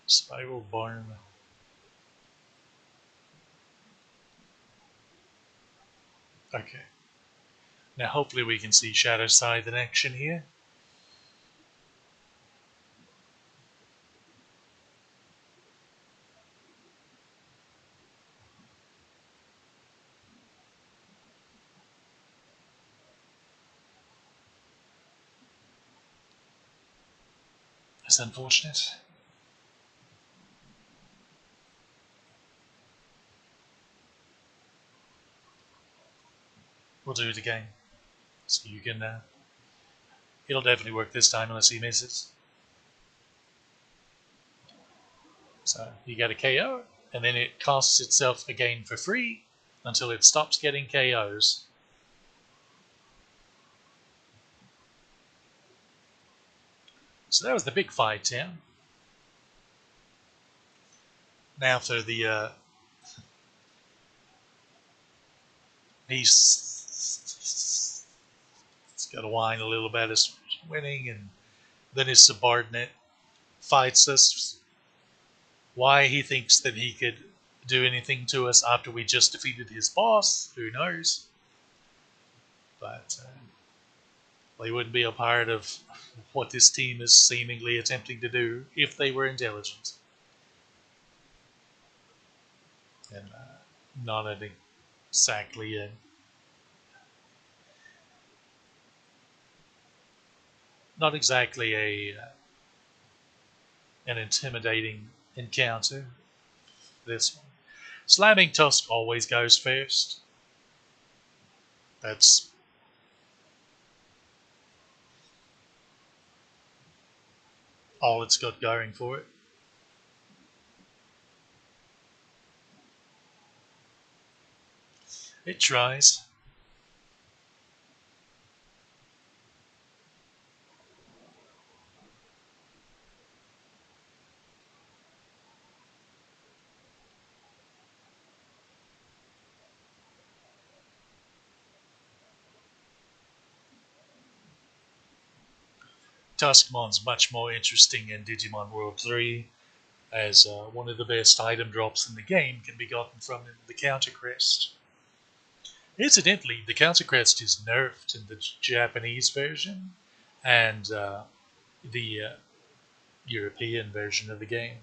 Spiral Barn. Okay. Now hopefully we can see Shadow Scythe in action here. That's unfortunate. We'll do it again. So you can... it'll definitely work this time unless he misses. So you get a KO, and then it costs itself again for free until it stops getting KOs. So that was the big fight, yeah. Now for the he's got to whine a little about his winning, and then his subordinate fights us why he thinks that he could do anything to us after we just defeated his boss. Who knows? But they wouldn't be a part of what this team is seemingly attempting to do if they were intelligent. And not exactly not exactly a an intimidating encounter. This one, slamming Tusk always goes first. That's all it's got going for it. It tries. Tuskmon's much more interesting in Digimon World 3, as one of the best item drops in the game can be gotten from the Counter Crest. Incidentally, the Counter Crest is nerfed in the Japanese version and the European version of the game.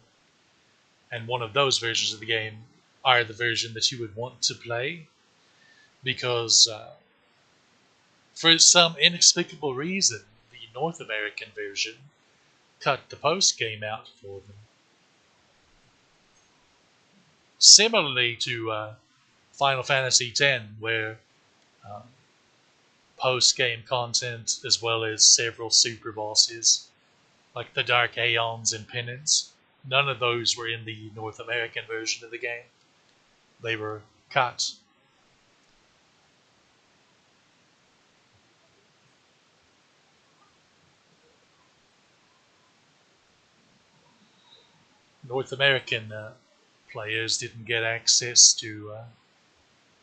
And one of those versions of the game are the version that you would want to play because for some inexplicable reason, the North American version cut the post game out for them. Similarly to Final Fantasy X, where um, post game content as well as several super bosses like the Dark Aeons and Penance, none of those were in the North American version of the game. They were cut. North American players didn't get access to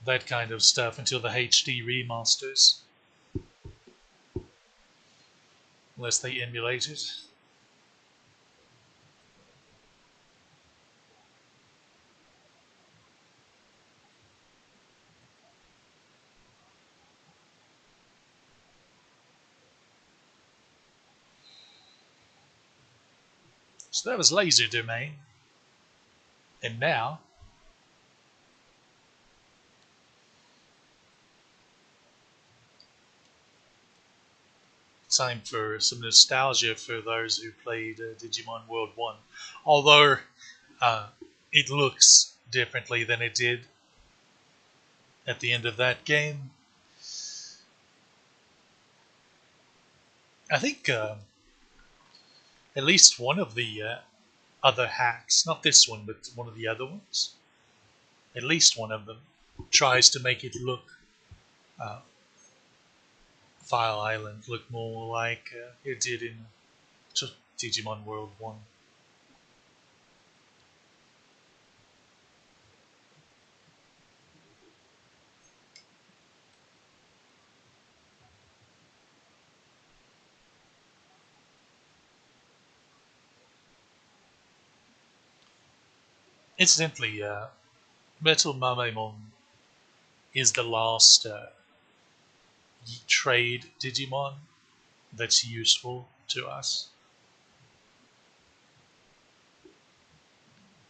that kind of stuff until the HD remasters, unless they emulated. So that was Laser Domain. And now, time for some nostalgia for those who played Digimon World 1. Although uh, it looks differently than it did at the end of that game. I think at least one of the other hacks, not this one, but one of the other ones, at least one of them tries to make it look, uh, File Island look more like it did in Digimon World 1. Incidentally, Metal Mamemon is the last trade Digimon that's useful to us,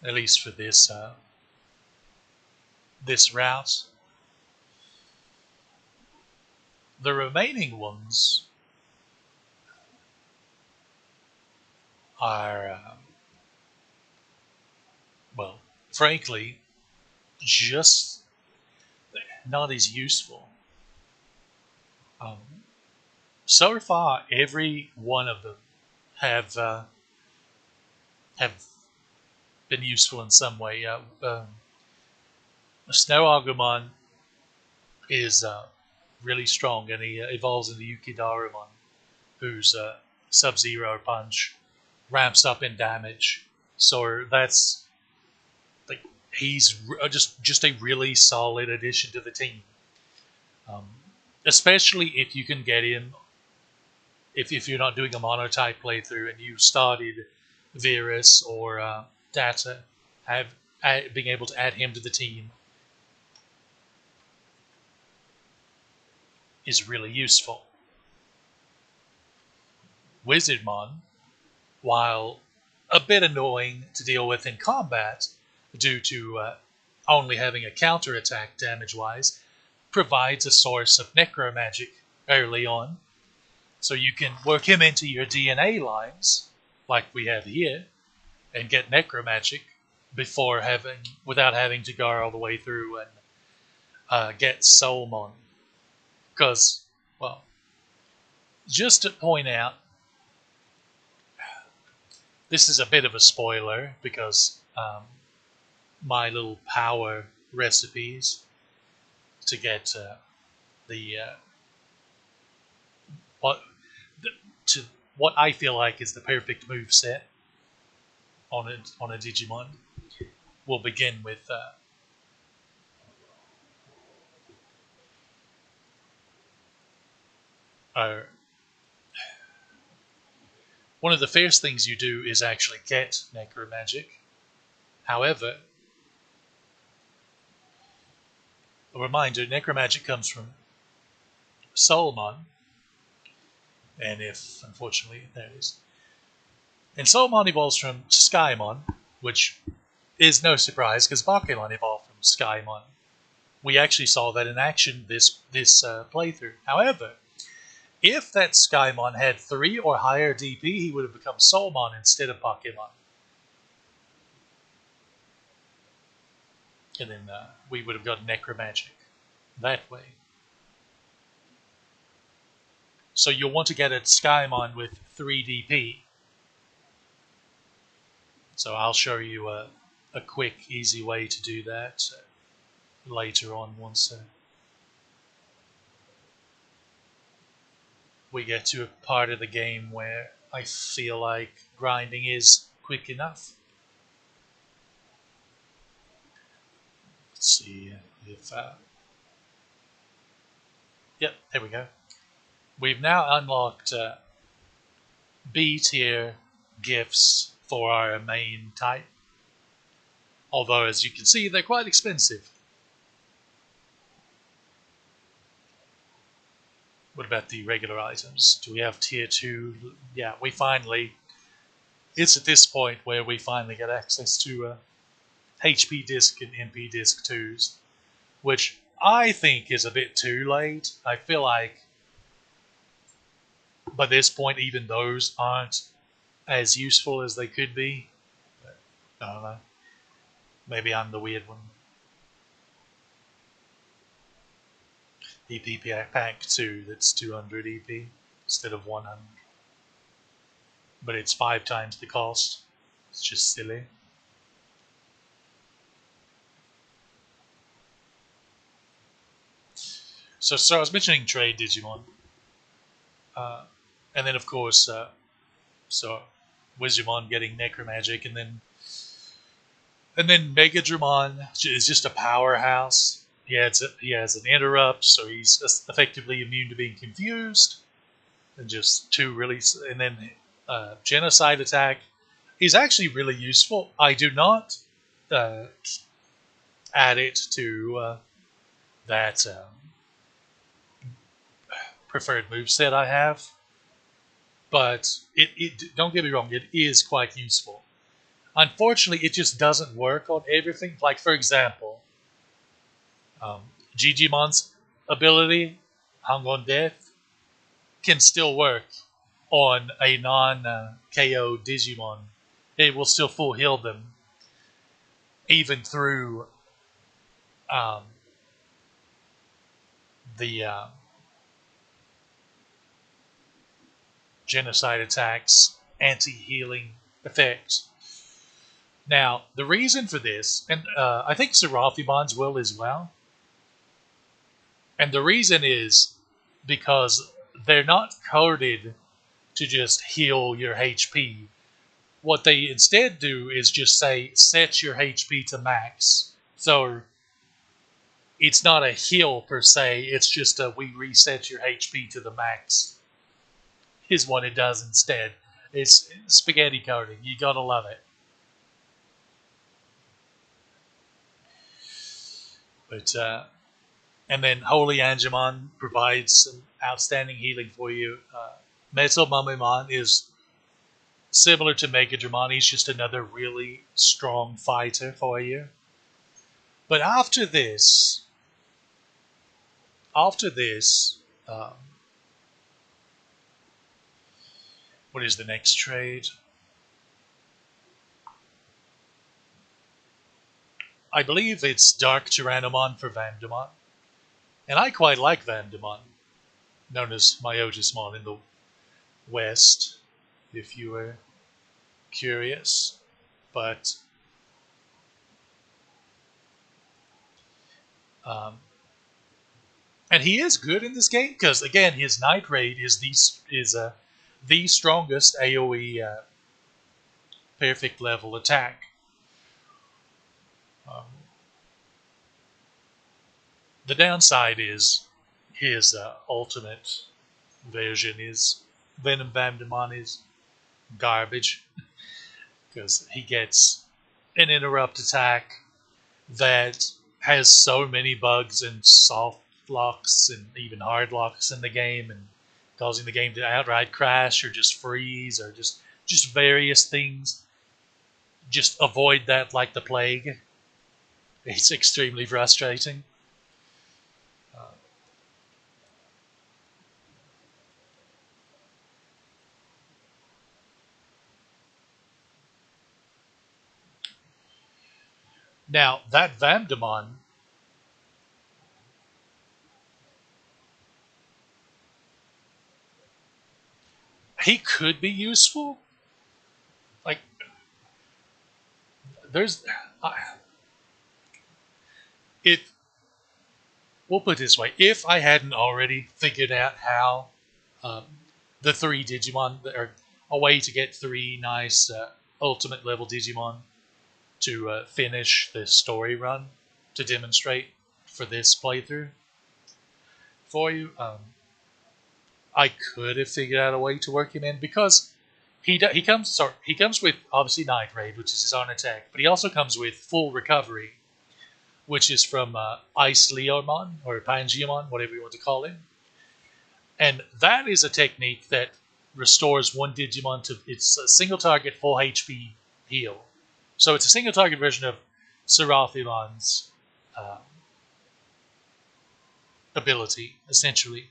at least for this route. The remaining ones are, well, frankly, just not as useful. Um, so far, every one of them have been useful in some way. Snow Agumon is really strong, and he evolves into Yukidarumon, whose Sub-Zero Punch ramps up in damage. So that's like he's just a really solid addition to the team, um, especially if you can get him. If you're not doing a monotype playthrough and you started Virus or Data, being able to add him to the team is really useful. Wizardmon, while a bit annoying to deal with in combat due to only having a counter attack damage wise, provides a source of necromagic early on. So you can work him into your DNA lines, like we have here, and get necromagic without having to go all the way through and get Soulmon. Because, well, just to point out, this is a bit of a spoiler because my little power recipes to get the what the, to what I feel like is the perfect move set on a Digimon will begin with our, one of the first things you do is actually get Necromagic. However, a reminder, Necromagic comes from Soulmon, and if, unfortunately, there it is. And Soulmon evolves from Skymon, which is no surprise because Bakemon evolved from Skymon. We actually saw that in action this playthrough. However, if that Skymon had 3 or higher DP, he would have become Soulmon instead of Bakemon. And then we would have got Necromagic that way. So you'll want to get a Skymon with 3 DP. So I'll show you a quick, easy way to do that later on once we get to a part of the game where I feel like grinding is quick enough. Let's see if... yep, there we go. We've now unlocked B tier gifts for our main type. Although, as you can see, they're quite expensive. What about the regular items? Do we have tier 2? Yeah, we finally it's at this point where we finally get access to HP disc and MP disc 2s, which I think is a bit too late. I feel like by this point, even those aren't as useful as they could be. But I don't know. Maybe I'm the weird one. EP pack 2 that's 200 EP instead of 100. But it's 5 times the cost. It's just silly. So I was mentioning trade Digimon. Uh, and then, of course, so Wizardmon getting Necromagic, and then Megadramon is just a powerhouse. He has an interrupt, so he's effectively immune to being confused, and just two really. And then Genocide Attack is actually really useful. I do not uh, add it to that preferred moveset I have, but it don't get me wrong, it is quite useful. Unfortunately, it just doesn't work on everything. Like, for example, um, Gigimon's ability, Hung on Death, can still work on a non KO Digimon. It will still full heal them, even through um, the Genocide Attack's anti healing effect. Now, the reason for this, and I think Seraphimon's will as well, and the reason is because they're not coded to just heal your HP. What they instead do is just say, set your HP to max. So it's not a heal per se, it's just a we reset your HP to the max, is what it does instead. It's spaghetti coding. You gotta love it. But and then Holy Angemon provides some outstanding healing for you. Metal Mumimon is similar to Megadramon. He's just another really strong fighter for you. But after this, um, what is the next trade? I believe it's Dark Tyrannomon for Vandemon. And I quite like Vandemon, known as Myotismon in the West, if you were curious. But um, and he is good in this game because again, his Night Raid is the strongest AOE perfect level attack. Um, the downside is his ultimate version is Venom Vandemon is garbage because he gets an interrupt attack that has so many bugs and soft locks and even hard locks in the game, and causing the game to outright crash or just freeze or just various things. Just avoid that like the plague. It's extremely frustrating. Uh, Now that Vamdemon, he could be useful. Like there's, uh, if we'll put it this way, if I hadn't already figured out how um, the three Digimon, or a way to get three nice ultimate level Digimon to finish the story run to demonstrate for this playthrough for you, I could have figured out a way to work him in because he comes with obviously Night Raid, which is his own attack, but he also comes with full recovery, which is from Ice Leomon or Pangeamon, whatever you want to call him. And that is a technique that restores one Digimon to its single target full HP heal. So it's a single target version of Seraphimon's uh, ability, essentially.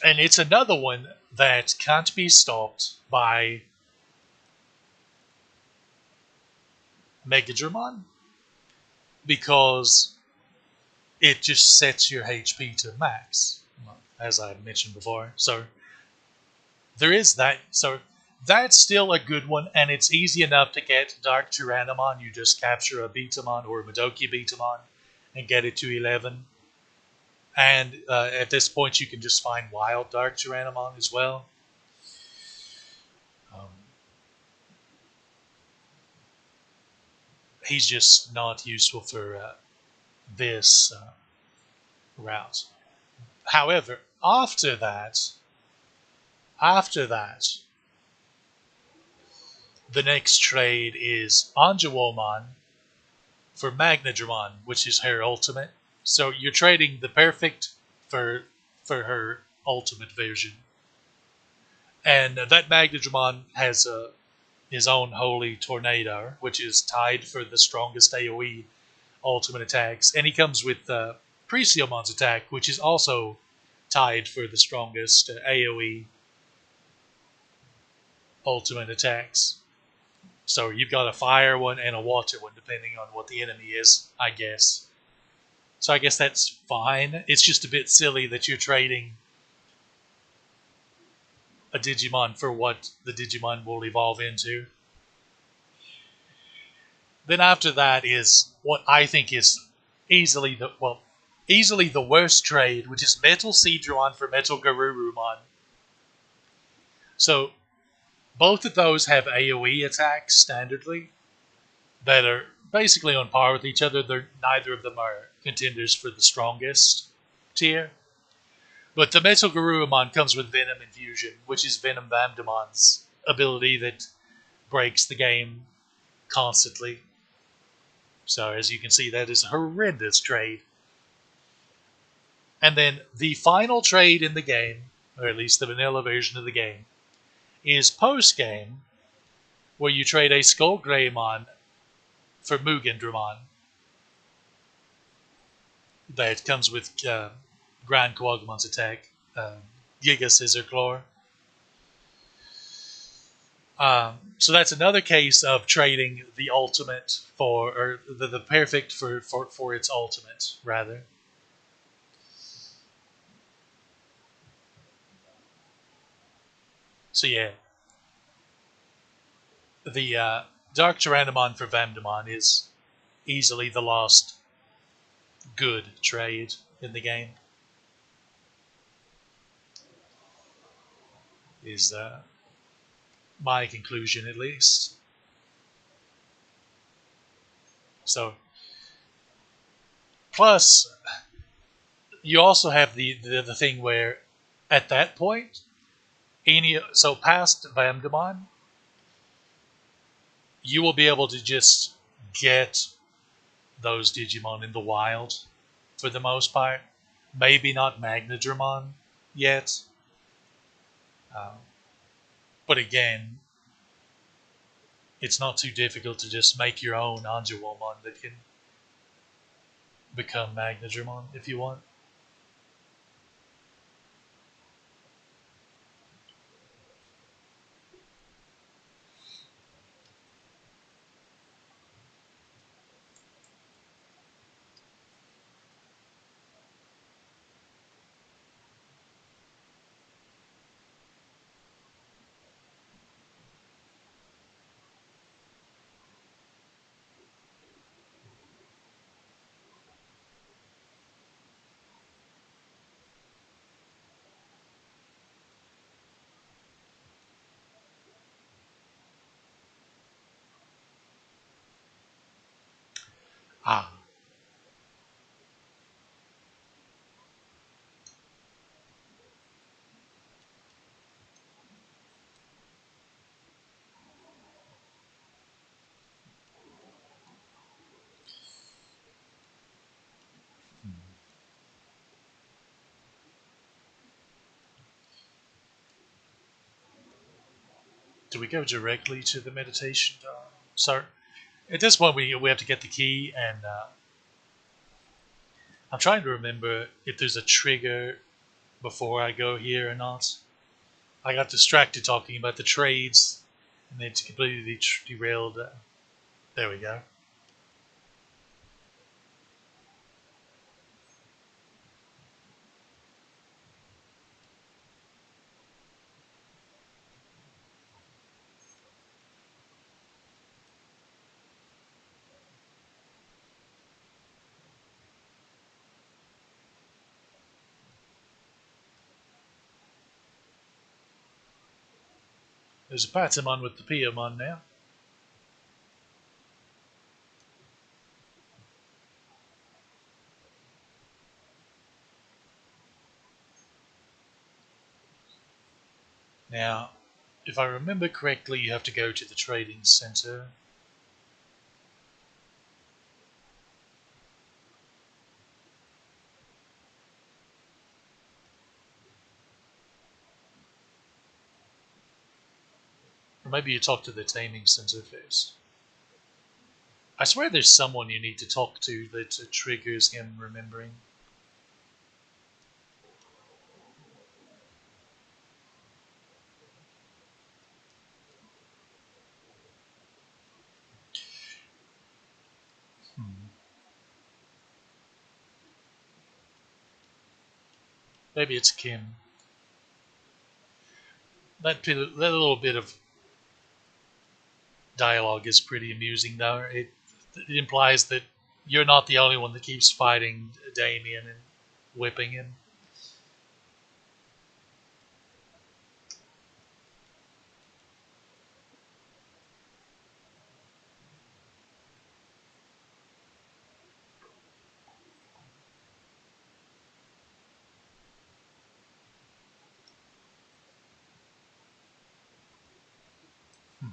And it's another one that can't be stopped by Megadramon because it just sets your HP to max, as I mentioned before. So there is that. So that's still a good one, and it's easy enough to get Dark Tyrannomon. You just capture a Betamon or a Madoki Betamon and get it to 11. And at this point, you can just find Wild Dark Tyrannomon as well. Um, he's just not useful for this route. However, after that, the next trade is Anjouwomon for Magnadramon, which is her ultimate. So you're trading the perfect for her ultimate version, and that Magnadramon has his own Holy Tornado, which is tied for the strongest AOE ultimate attacks, and he comes with Preciomon's attack, which is also tied for the strongest AOE ultimate attacks. So you've got a fire one and a water one, depending on what the enemy is, I guess. So I guess that's fine. It's just a bit silly that you're trading a Digimon for what the Digimon will evolve into. Then after that is what I think is easily the worst trade, which is Metal Seadron for Metal Garurumon. So both of those have AoE attacks standardly that are basically on par with each other. Neither of them are contenders for the strongest tier. But the Metal Garurumon comes with Venom Infusion, which is Venom Vamdamon's ability that breaks the game constantly. So as you can see, that is a horrendous trade. And then the final trade in the game, or at least the vanilla version of the game, is post-game, where you trade a Skull Greymon for Mugandramon. That comes with Grand Coagumon's attack, Giga Scissor Claw. So that's another case of trading the ultimate or the perfect for its ultimate, rather. So yeah, the Dark Tyrannomon for Vamdamon is easily the last good trade in the game. Is my conclusion, at least. So, plus, you also have the thing where, at that point, past Vamdamon, you will be able to just get those Digimon in the wild for the most part. Maybe not Magnadramon yet. Um, but again, it's not too difficult to just make your own Anjouwomon that can become Magnadramon if you want. Do we go directly to the meditation? So at this point, we have to get the key, and I'm trying to remember if there's a trigger before I go here or not. I got distracted talking about the trades, and it's completely derailed. There we go. There's a Patamon with the Piamon now. Now, if I remember correctly, you have to go to the trading center. Or maybe you talk to the taming center first. I swear there's someone you need to talk to that triggers him remembering. Hmm. Maybe it's Kim. That little bit of dialogue is pretty amusing, though. It implies that you're not the only one that keeps fighting Damien and whipping him. Hmm.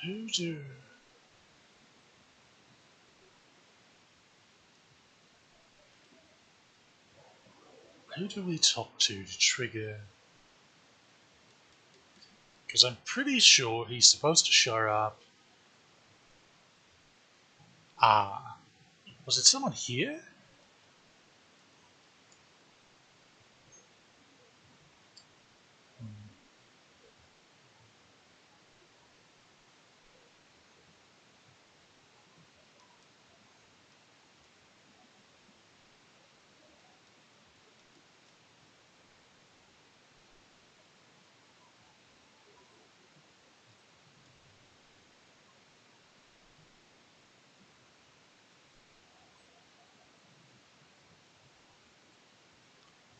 Who do who do we talk to trigger? Because I'm pretty sure he's supposed to show up. Ah, was it someone here? Hmm.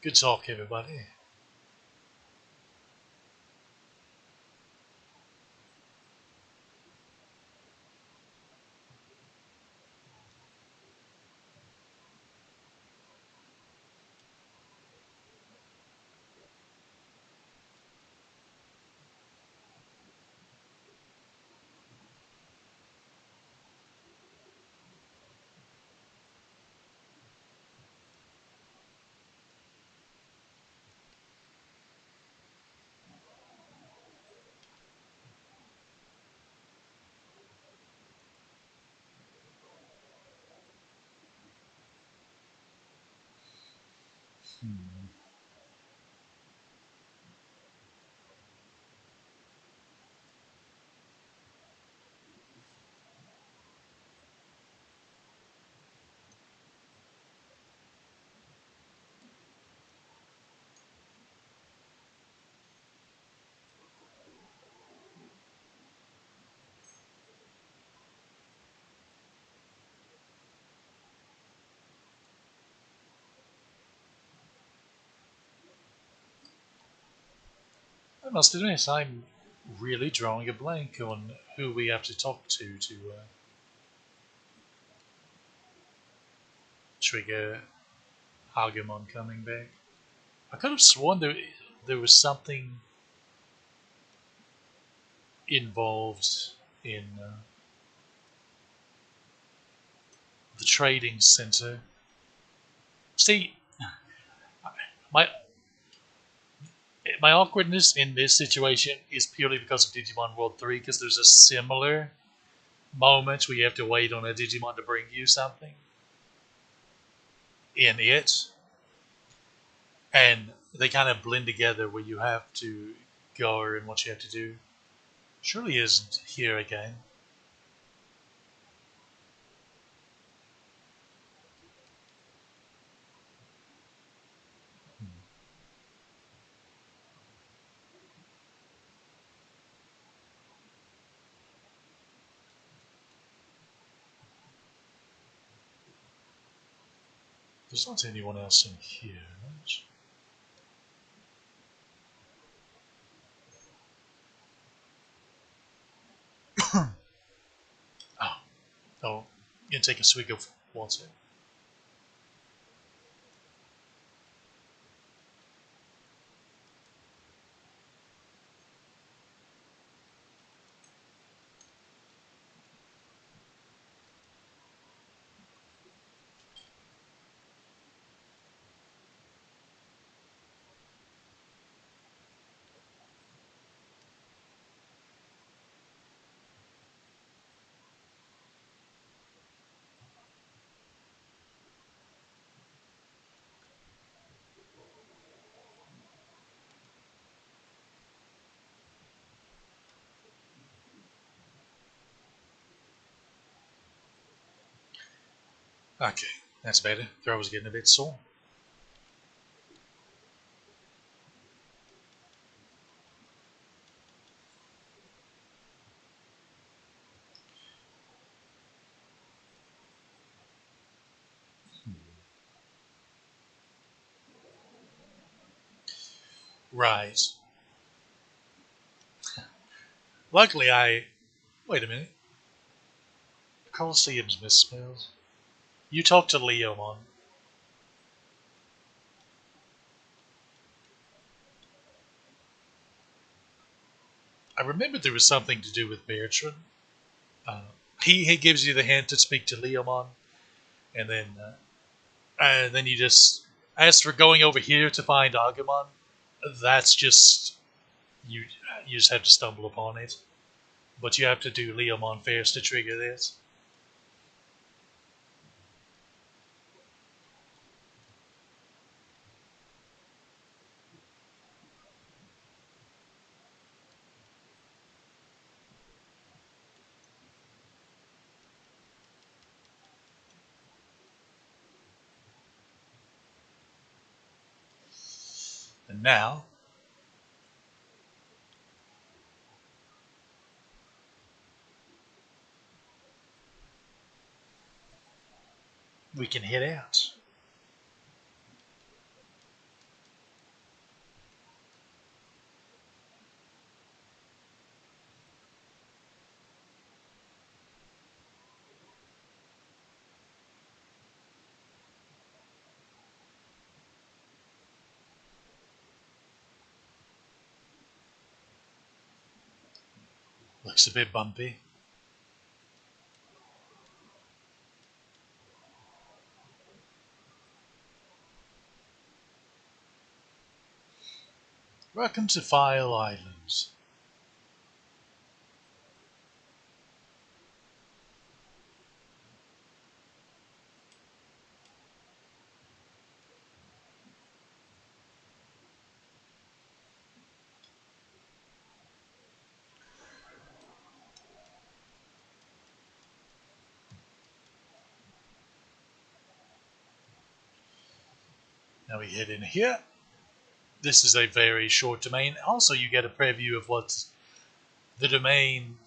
Good talk, everybody. Hmm. I must admit, I'm really drawing a blank on who we have to talk to trigger. Agumon coming back. I could have sworn there was something involved in the trading center. See, my my awkwardness in this situation is purely because of Digimon World 3, because there's a similar moment where you have to wait on a Digimon to bring you something in it, and they kind of blend together where you have to go and what you have to do. Surely isn't here again. There's not anyone else in here, right? Oh, oh, you can take a swig of water. Okay, that's better. Throat was getting a bit sore. Right. Luckily, I. Wait a minute. Colosseum's misspelled. You talked to Leomon. I remembered there was something to do with Bertrand. Uh, he gives you the hint to speak to Leomon, and then you just. As for going over here to find Agumon, that's just you. You just have to stumble upon it. But you have to do Leomon first to trigger this. And now we can head out. Looks a bit bumpy. Welcome to File Islands. Now we head in here. This is a very short domain. Also, you get a preview of what the domain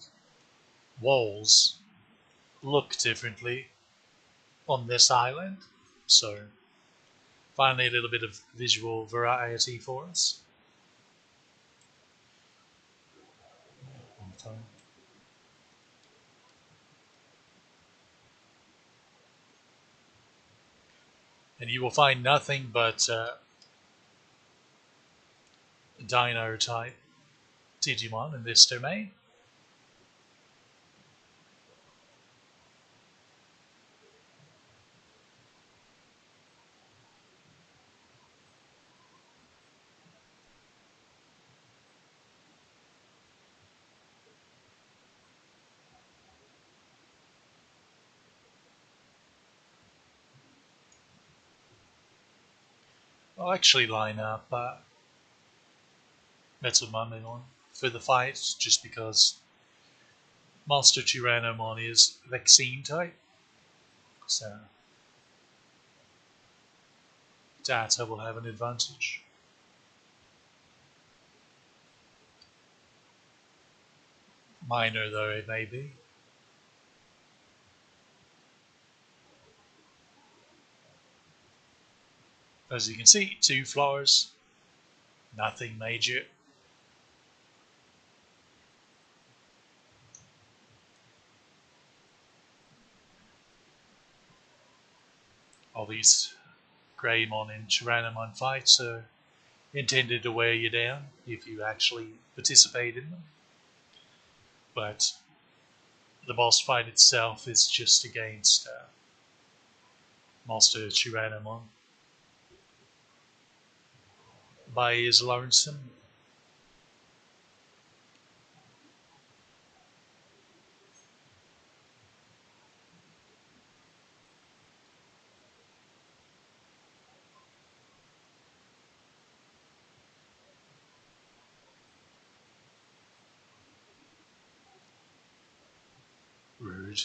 walls look differently on this island. So, finally, a little bit of visual variety for us. And you will find nothing but Dino type Digimon in this domain. I'll actually line up Metal Mumon for the fight just because Monster Tyrannomon is vaccine type. So Data will have an advantage. Minor though it may be. As you can see, 2 floors, nothing major. All these Greymon and Tyrannomon fights are intended to wear you down if you actually participate in them. But the boss fight itself is just against Monster Tyrannomon. By his lonesome. Rude.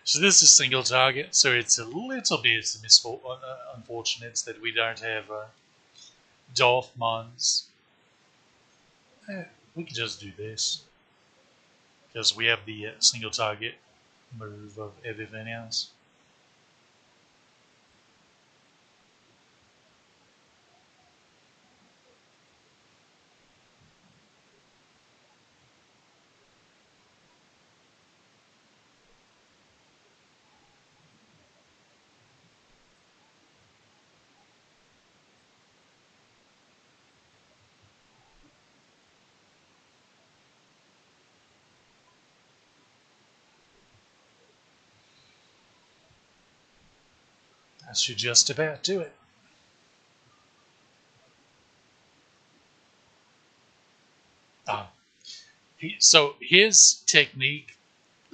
So this is single target, so it's a little bit unfortunate that we don't have Dolphmons. We can just do this because we have the single target move of everything else. That should just about do it. Ah, so his technique,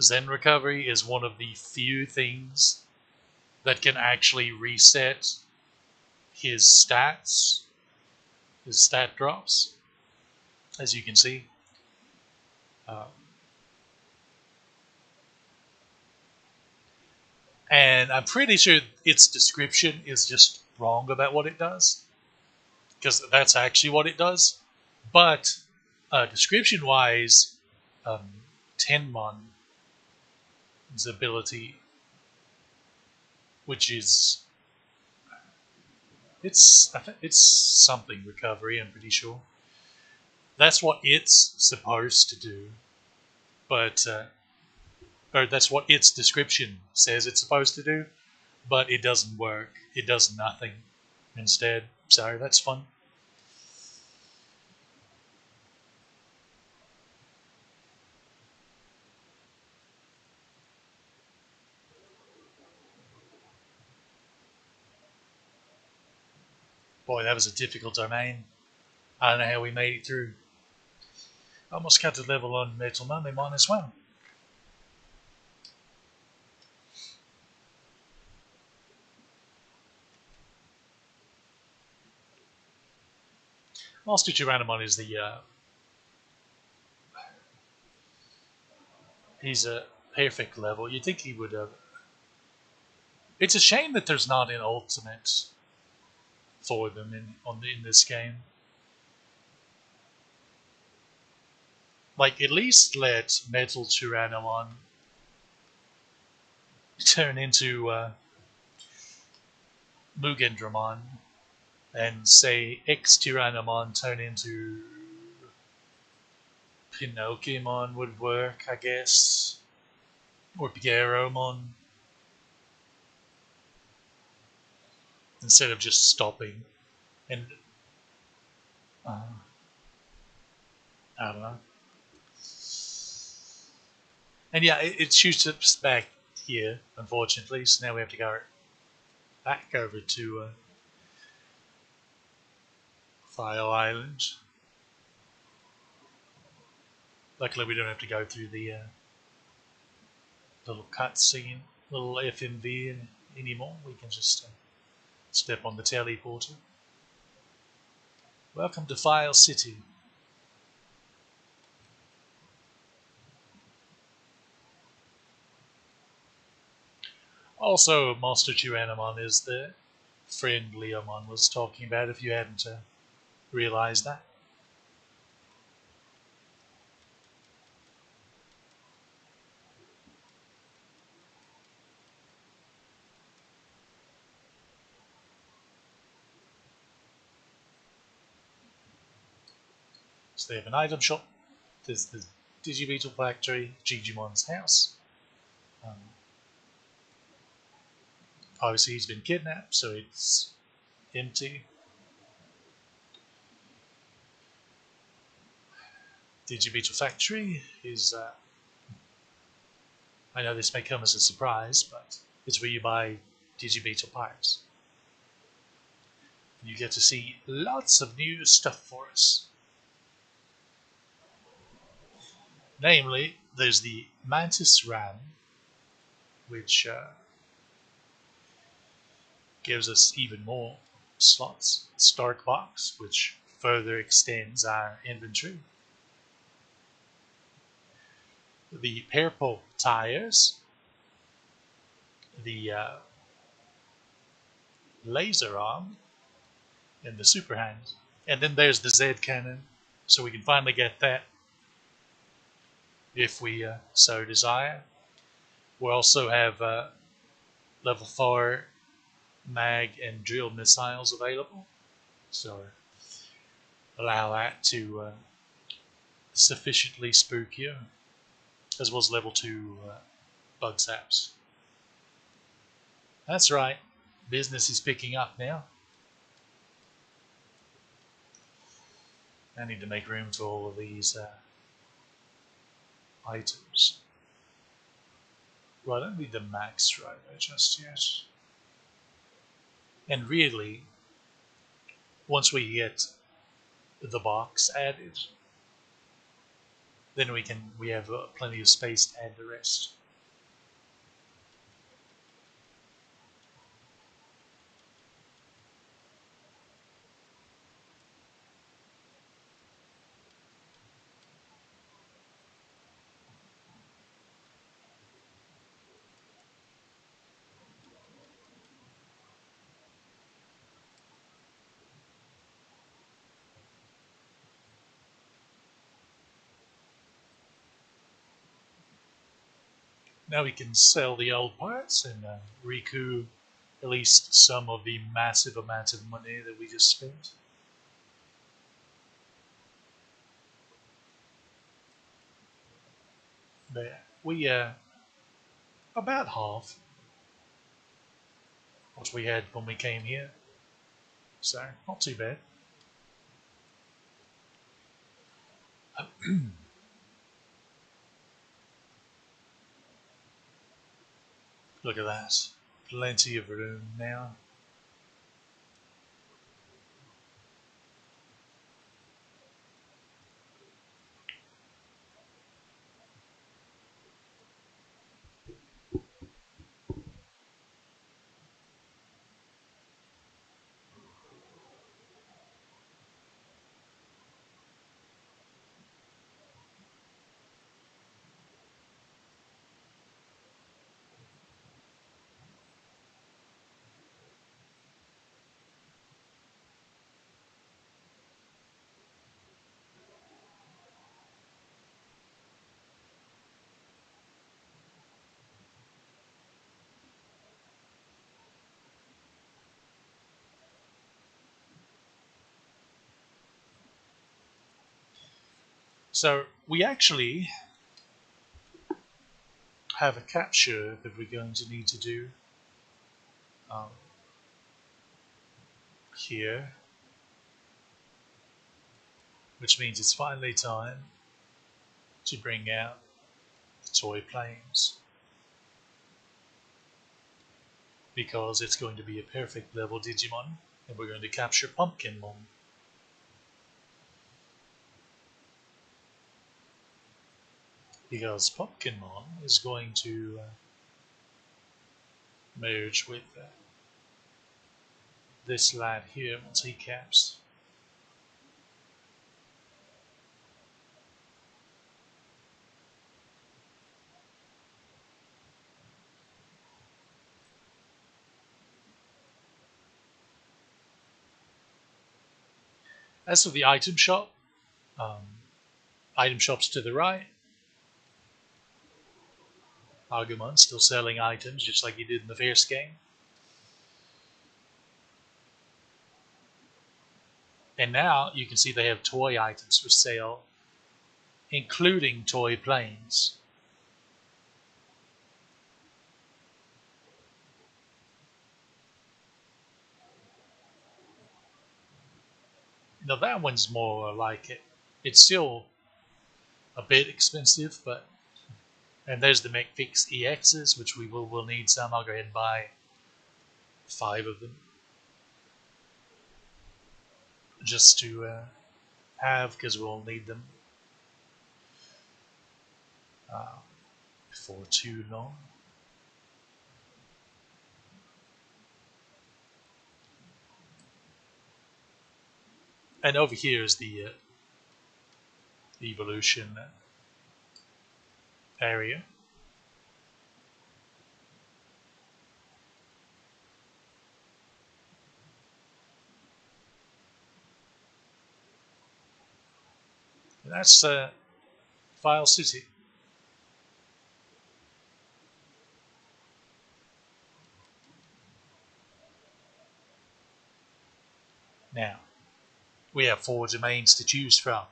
Zen Recovery, is one of the few things that can actually reset his stats, his stat drops, as you can see. Uh, and I'm pretty sure its description is just wrong about what it does, because that's actually what it does. But description wise, um, Tenmon's ability, which is it's something recovery. I'm pretty sure that's what it's supposed to do, but or that's what its description says it's supposed to do, but it doesn't work. It does nothing instead. So that's fun. Boy, that was a difficult domain. I don't know how we made it through. Almost cut the level on Metal Mummy -1. Master Tyrannomon is he's a perfect level. You'd think he would have. It's a shame that there's not an ultimate for them in this game. Like, at least let Metal Tyrannomon turn into Mugendramon, and say X Tyrannomon turn into Pinocchimon would work, I guess, or Pierromon, instead of just stopping. And I don't know. And yeah, it shoots us back here, unfortunately. So now we have to go back over to File Island. Luckily, we don't have to go through the little cutscene, little FMV anymore. We can just step on the teleporter. Welcome to File City. Also, Master Tyrannomon is the friend Leomon was talking about, if you hadn't realized that. So they have an item shop. There's the Digibeetle factory, Gigimon's house. Um, Obviously, he's been kidnapped, so it's empty. Digibeetle factory is. I know this may come as a surprise, but it's where you buy Digibeetle parts. You get to see lots of new stuff for us. Namely, there's the Mantis RAM, which gives us even more slots. Stark Box, which further extends our inventory. The purple tires, the laser arm, and the super hand. And then there's the Z cannon, so we can finally get that if we so desire. We also have level 4 mag and drill missiles available, so allow that to sufficiently spook you, as well as level 2 bug saps. That's right, business is picking up now. I need to make room for all of these items. Well, I don't need the max driver just yet. And really, once we get the box added, then we have plenty of space to add the rest. Now we can sell the old parts and recoup at least some of the massive amount of money that we just spent. But we about half what we had when we came here, so not too bad. Look at that, plenty of room now. So we actually have a capture that we're going to need to do um, here, which means it's finally time to bring out the toy planes, because it's going to be a perfect level Digimon, and we're going to capture Pumpkinmon. Because Pumpkinmon is going to merge with this lad here once he caps. As for the item shop, um, item shops to the right. Agumon still selling items just like he did in the first game. And now you can see they have toy items for sale, including toy planes. Now that one's more like it. It's still a bit expensive, but and there's the McFix EXs, which we will need some. I'll go ahead and buy 5 of them just to have, because we'll need them uh, before too long. And over here is the evolution area. And that's File City. Now, we have 4 domains to choose from.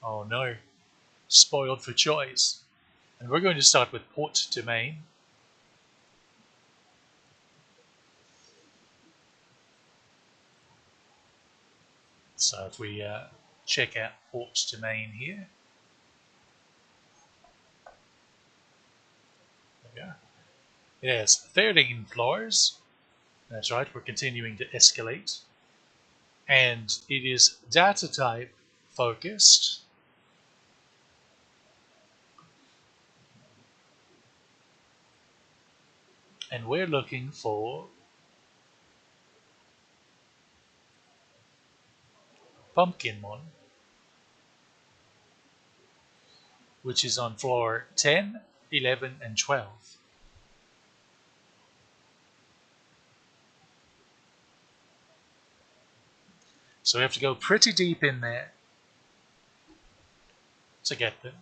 Oh no, spoiled for choice. And we're going to start with port domain. So if we check out port domain here, there we go. It has 13 floors. That's right, we're continuing to escalate. And it is data type focused. And we're looking for Pumpkinmon, which is on floor 10, 11, and 12. So we have to go pretty deep in there to get them.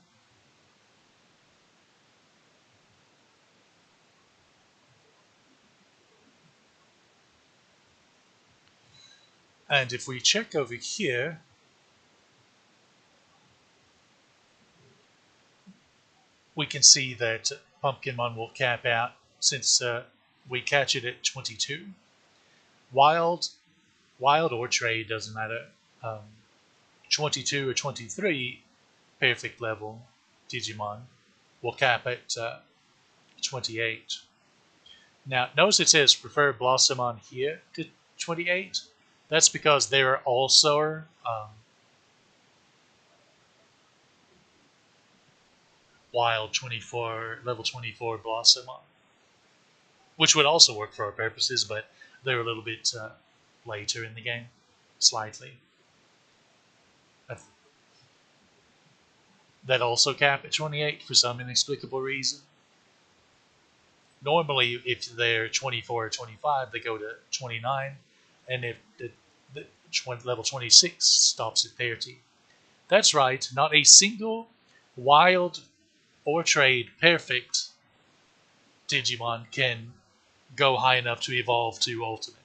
And if we check over here, we can see that Pumpkinmon will cap out since we catch it at 22. Wild or trade doesn't matter. 22 or 23 perfect level Digimon will cap at 28. Now, notice it says prefer Blossom on here to 28. That's because there are also Wild 24, level 24 Blossom on, which would also work for our purposes, but they're a little bit later in the game, slightly. That also cap at 28 for some inexplicable reason. Normally, if they're 24 or 25, they go to 29, and if the level 26 stops at 30. That's right, not a single wild or trade perfect Digimon can go high enough to evolve to Ultimate.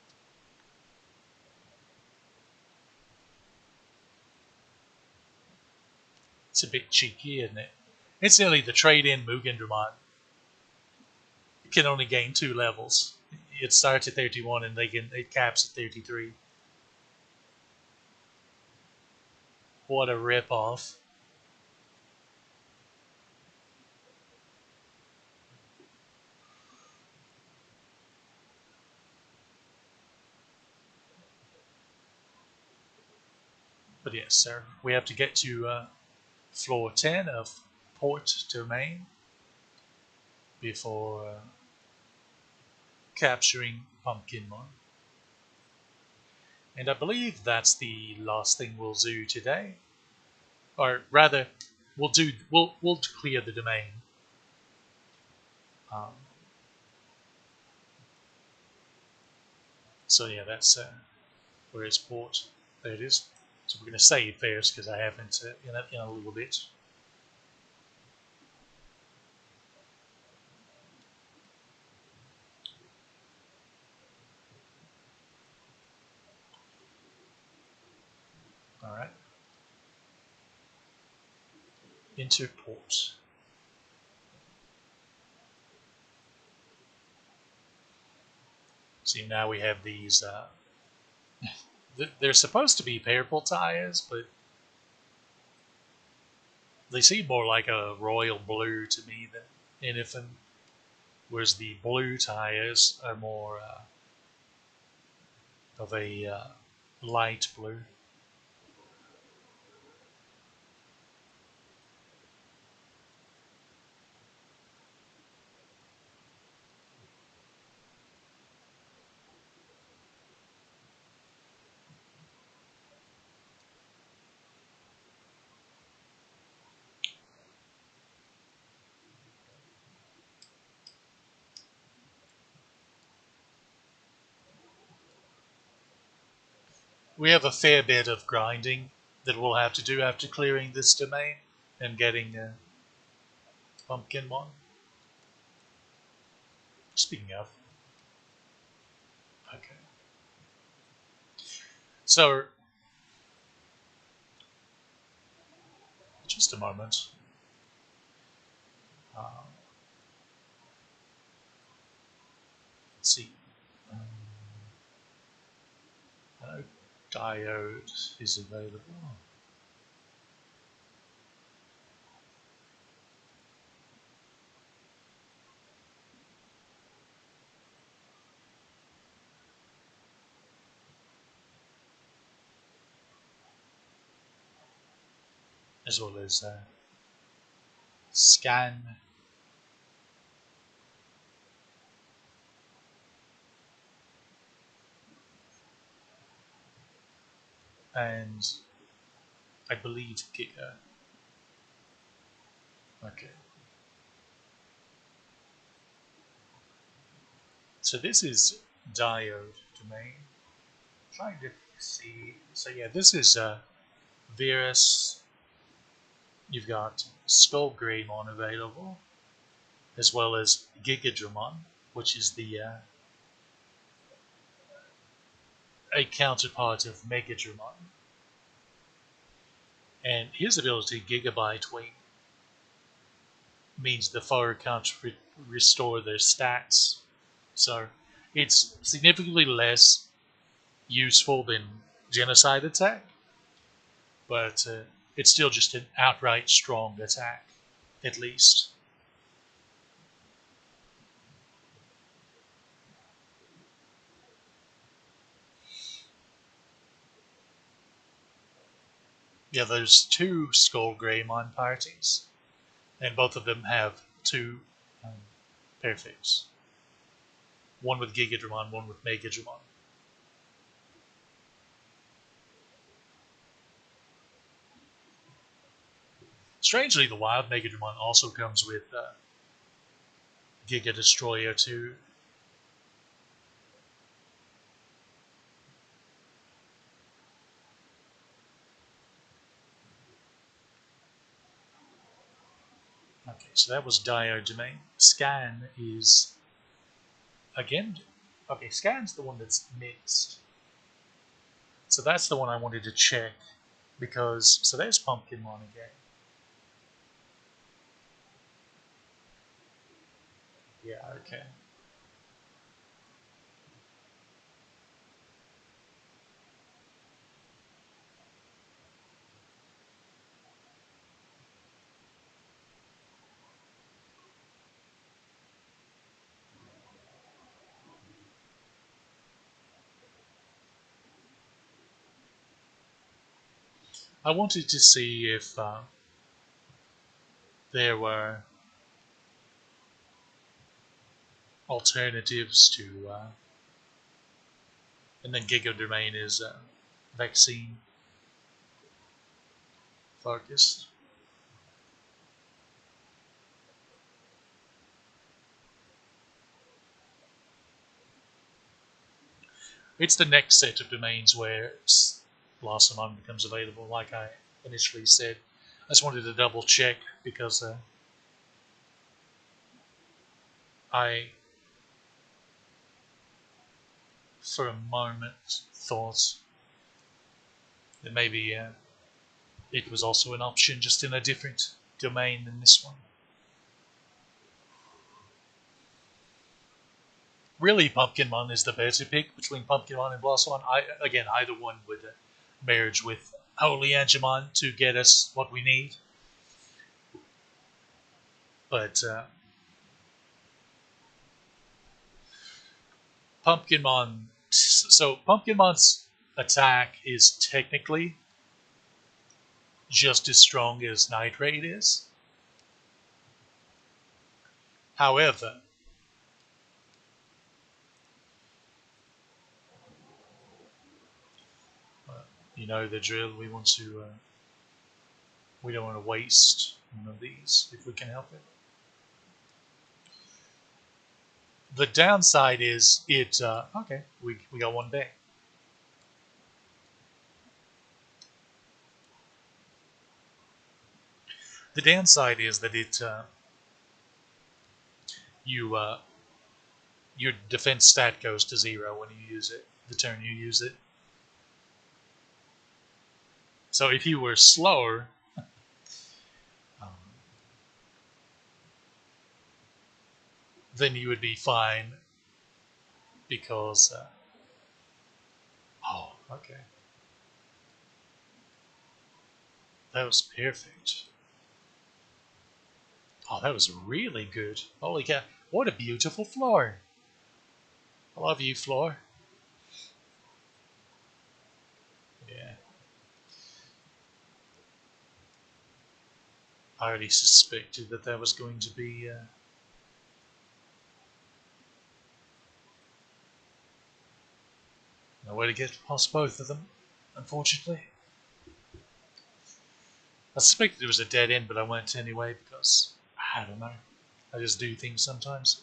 It's a bit cheeky, isn't it? Incidentally, the trade-in Mugen Dramon can only gain 2 levels. It starts at 31 and it caps at 33. What a rip-off. But yes, sir, we have to get to floor 10 of Port Domain before capturing Pumpkinmon. And I believe that's the last thing we'll do today. Or rather, we'll clear the domain. Um, so yeah, that's where is Port. There it is. So we're going to save first because I haven't in a little bit. All right. Enter Port. See, now we have these. They're supposed to be purple tires, but they seem more like a royal blue to me than anything. Whereas the blue tires are more of a light blue. We have a fair bit of grinding that we'll have to do after clearing this domain and getting Pumpkinmon. Speaking of, okay. So, just a moment. Let's see. Um, no diode is available. As well as scan and I believe Giga. Okay. So this is diode domain. Trying to see. So yeah, this is Virus. You've got Skull Greymon available, as well as Gigadramon, which is the a counterpart of Megadramon. And his ability, Gigabyte Wing, means the foe can't restore their stats. So it's significantly less useful than Genocide Attack, but it's still just an outright strong attack, at least. Yeah, there's 2 Skull Greymon parties, and both of them have 2 um, perfects. One with Gigadramon, one with Megadramon. Strangely, the Wild Megadramon also comes with Giga Destroyer too. Okay, so that was Dio Domain. Scan is again. Okay, Scan's the one that's mixed. So that's the one I wanted to check because so there's Pumpkinmon again. Yeah, okay. I wanted to see if there were alternatives to, and then Giga Domain is vaccine focused. It's the next set of domains where Blossom On becomes available, like I initially said. I just wanted to double check because I, for a moment, thought that maybe it was also an option, just in a different domain than this one. Really, Pumpkinmon is the better pick between Pumpkinmon and Blossomon. Again, either one would merge with Holy Angemon to get us what we need. But Pumpkinmon, so Pumpkinmon's attack is technically just as strong as Nitrate is. However, uh, you know the drill. We don't want to waste one of these if we can help it. The downside is it. Okay, we got one back. The downside is that it you your defense stat goes to zero when you use it. The turn you use it. So if you were slower, um, then you would be fine because. Oh, okay, that was perfect. Oh, that was really good. Holy cow! What a beautiful floor. I love you, floor. Yeah, I already suspected that that was going to be. No way to get past both of them, unfortunately. I suspected it was a dead end, but I went anyway because I don't know. I just do things sometimes.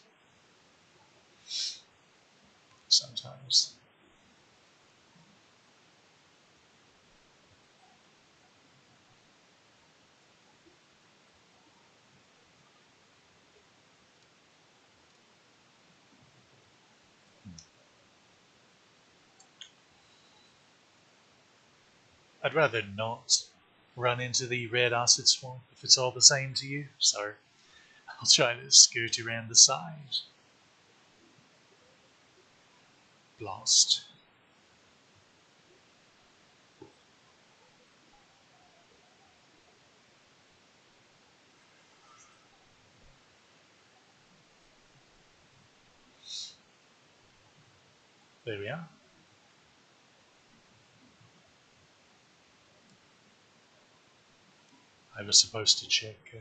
Sometimes. I'd rather not run into the red acid swamp if it's all the same to you, so I'll try to skirt around the side. Blast. There we are. I was supposed to check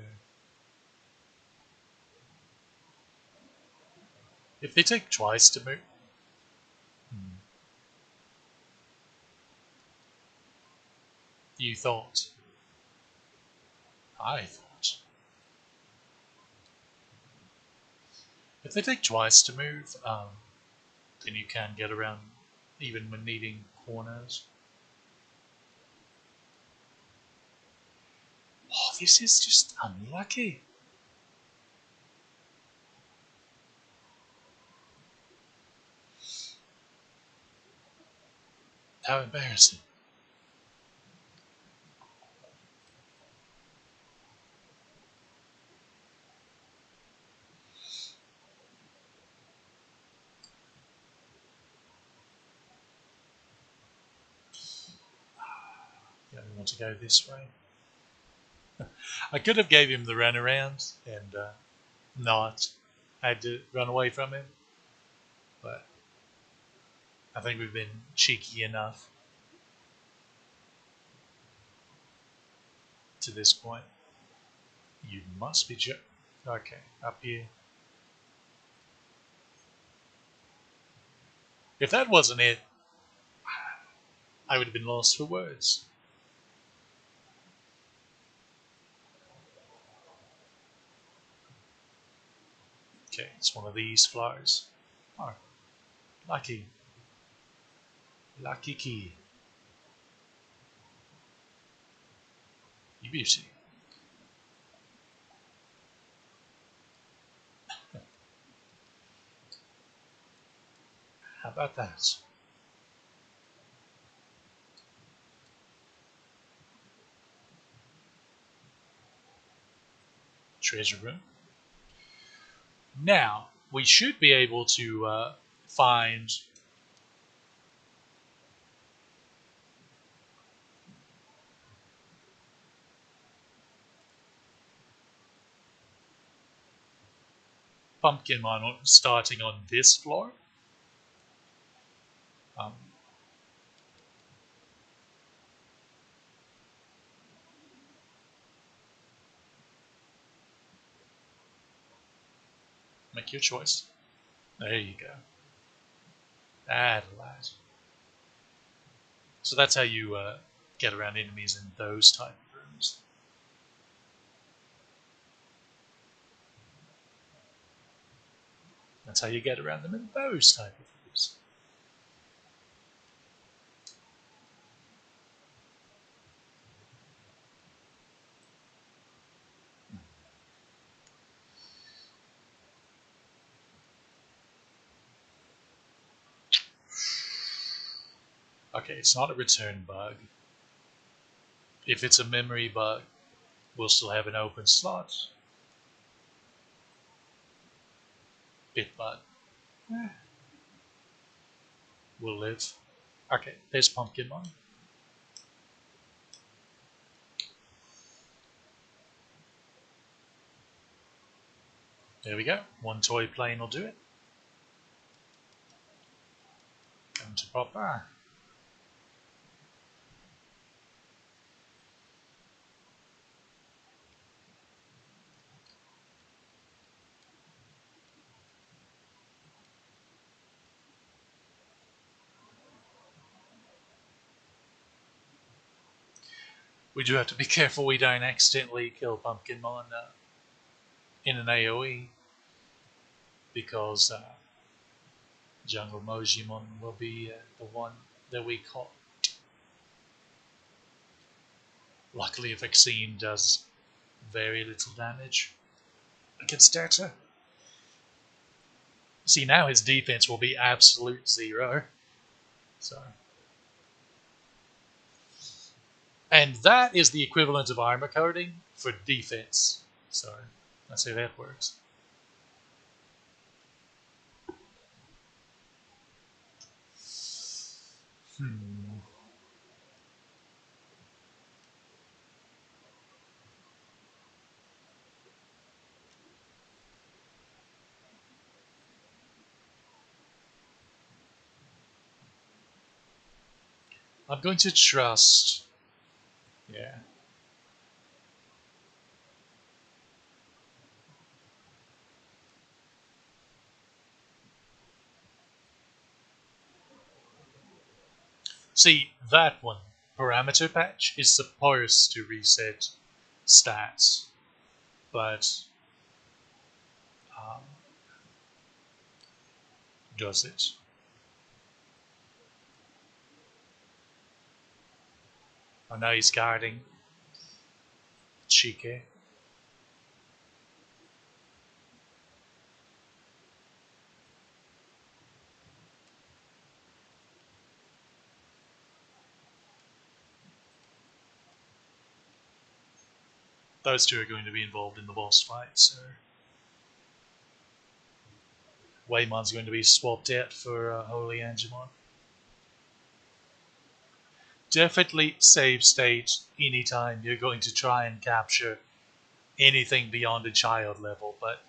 if they take twice to move. Hmm. You thought. I thought. If they take twice to move, then you can get around even when needing corners. Oh, this is just unlucky. How embarrassing. want to go this way. I could have gave him the runaround and not had to run away from him, but I think we've been cheeky enough to this point. You must be okay, up here. If that wasn't it, I would have been lost for words. Okay, it's one of these flowers. Oh, lucky. Lucky key. You beauty. How about that? Treasure room. Now, we should be able to find Pumpkinmon starting on this floor. Um, make your choice. There you go. Adelaide. So that's how you get around enemies in those type of rooms. That's how you get around them in those type of rooms. Okay, it's not a return bug. If it's a memory bug, we'll still have an open slot. Bit bug. We'll live. Okay, there's Pumpkinmon. There we go. One toy plane will do it. Come to Papa. We do have to be careful we don't accidentally kill Pumpkinmon in an AoE because Jungle Mojimon will be the one that we caught. Luckily, a vaccine does very little damage against Data. See, now his defense will be absolute zero. So, and that is the equivalent of armor coating for defense. So that's how that works. I'm going to trust. Yeah. See, that one, parameter patch, is supposed to reset stats, but um, does it? I know he's guarding Chike. Those two are going to be involved in the boss fight, so Waymon's going to be swapped out for Holy Angemon. Definitely save state anytime you're going to try and capture anything beyond a child level, but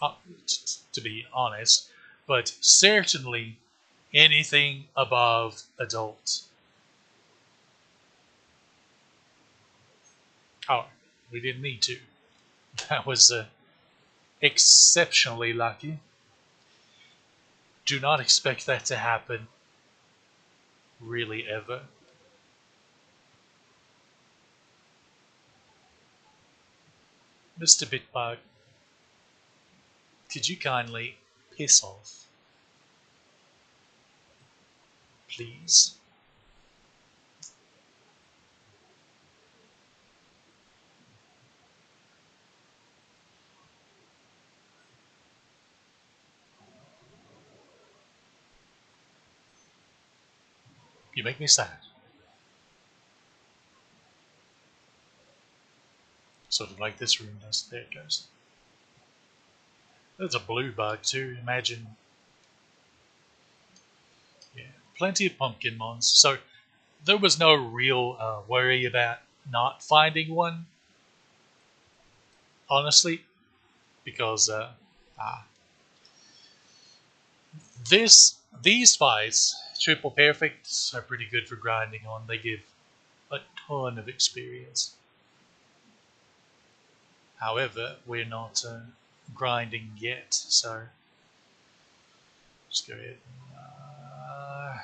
uh, to be honest, but certainly anything above adult. Oh, we didn't need to. That was exceptionally lucky. Do not expect that to happen really ever. Mr. Bitbug, could you kindly piss off, please? You make me sad. Sort of like this room does. There it goes. There's a blue bug too. Imagine, yeah, plenty of pumpkin mons. So there was no real worry about not finding one, honestly, because ah, these fights, triple perfects, are pretty good for grinding on. They give a ton of experience. However, we're not grinding yet, so let's go ahead and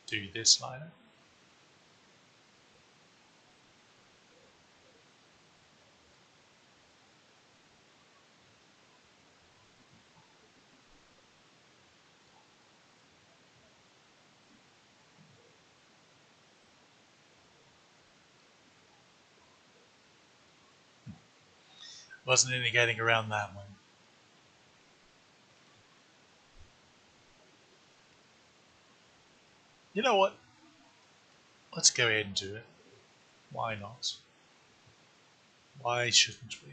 do this later. Wasn't any getting around that one. You know what? Let's go ahead and do it. Why not? Why shouldn't we?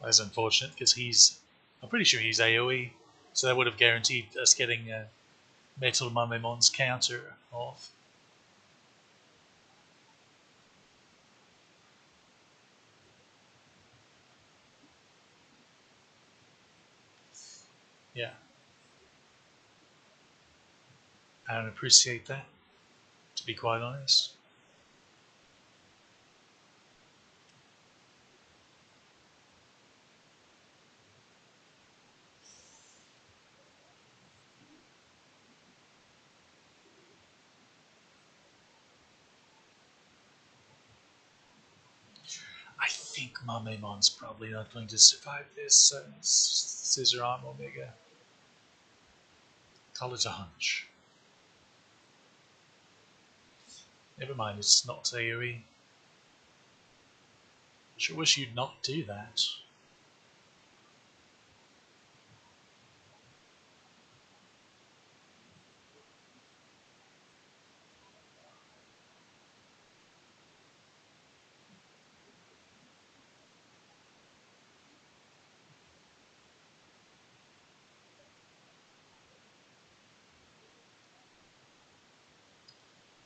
That's unfortunate because I'm pretty sure he's AoE, so that would have guaranteed us getting Metal Mumimon's counter off. Yeah, I don't appreciate that, to be quite honest. I think Mumimon's probably not going to survive this Scissor Arm Omega. Call it a hunch. Never mind, it's not AoE. Sure wish you'd not do that.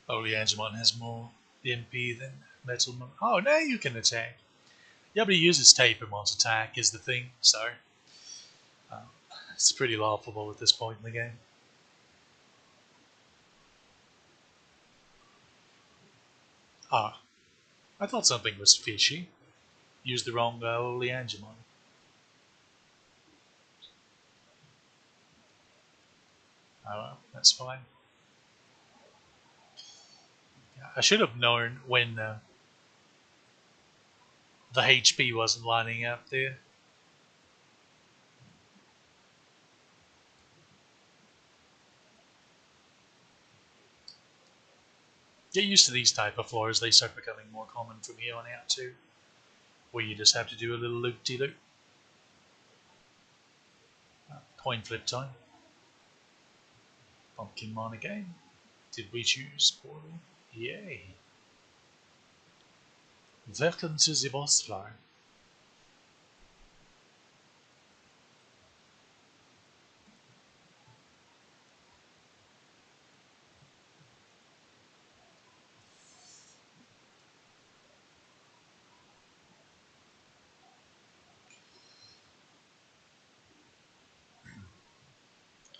Oh, yeah, Digimon has more MP than Metal Mum. Oh, now you can attack. Yeah, but he uses Tapermon's attack is the thing, so um, it's pretty laughable at this point in the game. Ah, I thought something was fishy. Used the wrong Oleangemon. Oh well, that's fine. Yeah, I should have known when the HP wasn't lining up there. Get used to these type of floors, they start becoming more common from here on out too. Where you just have to do a little loop-de-loop. Coin flip time. Pumpkinmon again. Did we choose Portal? Yay. Welcome to the boss floor.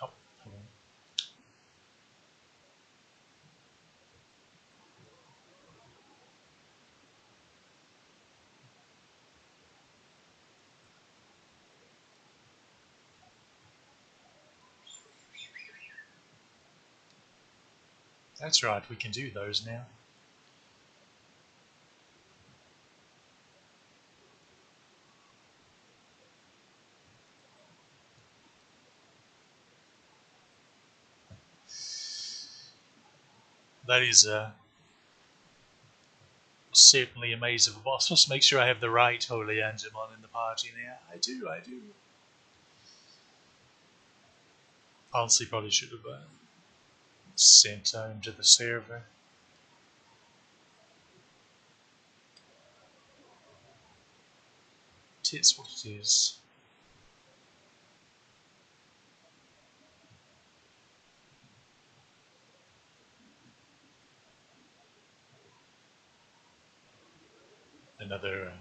Oh, hold on. That's right, we can do those now. That is certainly a maze of a boss. Let's make sure I have the right Holy Angemon in the party now. I do. Honestly, probably should have sent home to the server. It's what it is. Another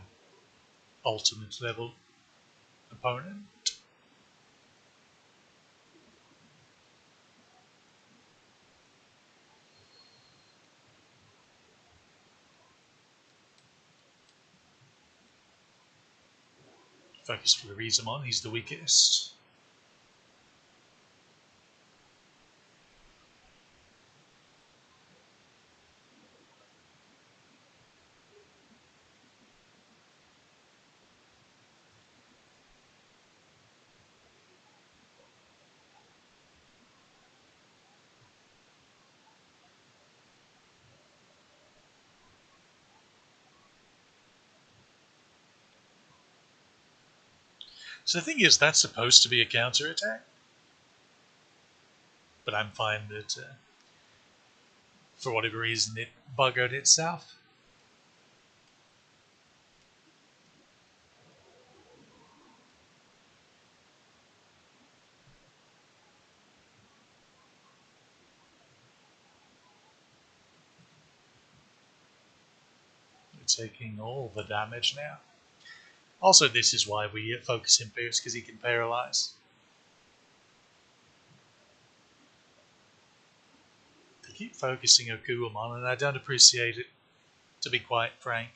ultimate level opponent. Focus for the Rizamon, he's the weakest. So the thing is, that's supposed to be a counter attack, but I'm fine that for whatever reason it buggered itself. We're taking all the damage now. Also, this is why we focus him first, because he can paralyze. They keep focusing Agumon, and I don't appreciate it, to be quite frank.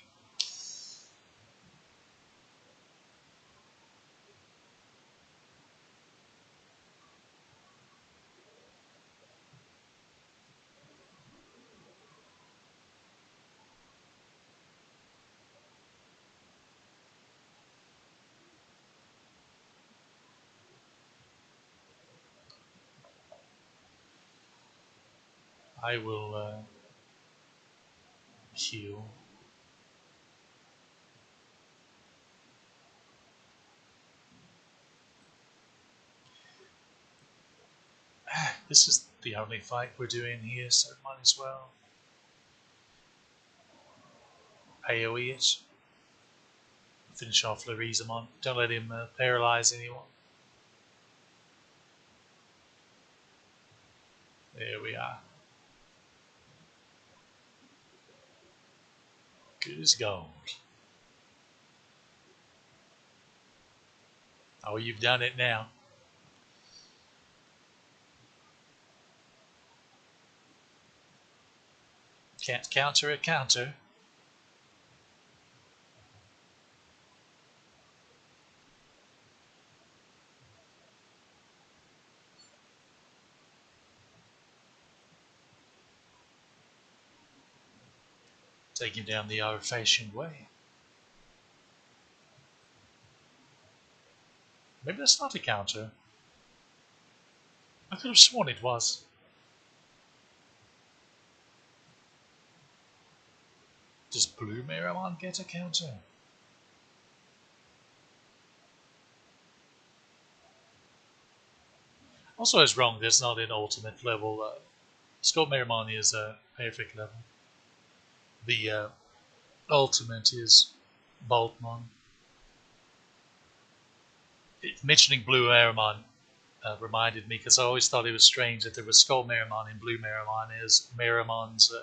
I will heal. This is the only fight we're doing here, so might as well AoE it. Finish off Larizamon. Don't let him paralyze anyone. There we are. Good as gold. Oh, you've done it now. Can't counter a counter. Take him down the old-fashioned way. Maybe that's not a counter. I could have sworn it was. Does Blue Miramon get a counter? Also, I was wrong. There's not an ultimate level. Skull Miramon is a perfect level. The ultimate is Boltmon. Mentioning Blue Aramon reminded me, because I always thought it was strange that there was Skull Meramon and Blue Meramon as Meramon's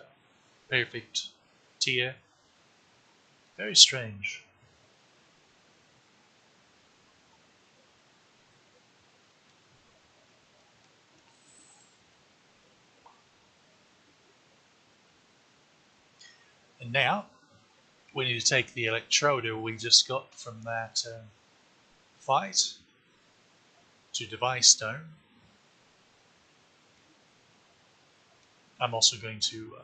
perfect tier. Very strange. And now we need to take the Electroda we just got from that fight to Device Stone. I'm also going to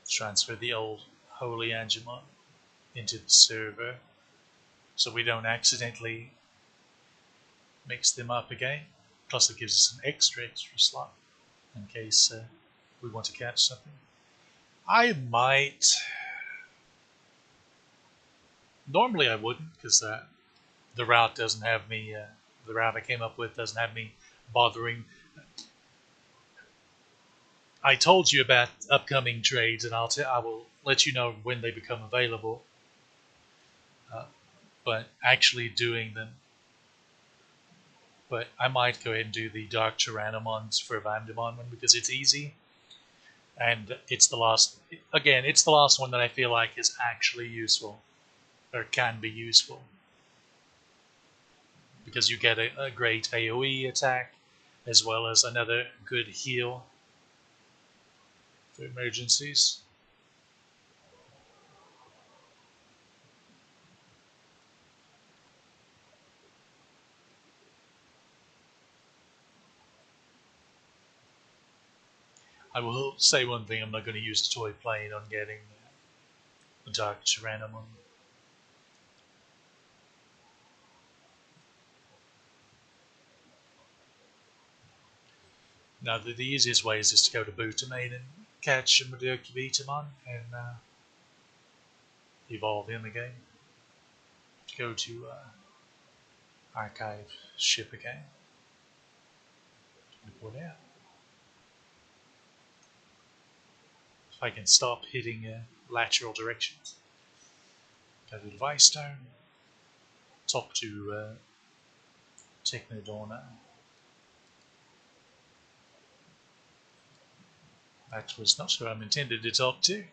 transfer the old Holy Angemon into the server so we don't accidentally mix them up again. Plus it gives us an extra slot in case we want to catch something. I might... Normally I wouldn't, because the route doesn't have me... the route I came up with doesn't have me bothering. I told you about upcoming trades, and I will let you know when they become available. But actually doing them... But I might go ahead and do the Dark Tyrannomons for Vandemon one, because it's easy. And it's the last... Again, it's the last one that I feel like is actually useful. Or can be useful. Because you get a great AoE attack, as well as another good heal for emergencies. I will say one thing, I'm not going to use the toy plane on getting the Dark Tyrannomon. Now, the easiest way is just to go to Bootamane and catch Vitamon and evolve him again. To go to Archive Ship again. Report out. If I can stop hitting lateral directions. Go to Device Stone. Talk to Technodorna. That was not who I'm intended to talk to.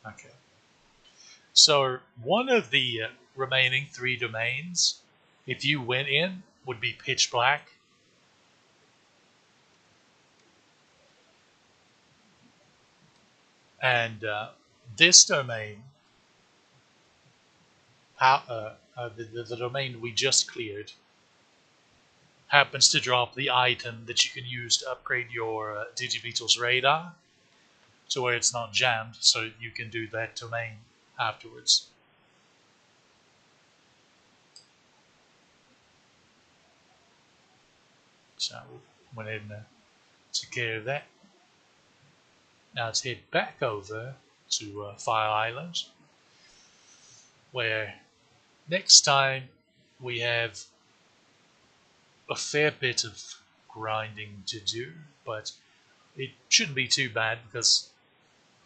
Okay. So one of the remaining 3 domains, if you went in, would be pitch black. And this domain, the domain we just cleared, happens to drop the item that you can use to upgrade your Digibeetle's radar to where it's not jammed, so you can do that domain afterwards. So went ahead and took care of that. Now let's head back over to Fire Island, where next time we have a fair bit of grinding to do, but it shouldn't be too bad because,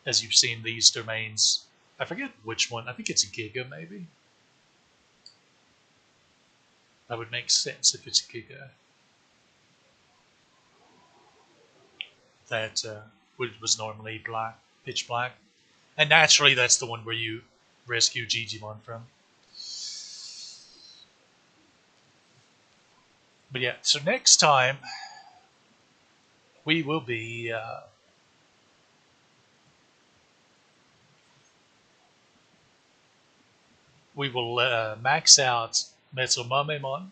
as you've seen, these domains, I forget which one, I think it's a Giga maybe? That would make sense if it's a Giga. That was normally black, pitch black. And naturally that's the one where you rescue Digimon from. But yeah, so next time we will be we will max out Metal Mumemon,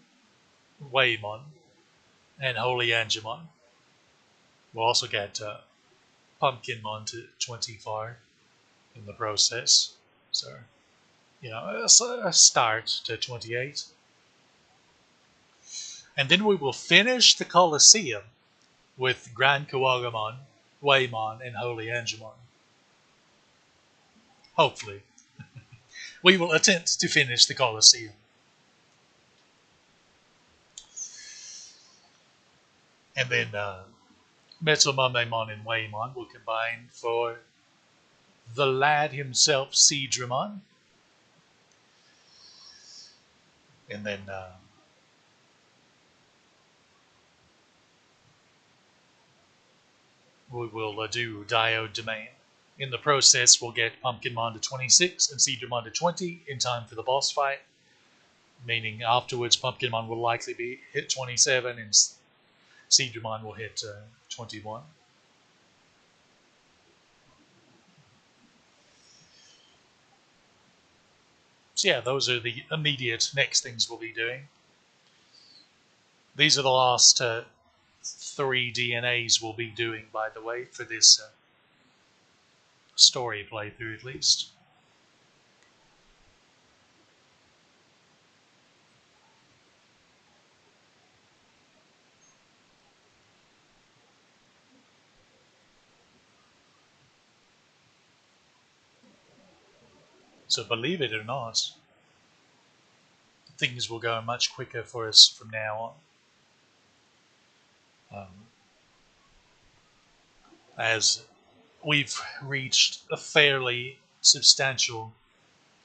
Waymon, and Holy Angemon. We'll also get Pumpkinmon to 24 in the process. So, you know, a start to 28. And then we will finish the Colosseum with Grand Kawagamon, Waymon, and Holy Angemon. Hopefully. We will attempt to finish the Colosseum. And then Metalmon and Waymon will combine for the lad himself, Seadramon. And then we will do Diode Domain. In the process, we'll get Pumpkinmon to 26 and Seadramon to 20 in time for the boss fight, meaning afterwards Pumpkinmon will likely be hit 27 and Seadramon will hit 21. So yeah, those are the immediate next things we'll be doing. These are the last 3 DNAs we'll be doing, by the way, for this story playthrough at least. So believe it or not, things will go much quicker for us from now on. As we've reached a fairly substantial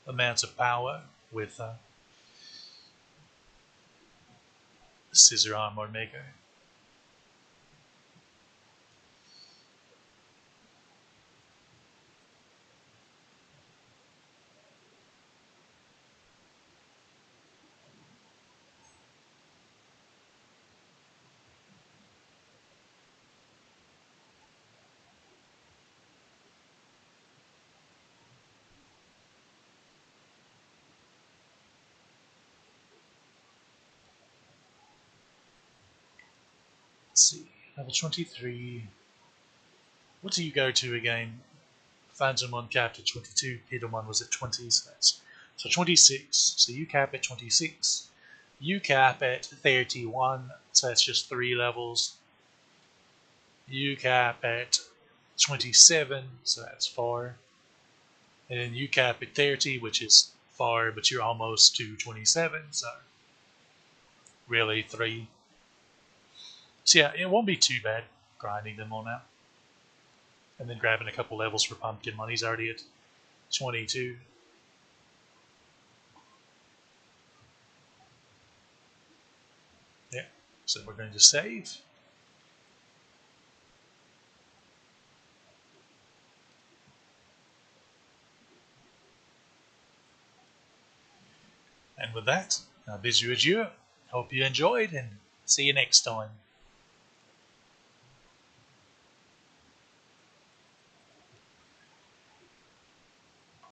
amount of power with Scissor Armor Maker. Let's see, level 23. What do you go to again? Phantomon capped at 22, Petermon was at 20, so 26. So you cap at 26. You cap at 31, so that's just 3 levels. You cap at 27, so that's 4. And then you cap at 30, which is 4, but you're almost to 27, so really 3. So yeah, it won't be too bad grinding them all out. And then grabbing a couple levels for Pumpkinmon. He's already at 22. Yeah, so we're going to save. And with that, I bid you adieu. Hope you enjoyed and see you next time.